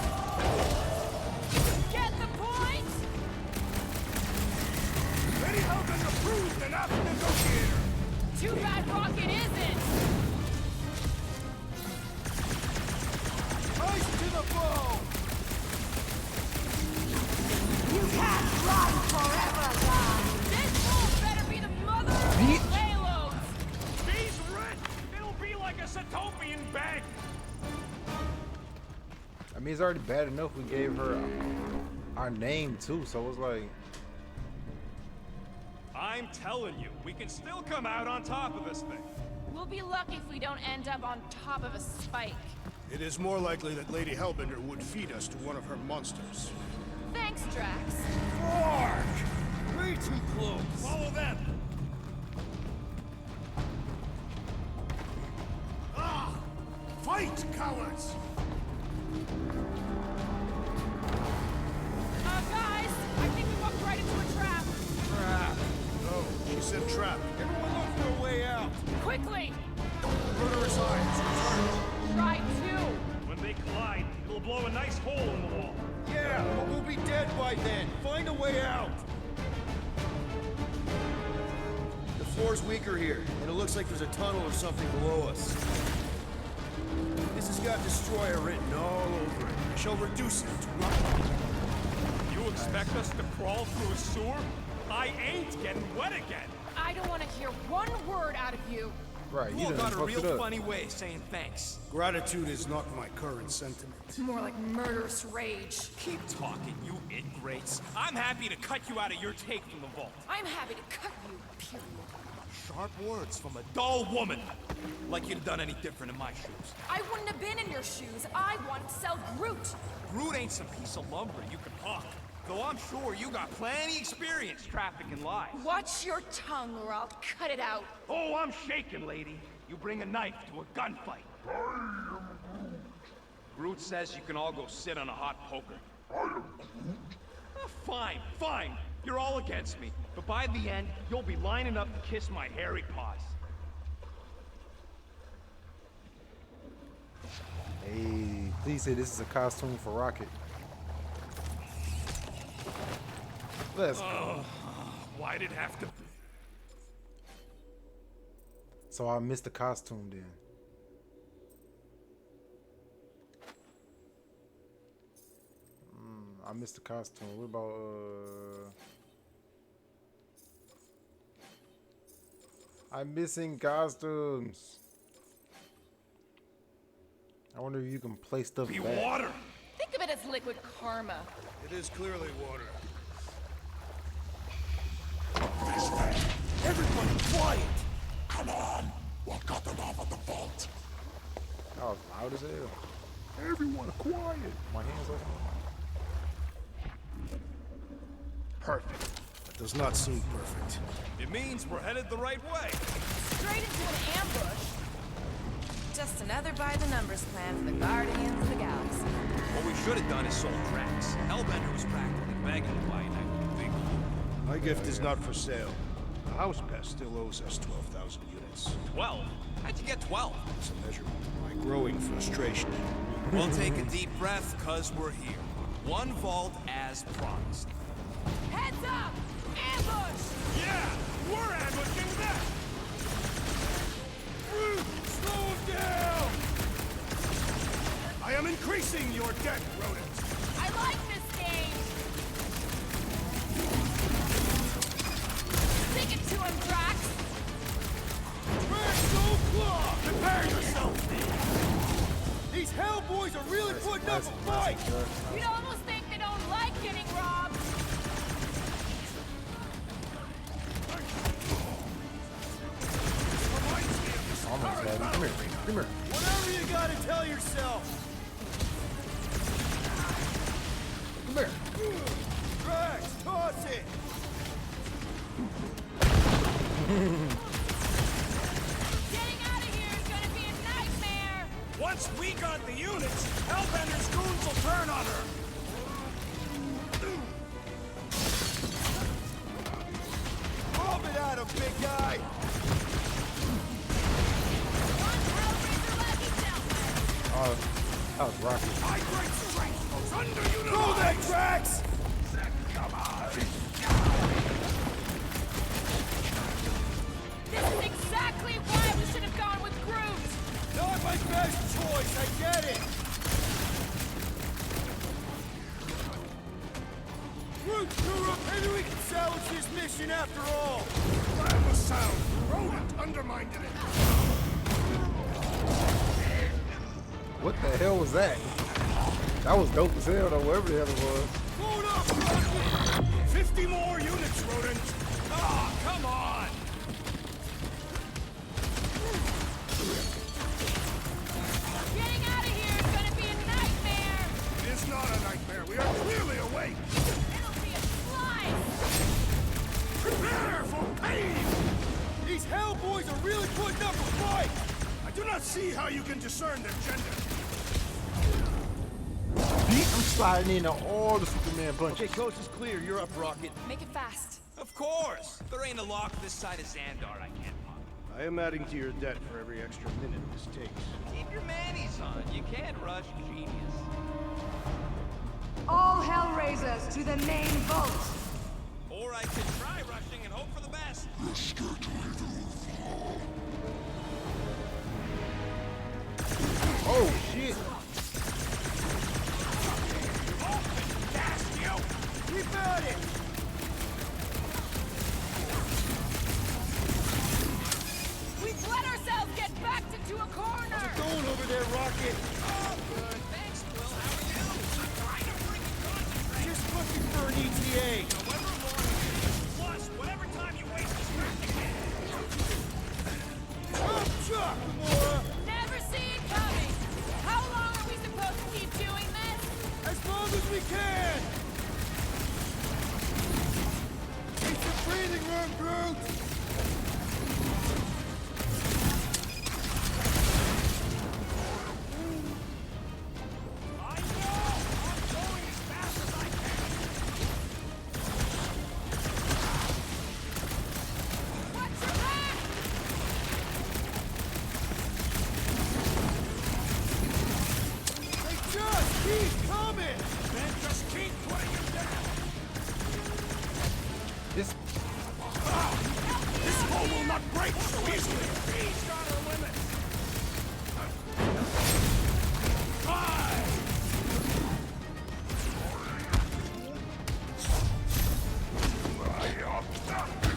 Get the point? Lady Hellbender proved an apt negotiator! Too bad Rocket isn't. Ice to the bone! You can't run forever, guys! This vault better be the mother of all payloads. These rats, it'll be like a Sokovian bank. I mean, it's already bad enough we gave her our name too, so it's like. I'm telling you, we can still come out on top of this thing. We'll be lucky if we don't end up on top of a spike. It is more likely that Lady Hellbender would feed us to one of her monsters. Thanks, Drax. Mark! Way too close! Follow them. Ah! Fight, cowards! Guys, I think we walked right into a trap. Trap! No, she said trap. Everyone look for a way out. Quickly! Murderous eyes, return! Try to. When they collide, it'll blow a nice hole in the wall. Yeah, but we'll be dead by then. Find a way out. The floor's weaker here, and it looks like there's a tunnel or something below us. This has got Destroyer written all over it. I shall reduce it to rock. You expect us to crawl through a sewer? I ain't getting wet again. I don't want to hear one word out of you. Right, you Will done got a fucked real it up. funny way of saying thanks. Gratitude is not my current sentiment. More like murderous rage. Keep talking, you ingrates. I'm happy to cut you out of your take from the vault. I'm happy to cut you, period. Sharp words from a dull woman. Like you'd have done any different in my shoes. I wouldn't have been in your shoes. I wanted to sell Groot. Groot ain't some piece of lumber you can hawk. Though I'm sure you got plenty experience trafficking lies. Watch your tongue or I'll cut it out. Oh, I'm shaking, lady. You bring a knife to a gunfight. Groot says you can all go sit on a hot poker. Fine, fine. You're all against me. But by the end, you'll be lining up to kiss my hairy paws. Hey, please say this is a costume for Rocket. Let's go. Why'd it have to be? So I missed the costume then. I missed the costume. What about I'm missing costumes. I wonder if you can play stuff Be back. water. Think of it as liquid karma. It is clearly water. Everybody quiet! Come on! We'll cut them off at the vault. That was loud as hell. Everyone quiet. My hands open. Perfect. That does not seem perfect. It means we're headed the right way. Straight into an ambush. Just another by-the-numbers plan for the Guardians of the Galaxy. What we should have done is sold Drax. Hellbender was practically begging to buy that big. My gift is not for sale. The house pest still owes us 12,000 units. 12? How'd you get 12? It's a measure of my growing frustration. We'll take a deep breath, cause we're here. One vault as promised. Heads up! Ambush! Yeah, we're ambushing them. Groot, slow him down. I am increasing your debt, rodent. I like this game! Stick it to him, Drax! Drax Claw! Prepare yourself! These Hellboys are really putting up a fight! You'd almost think they don't like getting robbed! Almost, Daddy. Come here. Come here. Whatever you gotta tell yourself! Come here. Drax, toss it! Getting out of here is gonna be a nightmare! Once we got the units, Hellbender's goons will turn on her. Lob it at him, big guy! Oh, that was Rocky. My great strength goes under you. Go there, Drax! Come on. This is exactly why we should have gone with Groot! Not my best choice, I get it! Groot, Kuro, maybe we can salvage this mission after all! That was sound. Rodent undermined it. What the hell was that? That was dope as hell, though, whatever the hell it was. Load up, Rocket! 50 more units, rodent. Ah, come on. Getting out of here is gonna be a nightmare! It is not a nightmare. We are clearly awake. It'll be a slice! Prepare for pain. These Hellboys are really putting up a fight! I do not see how you can discern their gender. I'm sliding into all the Superman punches. Okay, coast is clear. You're up, Rocket. Make it fast. Of course. There ain't a lock this side of Xandar I can't pop. I am adding to your debt for every extra minute this takes. Keep your manis on. You can't rush genius. All Hellraisers to the main vault. Or I could try rushing and hope for the best. Oh, shit. Keep at it! We've let ourselves get backed into a corner! How's it going over there, Rocket? Oh, good. Thanks, Quill. How are you? I'm trying to freaking concentrate. Just looking for an ETA. However long it is, plus whatever time you waste distracting me. Up, Chuck, Gamora! Never see it coming! How long are we supposed to keep doing this? As long as we can! Take some breathing room, Groot! I know. I'm going as fast as I can. Watch your back! They just keep coming! Then just keep putting him down. This hole will not break so easily. He's got her limit.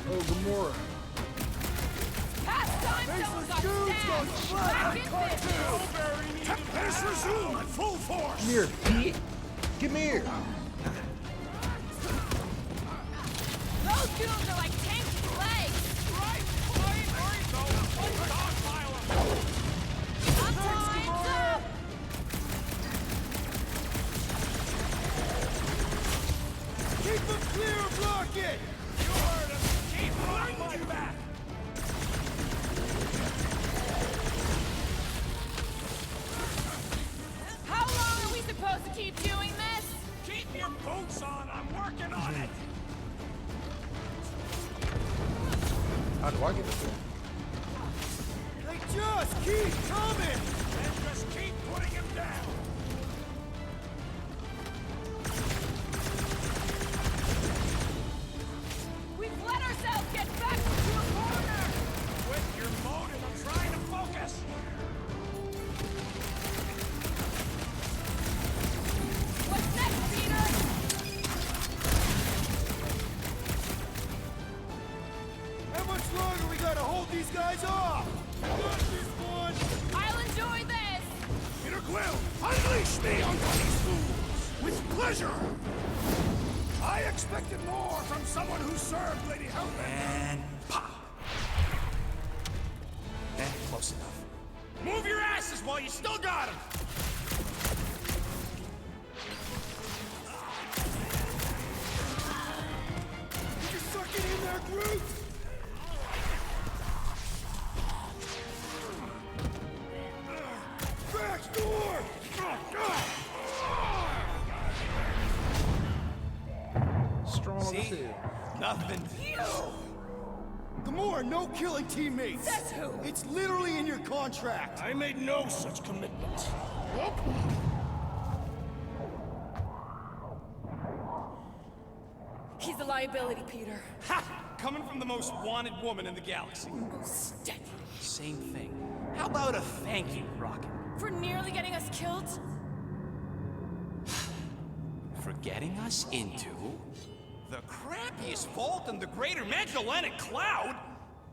Oh, Gamora. Tempest resume at full force. Come here. Give me here. Those goons are like tanky legs. Right? Time's up. Keep them clear of Rocket. You heard him. Keep right my back. How long are we supposed to keep doing this? Keep your boots on. I'm working on it. How do I get up there? They just keep coming. And just keep putting him down. We've let ourselves get back into a corner. Quit your motive. I'm trying to focus. What's next, Peter? How much longer we gotta hold these guys off? Got this one. I'll enjoy this. Peter Quill, unleash me onto these fools with pleasure. I expected more from someone who served Lady Hellbender. And pop. Close enough. Move your asses while you still got him. You're sucking in there, Groot. Back door! Strong as See? hell. Nothing. Gamora, no killing teammates! Says who? It's literally in your contract! I made no such commitment. He's a liability, Peter. Ha! Coming from the most wanted woman in the galaxy. Steady. Same thing. How about a thank you, Rocket? For nearly getting us killed? For getting us into the crappiest vault in the greater Magellanic Cloud?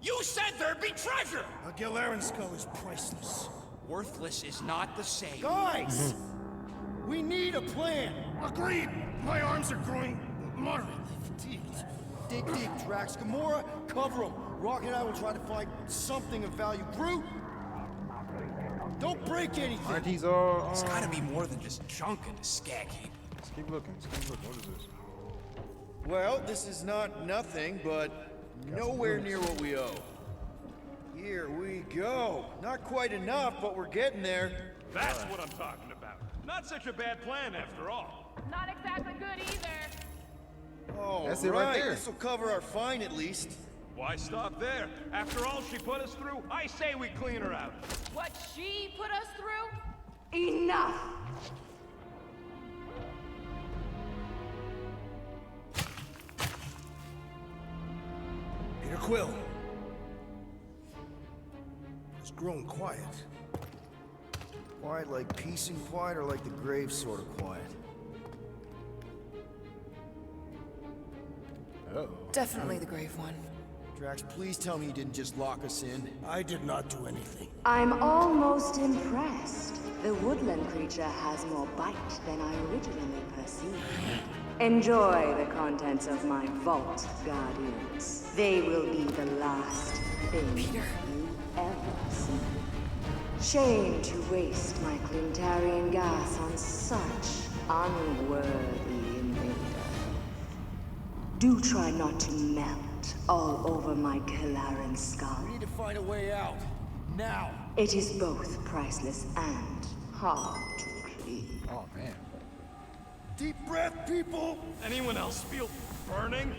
You said there'd be treasure! A Galaran skull is priceless. Worthless is not the same. Guys! We need a plan! Agreed! My arms are growing moderately fatigued. Dig deep, Drax. Gamora, cover him. Rocket and I will try to find something of value. Groot! Don't break anything! Aren't these all... It's gotta be more than just junk in a skag heap. Let's keep looking. Let's keep looking. What is this? Well, this is not nothing, but nowhere near what we owe. Here we go. Not quite enough, but we're getting there. That's what I'm talking about. Not such a bad plan after all. Not exactly good either. Oh, That's it right there. This will cover our fine at least. Why stop there? After all she put us through, I say we clean her out. What she put us through? Enough! Peter Quill. It's grown quiet. Quiet like peace and quiet, or like the grave sort of quiet? Uh-oh. Definitely the grave one. Drax, please tell me you didn't just lock us in. I did not do anything. I'm almost impressed. The woodland creature has more bite than I originally perceived. Enjoy the contents of my vault, Guardians. They will be the last thing you ever see. Shame to waste my Clintarian gas on such unworthy invader. Do try not to melt all over my Galaran skull. We need to find a way out. Now. It is both priceless and hard to clean. Oh, man. Deep breath, people! Anyone else feel burning?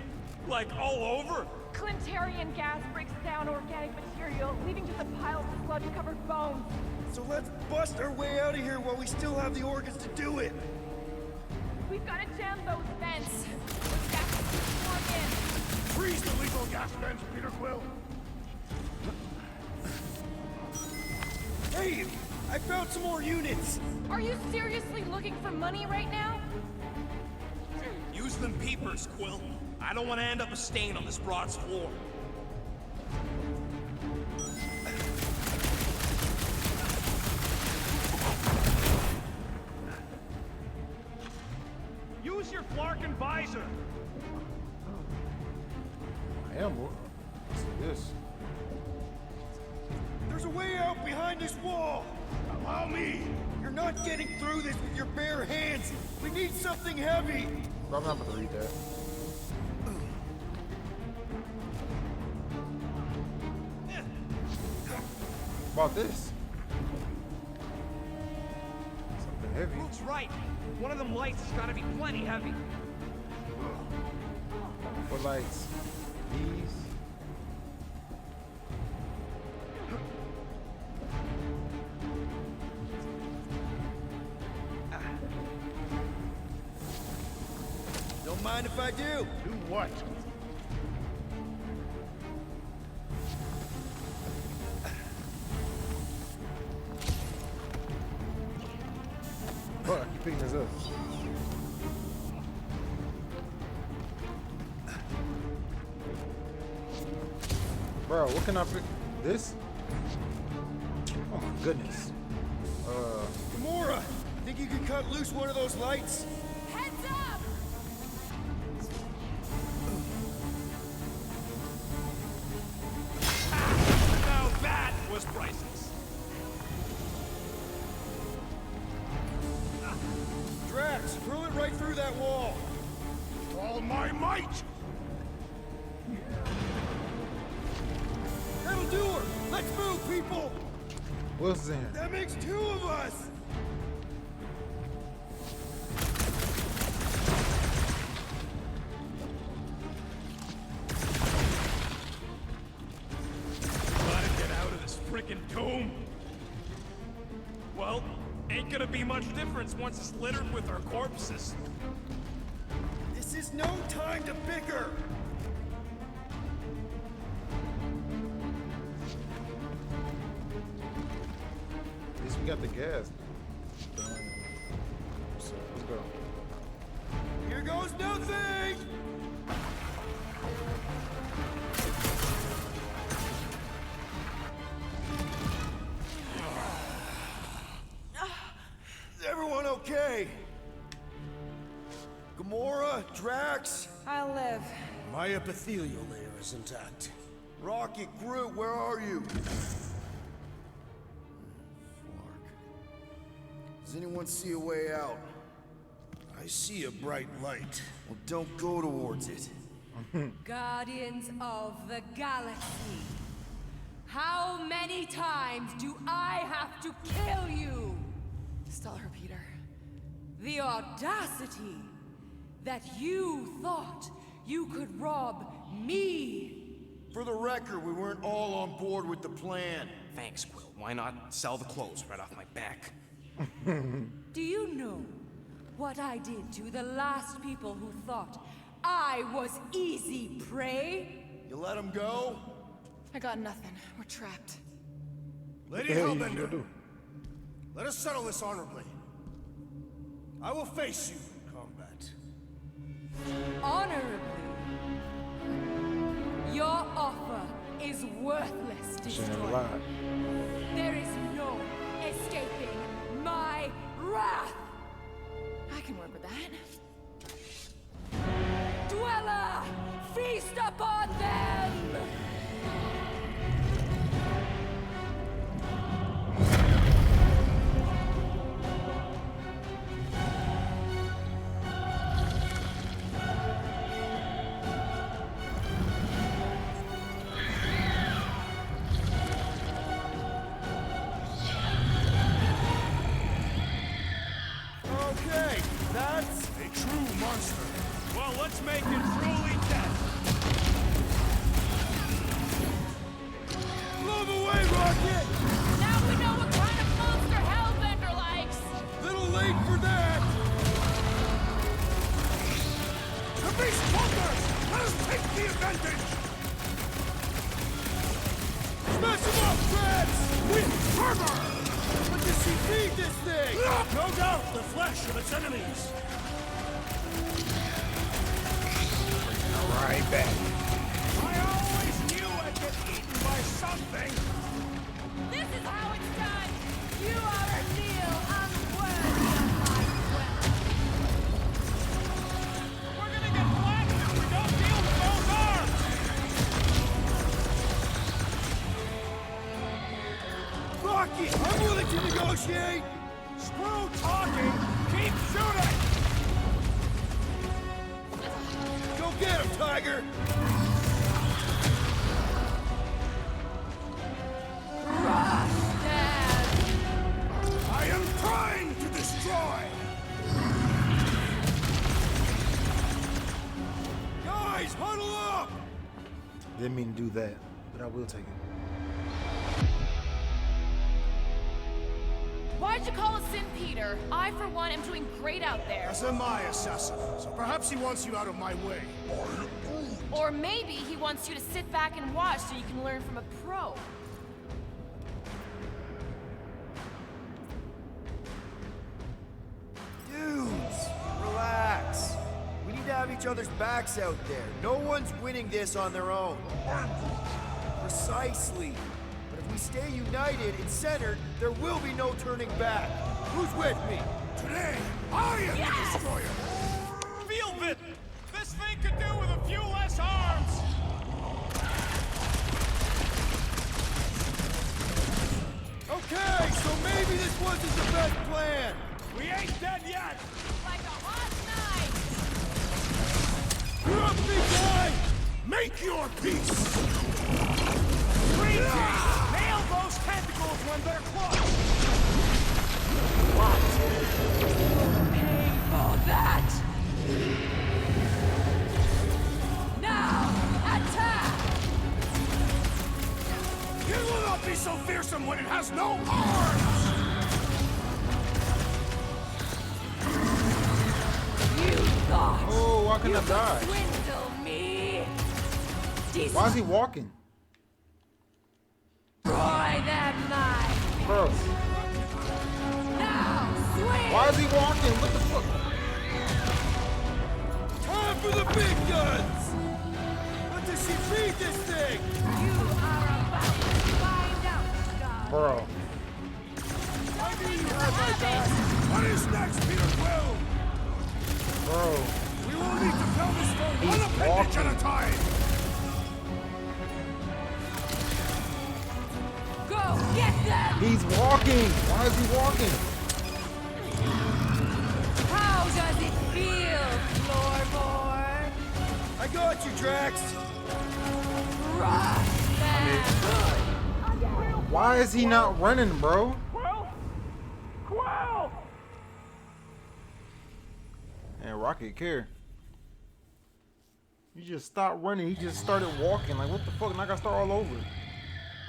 Like all over? Clintarian gas breaks down organic material, leaving just a pile of sludge-covered bones. So let's bust our way out of here while we still have the organs to do it. We've got to jam those vents. Those gases will form in. Freeze the lethal gas vents, Peter Quill. Hey, I found some more units. Are you seriously looking for money right now? Use them peepers, Quill. I don't want to end up a stain on this broad's floor. Use your Flarkin visor. I am. What's this? There's a way out behind this wall. Allow me. You're not getting through this with your bare hands. We need something heavy. I'm not about to read that. About this? Something heavy. Luke's right. One of them lights has got to be plenty heavy. What lights? These? Don't mind if I do. Do what? Oh, I keep picking this up. Bro, what can I pick? This? Oh my goodness. Gamora, think you could cut loose one of those lights? Heads up! Now that was priceless. Drax, drill it right through that wall. With all my might. That'll do her. Let's move, people. What's in here? That makes two of us. Gotta get out of this frickin' tomb. Well, ain't gonna be much difference once it's littered with our corpses. This is no time to bicker. At least we got the gas. So, let's go. Here goes nothing. Is everyone okay? Gamora, Drax, I'll live. My epithelial layer is intact. Rocket, Groot, where are you? Does anyone see a way out? I see a bright light. Well, don't go towards it. Guardians of the Galaxy. How many times do I have to kill you? Stall her, Peter. The audacity that you thought you could rob me. For the record, we weren't all on board with the plan. Thanks, Quill. Why not sell the clothes right off my back? Do you know what I did to the last people who thought I was easy prey? You let him go? I got nothing. We're trapped. Lady What the hell you gonna Hellbender, do? let us settle this honorably. I will face you in combat. Honorably. Your offer is worthless, She ain't Destroyer. lied. There is no escaping my wrath! I can work with that. Dweller! Feast upon them! Okay, that's A true monster. Well, let's make it truly death. Move away, Rocket! Now we know what kind of monster Hellbender likes! Little late for that! The beast conquers! Let us take the advantage! Smash him up, Trance! With fervor! But does she feed this thing? No doubt the flesh of its enemies. Right back. I always knew I'd get eaten by something. This is how it's done! You are a deal unworthy of my wealth. We're gonna get blasted if we don't deal with those arms! Rocky, I'm willing to negotiate. Screw talking. Keep shooting. Go get him, Tiger. I am trying to destroy. Guys, huddle up. Didn't mean to do that, but I will take it. Why'd you call us Sin Peter? I, for one, am doing great out there. As am I, Assassin. So perhaps he wants you out of my way. Or maybe he wants you to sit back and watch so you can learn from a pro. Dudes, relax. We need to have each other's backs out there. No one's winning this on their own. Precisely. But if we stay united and centered, there will be no turning back. Who's with me? Today, I am the destroyer. Feel it! This thing could do with a few less arms! Okay, so maybe this wasn't the best plan. We ain't dead yet! Like a hot knife! You're up, big guy! Make your peace! Green Team! Nail those tentacles when they're close! Pay for that! Now, attack! It will not be so fearsome when it has no arms! You thought Oh, why couldn't I you die? could swindle me? Why is he walking? Destroy them, mine! Bro, Now, swing! why is he walking? What the fuck? Time for the big guns! What does she feed this thing? You are about to find out, God. Bro. I knew you had my back! What is next, Peter Quill? Bro. We will need to fill this for He's one appendage at a walking. time! Go, get them! He's walking. Why is he walking? How does it feel, floorboard? I got you, Drax. Crush them! Why is he not running, bro? Quill? Quill! And Rocket care. You just stopped running. He just started walking. Like, what the fuck? And I gotta start all over.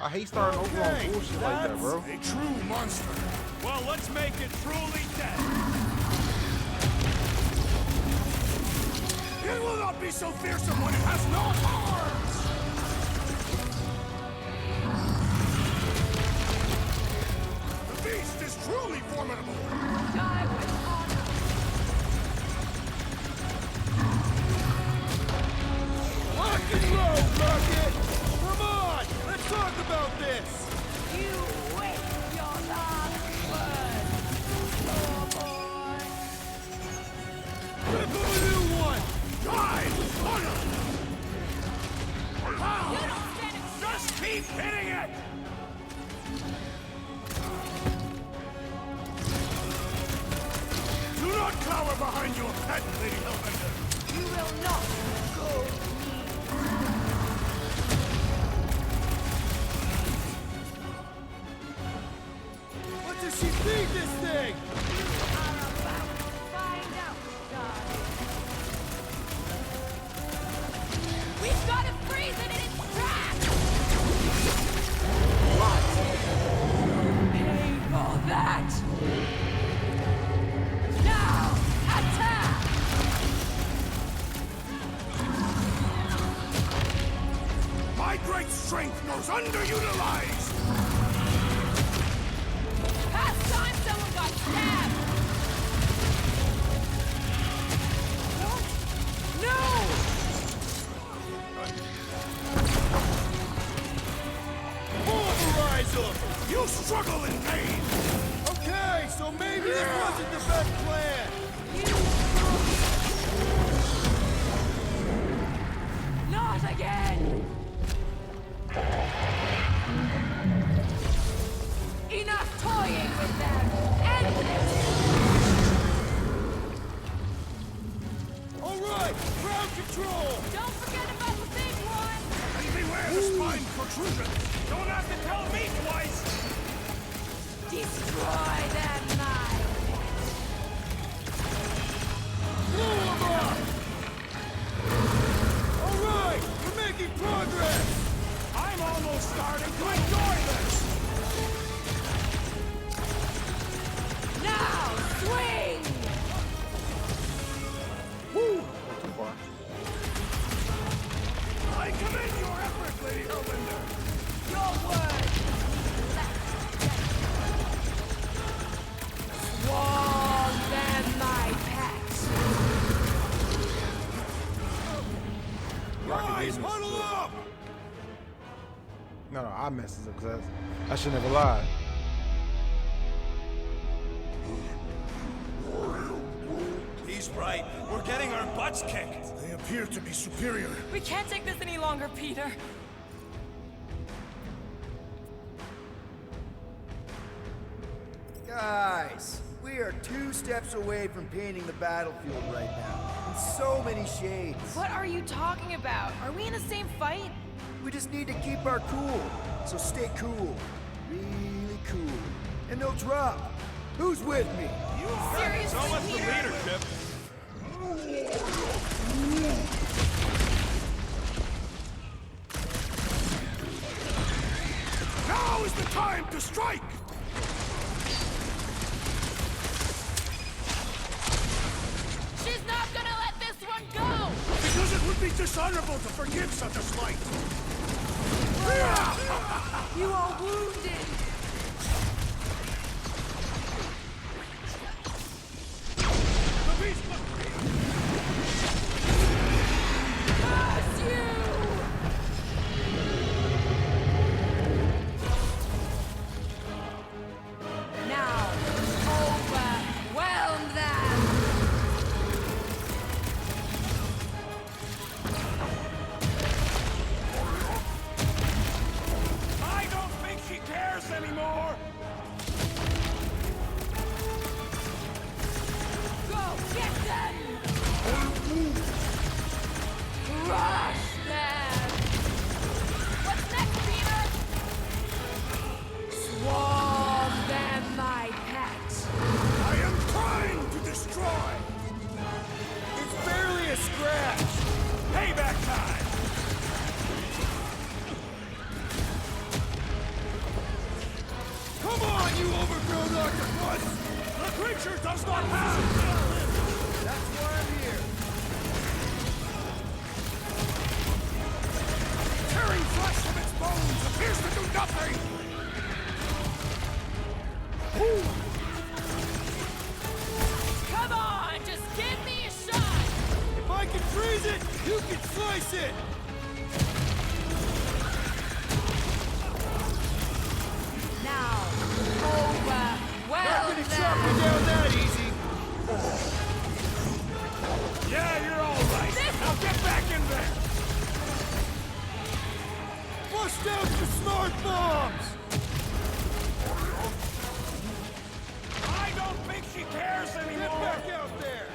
I hate starting over on bullshit like that, bro. A true monster. Well, let's make it truly dead! It will not be so fearsome when it has no arms! The beast is truly formidable! Die with honor! Lock and load, Rocket! Come on, let's talk about this! You waste your last word, floorboard! Rip him a new one! Die! Honor! You don't stand a Just keep hitting it! Do not cower behind your pet, Lady Hellbender! You will not go me. What does she feed this thing? You are about to find out, darling. We've got to freeze it in its tracks! What? Pay for that! Now, attack! strength goes underutilized! Past time someone got stabbed! What? No! Pulverize them! You struggle in vain! Okay, so maybe this wasn't the best plan. Not again! Enough toying with them! End this! All right, ground control. Don't forget about the big one! And beware the spine protrusion! Don't have to tell me twice! Destroy them, mine! Blow them up. All right, we're making progress. I'm almost starting to enjoy this! Now, swing! Woo! Not too far. I commend your effort, Lady Hellbender! Your word! Swarm them, my pets! Guys, huddle up! No, I messed this up because I should never lie. He's right. We're getting our butts kicked. They appear to be superior. We can't take this any longer, Peter. Guys, we are 2 steps away from painting the battlefield right now. In so many shades. What are you talking about? Are we in the same fight? We just need to keep our cool. So stay cool. Really cool. And no drop. Who's with me? Seriously, So much for Peter? leadership. Now is the time to strike! She's not gonna let this one go! Because it would be dishonorable to forgive such a slight. You are wounded! The beast must Curse you! Now, overwhelm them! I don't think she cares anymore! Go get them! Crush them! What's next, Peter? Swarm them, my pet! I am trying to destroy! It's barely a scratch. Payback time! Come on, you overgrown octopus. The creature does not have... That's why I'm here. Tearing flesh from its bones appears to do nothing! Come on, just give me a shot! If I can freeze it, you can slice it. Now, Not overwhelm gonna chop me them! down that easy. Yeah, you're all right. Now get back in there! Bust out the smart bombs. I don't think she cares Get anymore! back out there.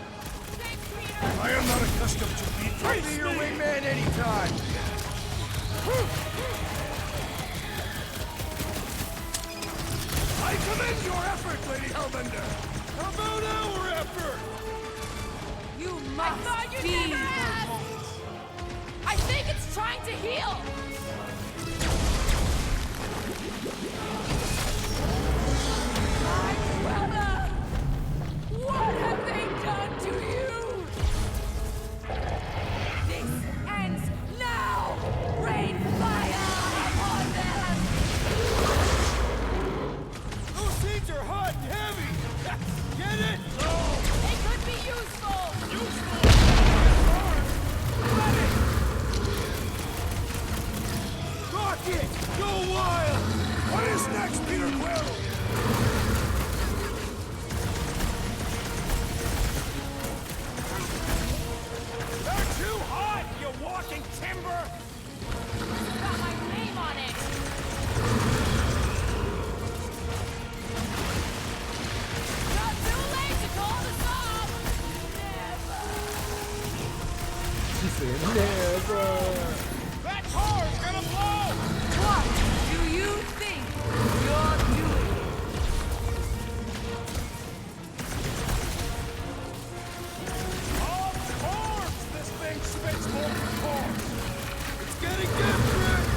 Thanks, Peter! I am not accustomed to being I'll be your wingman anytime. I commend your effort, Lady Hellbender! How about our effort? You must be Vermont. I think it's trying to heal! My brother! What have they done to you? This ends now! Rain fire! on it! Not too late to call the stop! She said never. That car's gonna blow! What do you think you're doing? Of course this thing spits molten cores! It's getting different!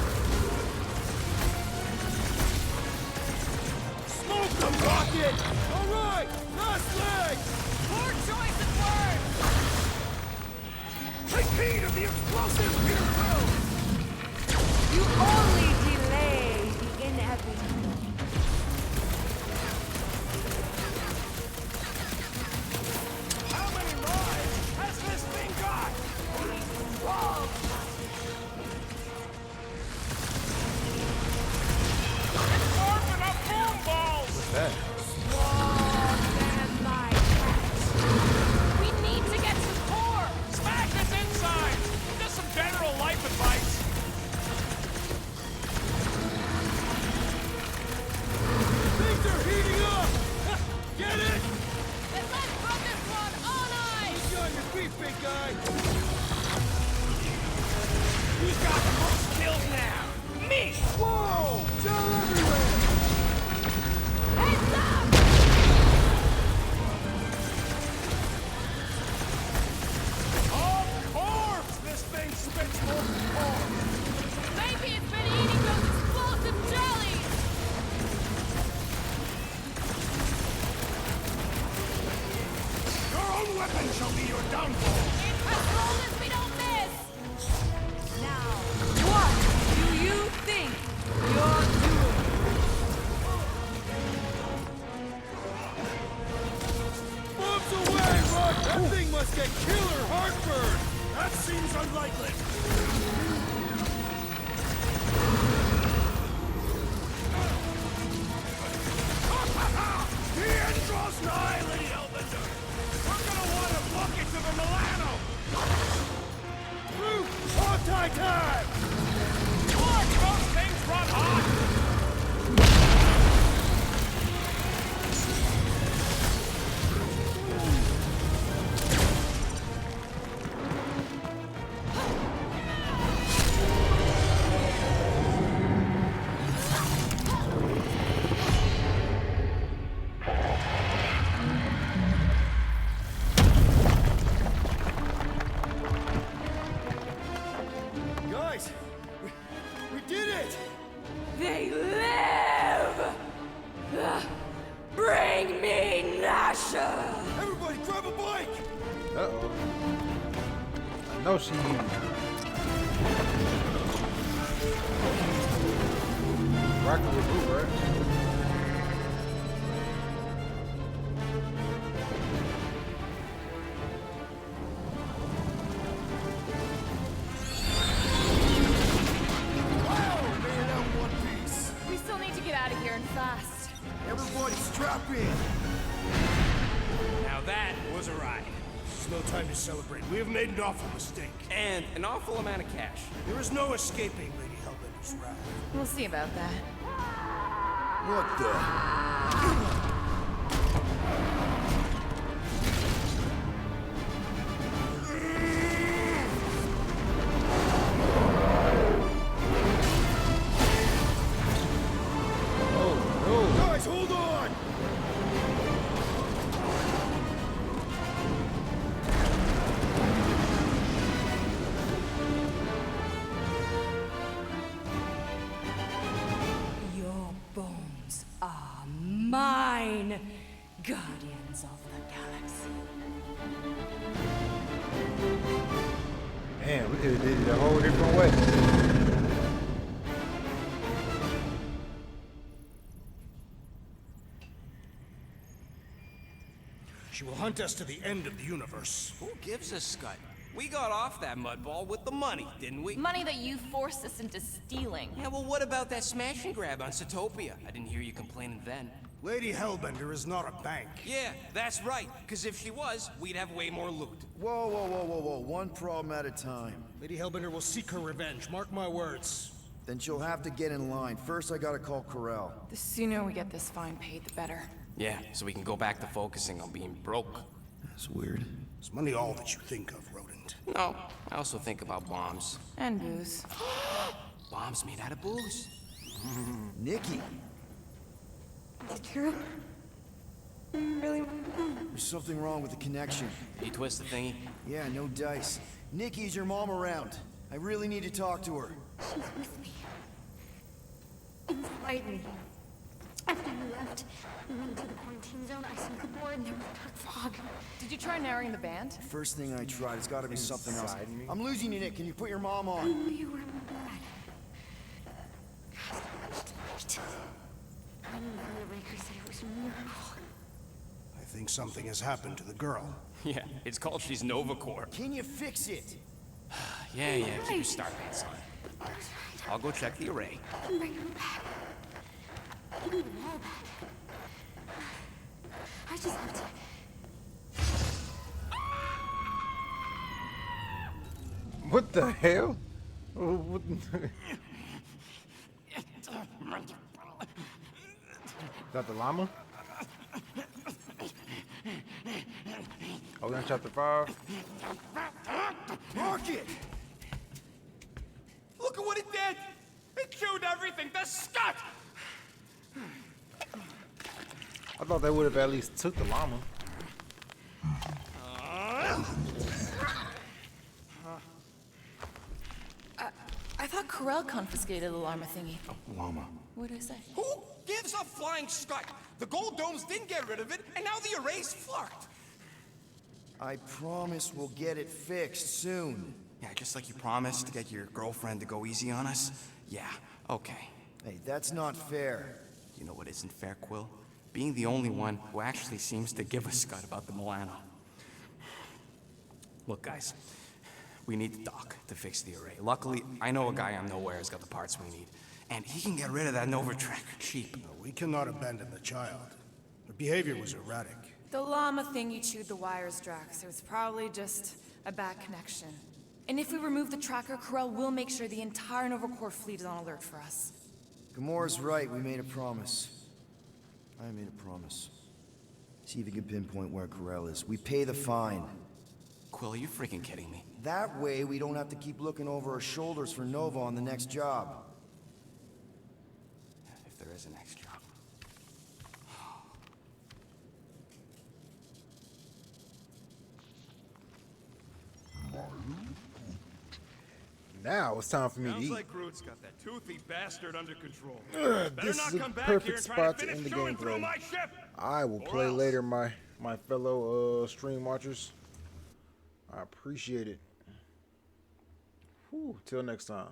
Smoke them, Rocket! Alright, last leg! Poor choice of words! Take heed of the explosive, Peter Quill! You only delay the inevitable. How many lives has this thing got? Whoa! It's orphan up boom balls! What's that? We need to get to core! Smash its inside! Just some general life advice. Things are heating up! Get it? Then let's run this one on ice! Be on your feet, big guy! Who's got the most kills now? Me! Whoa! Gel everywhere! Heads up! Of course this thing spits molten cores! Maybe it's been eating those explosive jellies! Your own weapon shall be your downfall! As long as we don't miss! Now, what do you think you're doing? Bombs away, Rock! That thing must get killer heartburn! That seems unlikely! The end draws nigh, Lady Hellbender! We're gonna want a bucket to the Milano! Root! Hog-tie time! Look, those things run hot! Guys, we did it! They live! Bring me Nasha! Everybody grab a bike! Uh-oh. I know she rocking with Boo, right? Wow, made it out in one piece! We still need to get out of here and fast. Everybody strap in. Now that was a ride. There's no time to celebrate. We have made an awful mistake. And an awful amount of cash. There is no escaping Lady Hellbender's wrath. We'll see about that. What the? Guys, hold on! Your bones are mine, guardians of the galaxy. Damn, we could have did it a whole different way. She will hunt us to the end of the universe. Who gives a scut? We got off that mudball with the money, didn't we? Money that you forced us into stealing. Yeah, well, what about that smash and grab on Satopia? I didn't hear you complaining then. Lady Hellbender is not a bank. Yeah, that's right. Because if she was, we'd have way more loot. Whoa, whoa, whoa, whoa, whoa. One problem at a time. Lady Hellbender will seek her revenge. Mark my words. Then she'll have to get in line. First, I gotta call Corel. The sooner we get this fine paid, the better. Yeah, so we can go back to focusing on being broke. That's weird. Is money all that you think of, Rodent? No, I also think about bombs. And booze. Bombs made out of booze. Nikki! Is it true? Really? There's something wrong with the connection. Did you twist the thingy? Yeah, no dice. Nikki, is your mom around? I really need to talk to her. She's with me. Inside me. After you left and went into the quarantine zone, I seen Gabor and there was dark fog. Did you try narrowing the band? First thing I tried, it's gotta be something else. Inside me? I'm losing you, Nick. Can you put your mom I on? knew you were bad. Tonight. When the Raker said it was a miracle. I think something has happened to the girl. Yeah, it's called She's Nova Corps. Can you fix it? Yeah, keep your star pants on. I'll go check the array. Bring him back. Give me them all back. I just have to... What the hell? What Not the llama? Oh, we're in chapter 5. Mark it! Look at what it did! It chewed everything to scut! I thought they would have at least took the llama. I thought Corel confiscated the llama thingy. Llama. What did I say? Who gives a flying scut? The gold domes didn't get rid of it, and now the array's fucked. I promise we'll get it fixed soon. Yeah, just like you promised to get your girlfriend to go easy on us? Yeah, okay. Hey, that's not fair. You know what isn't fair, Quill? Being the only one who actually seems to give a scut about the Milano. Look, guys, we need the doc to fix the array. Luckily, I know a guy on Nowhere has got the parts we need. And he can get rid of that Novatrek cheap. No, we cannot abandon the child. Her behavior was erratic. The llama thingy chewed the wires, Drax. It was probably just a bad connection. And if we remove the tracker, Corel will make sure the entire Nova Corps fleet is on alert for us. Gamora's right, we made a promise. I made a promise. See if you can pinpoint where Corel is. We pay the fine. Quill, are you freaking kidding me? That way, we don't have to keep looking over our shoulders for Nova on the next job. If there is a next job. Now it's time for me to Sounds eat. like Groot's got that toothy bastard under control. This Better is not a come back here perfect and try spot to to finish end the chewing through gameplay. my ship. I will Or play else. later, my fellow stream watchers. I appreciate it. Whew, till next time.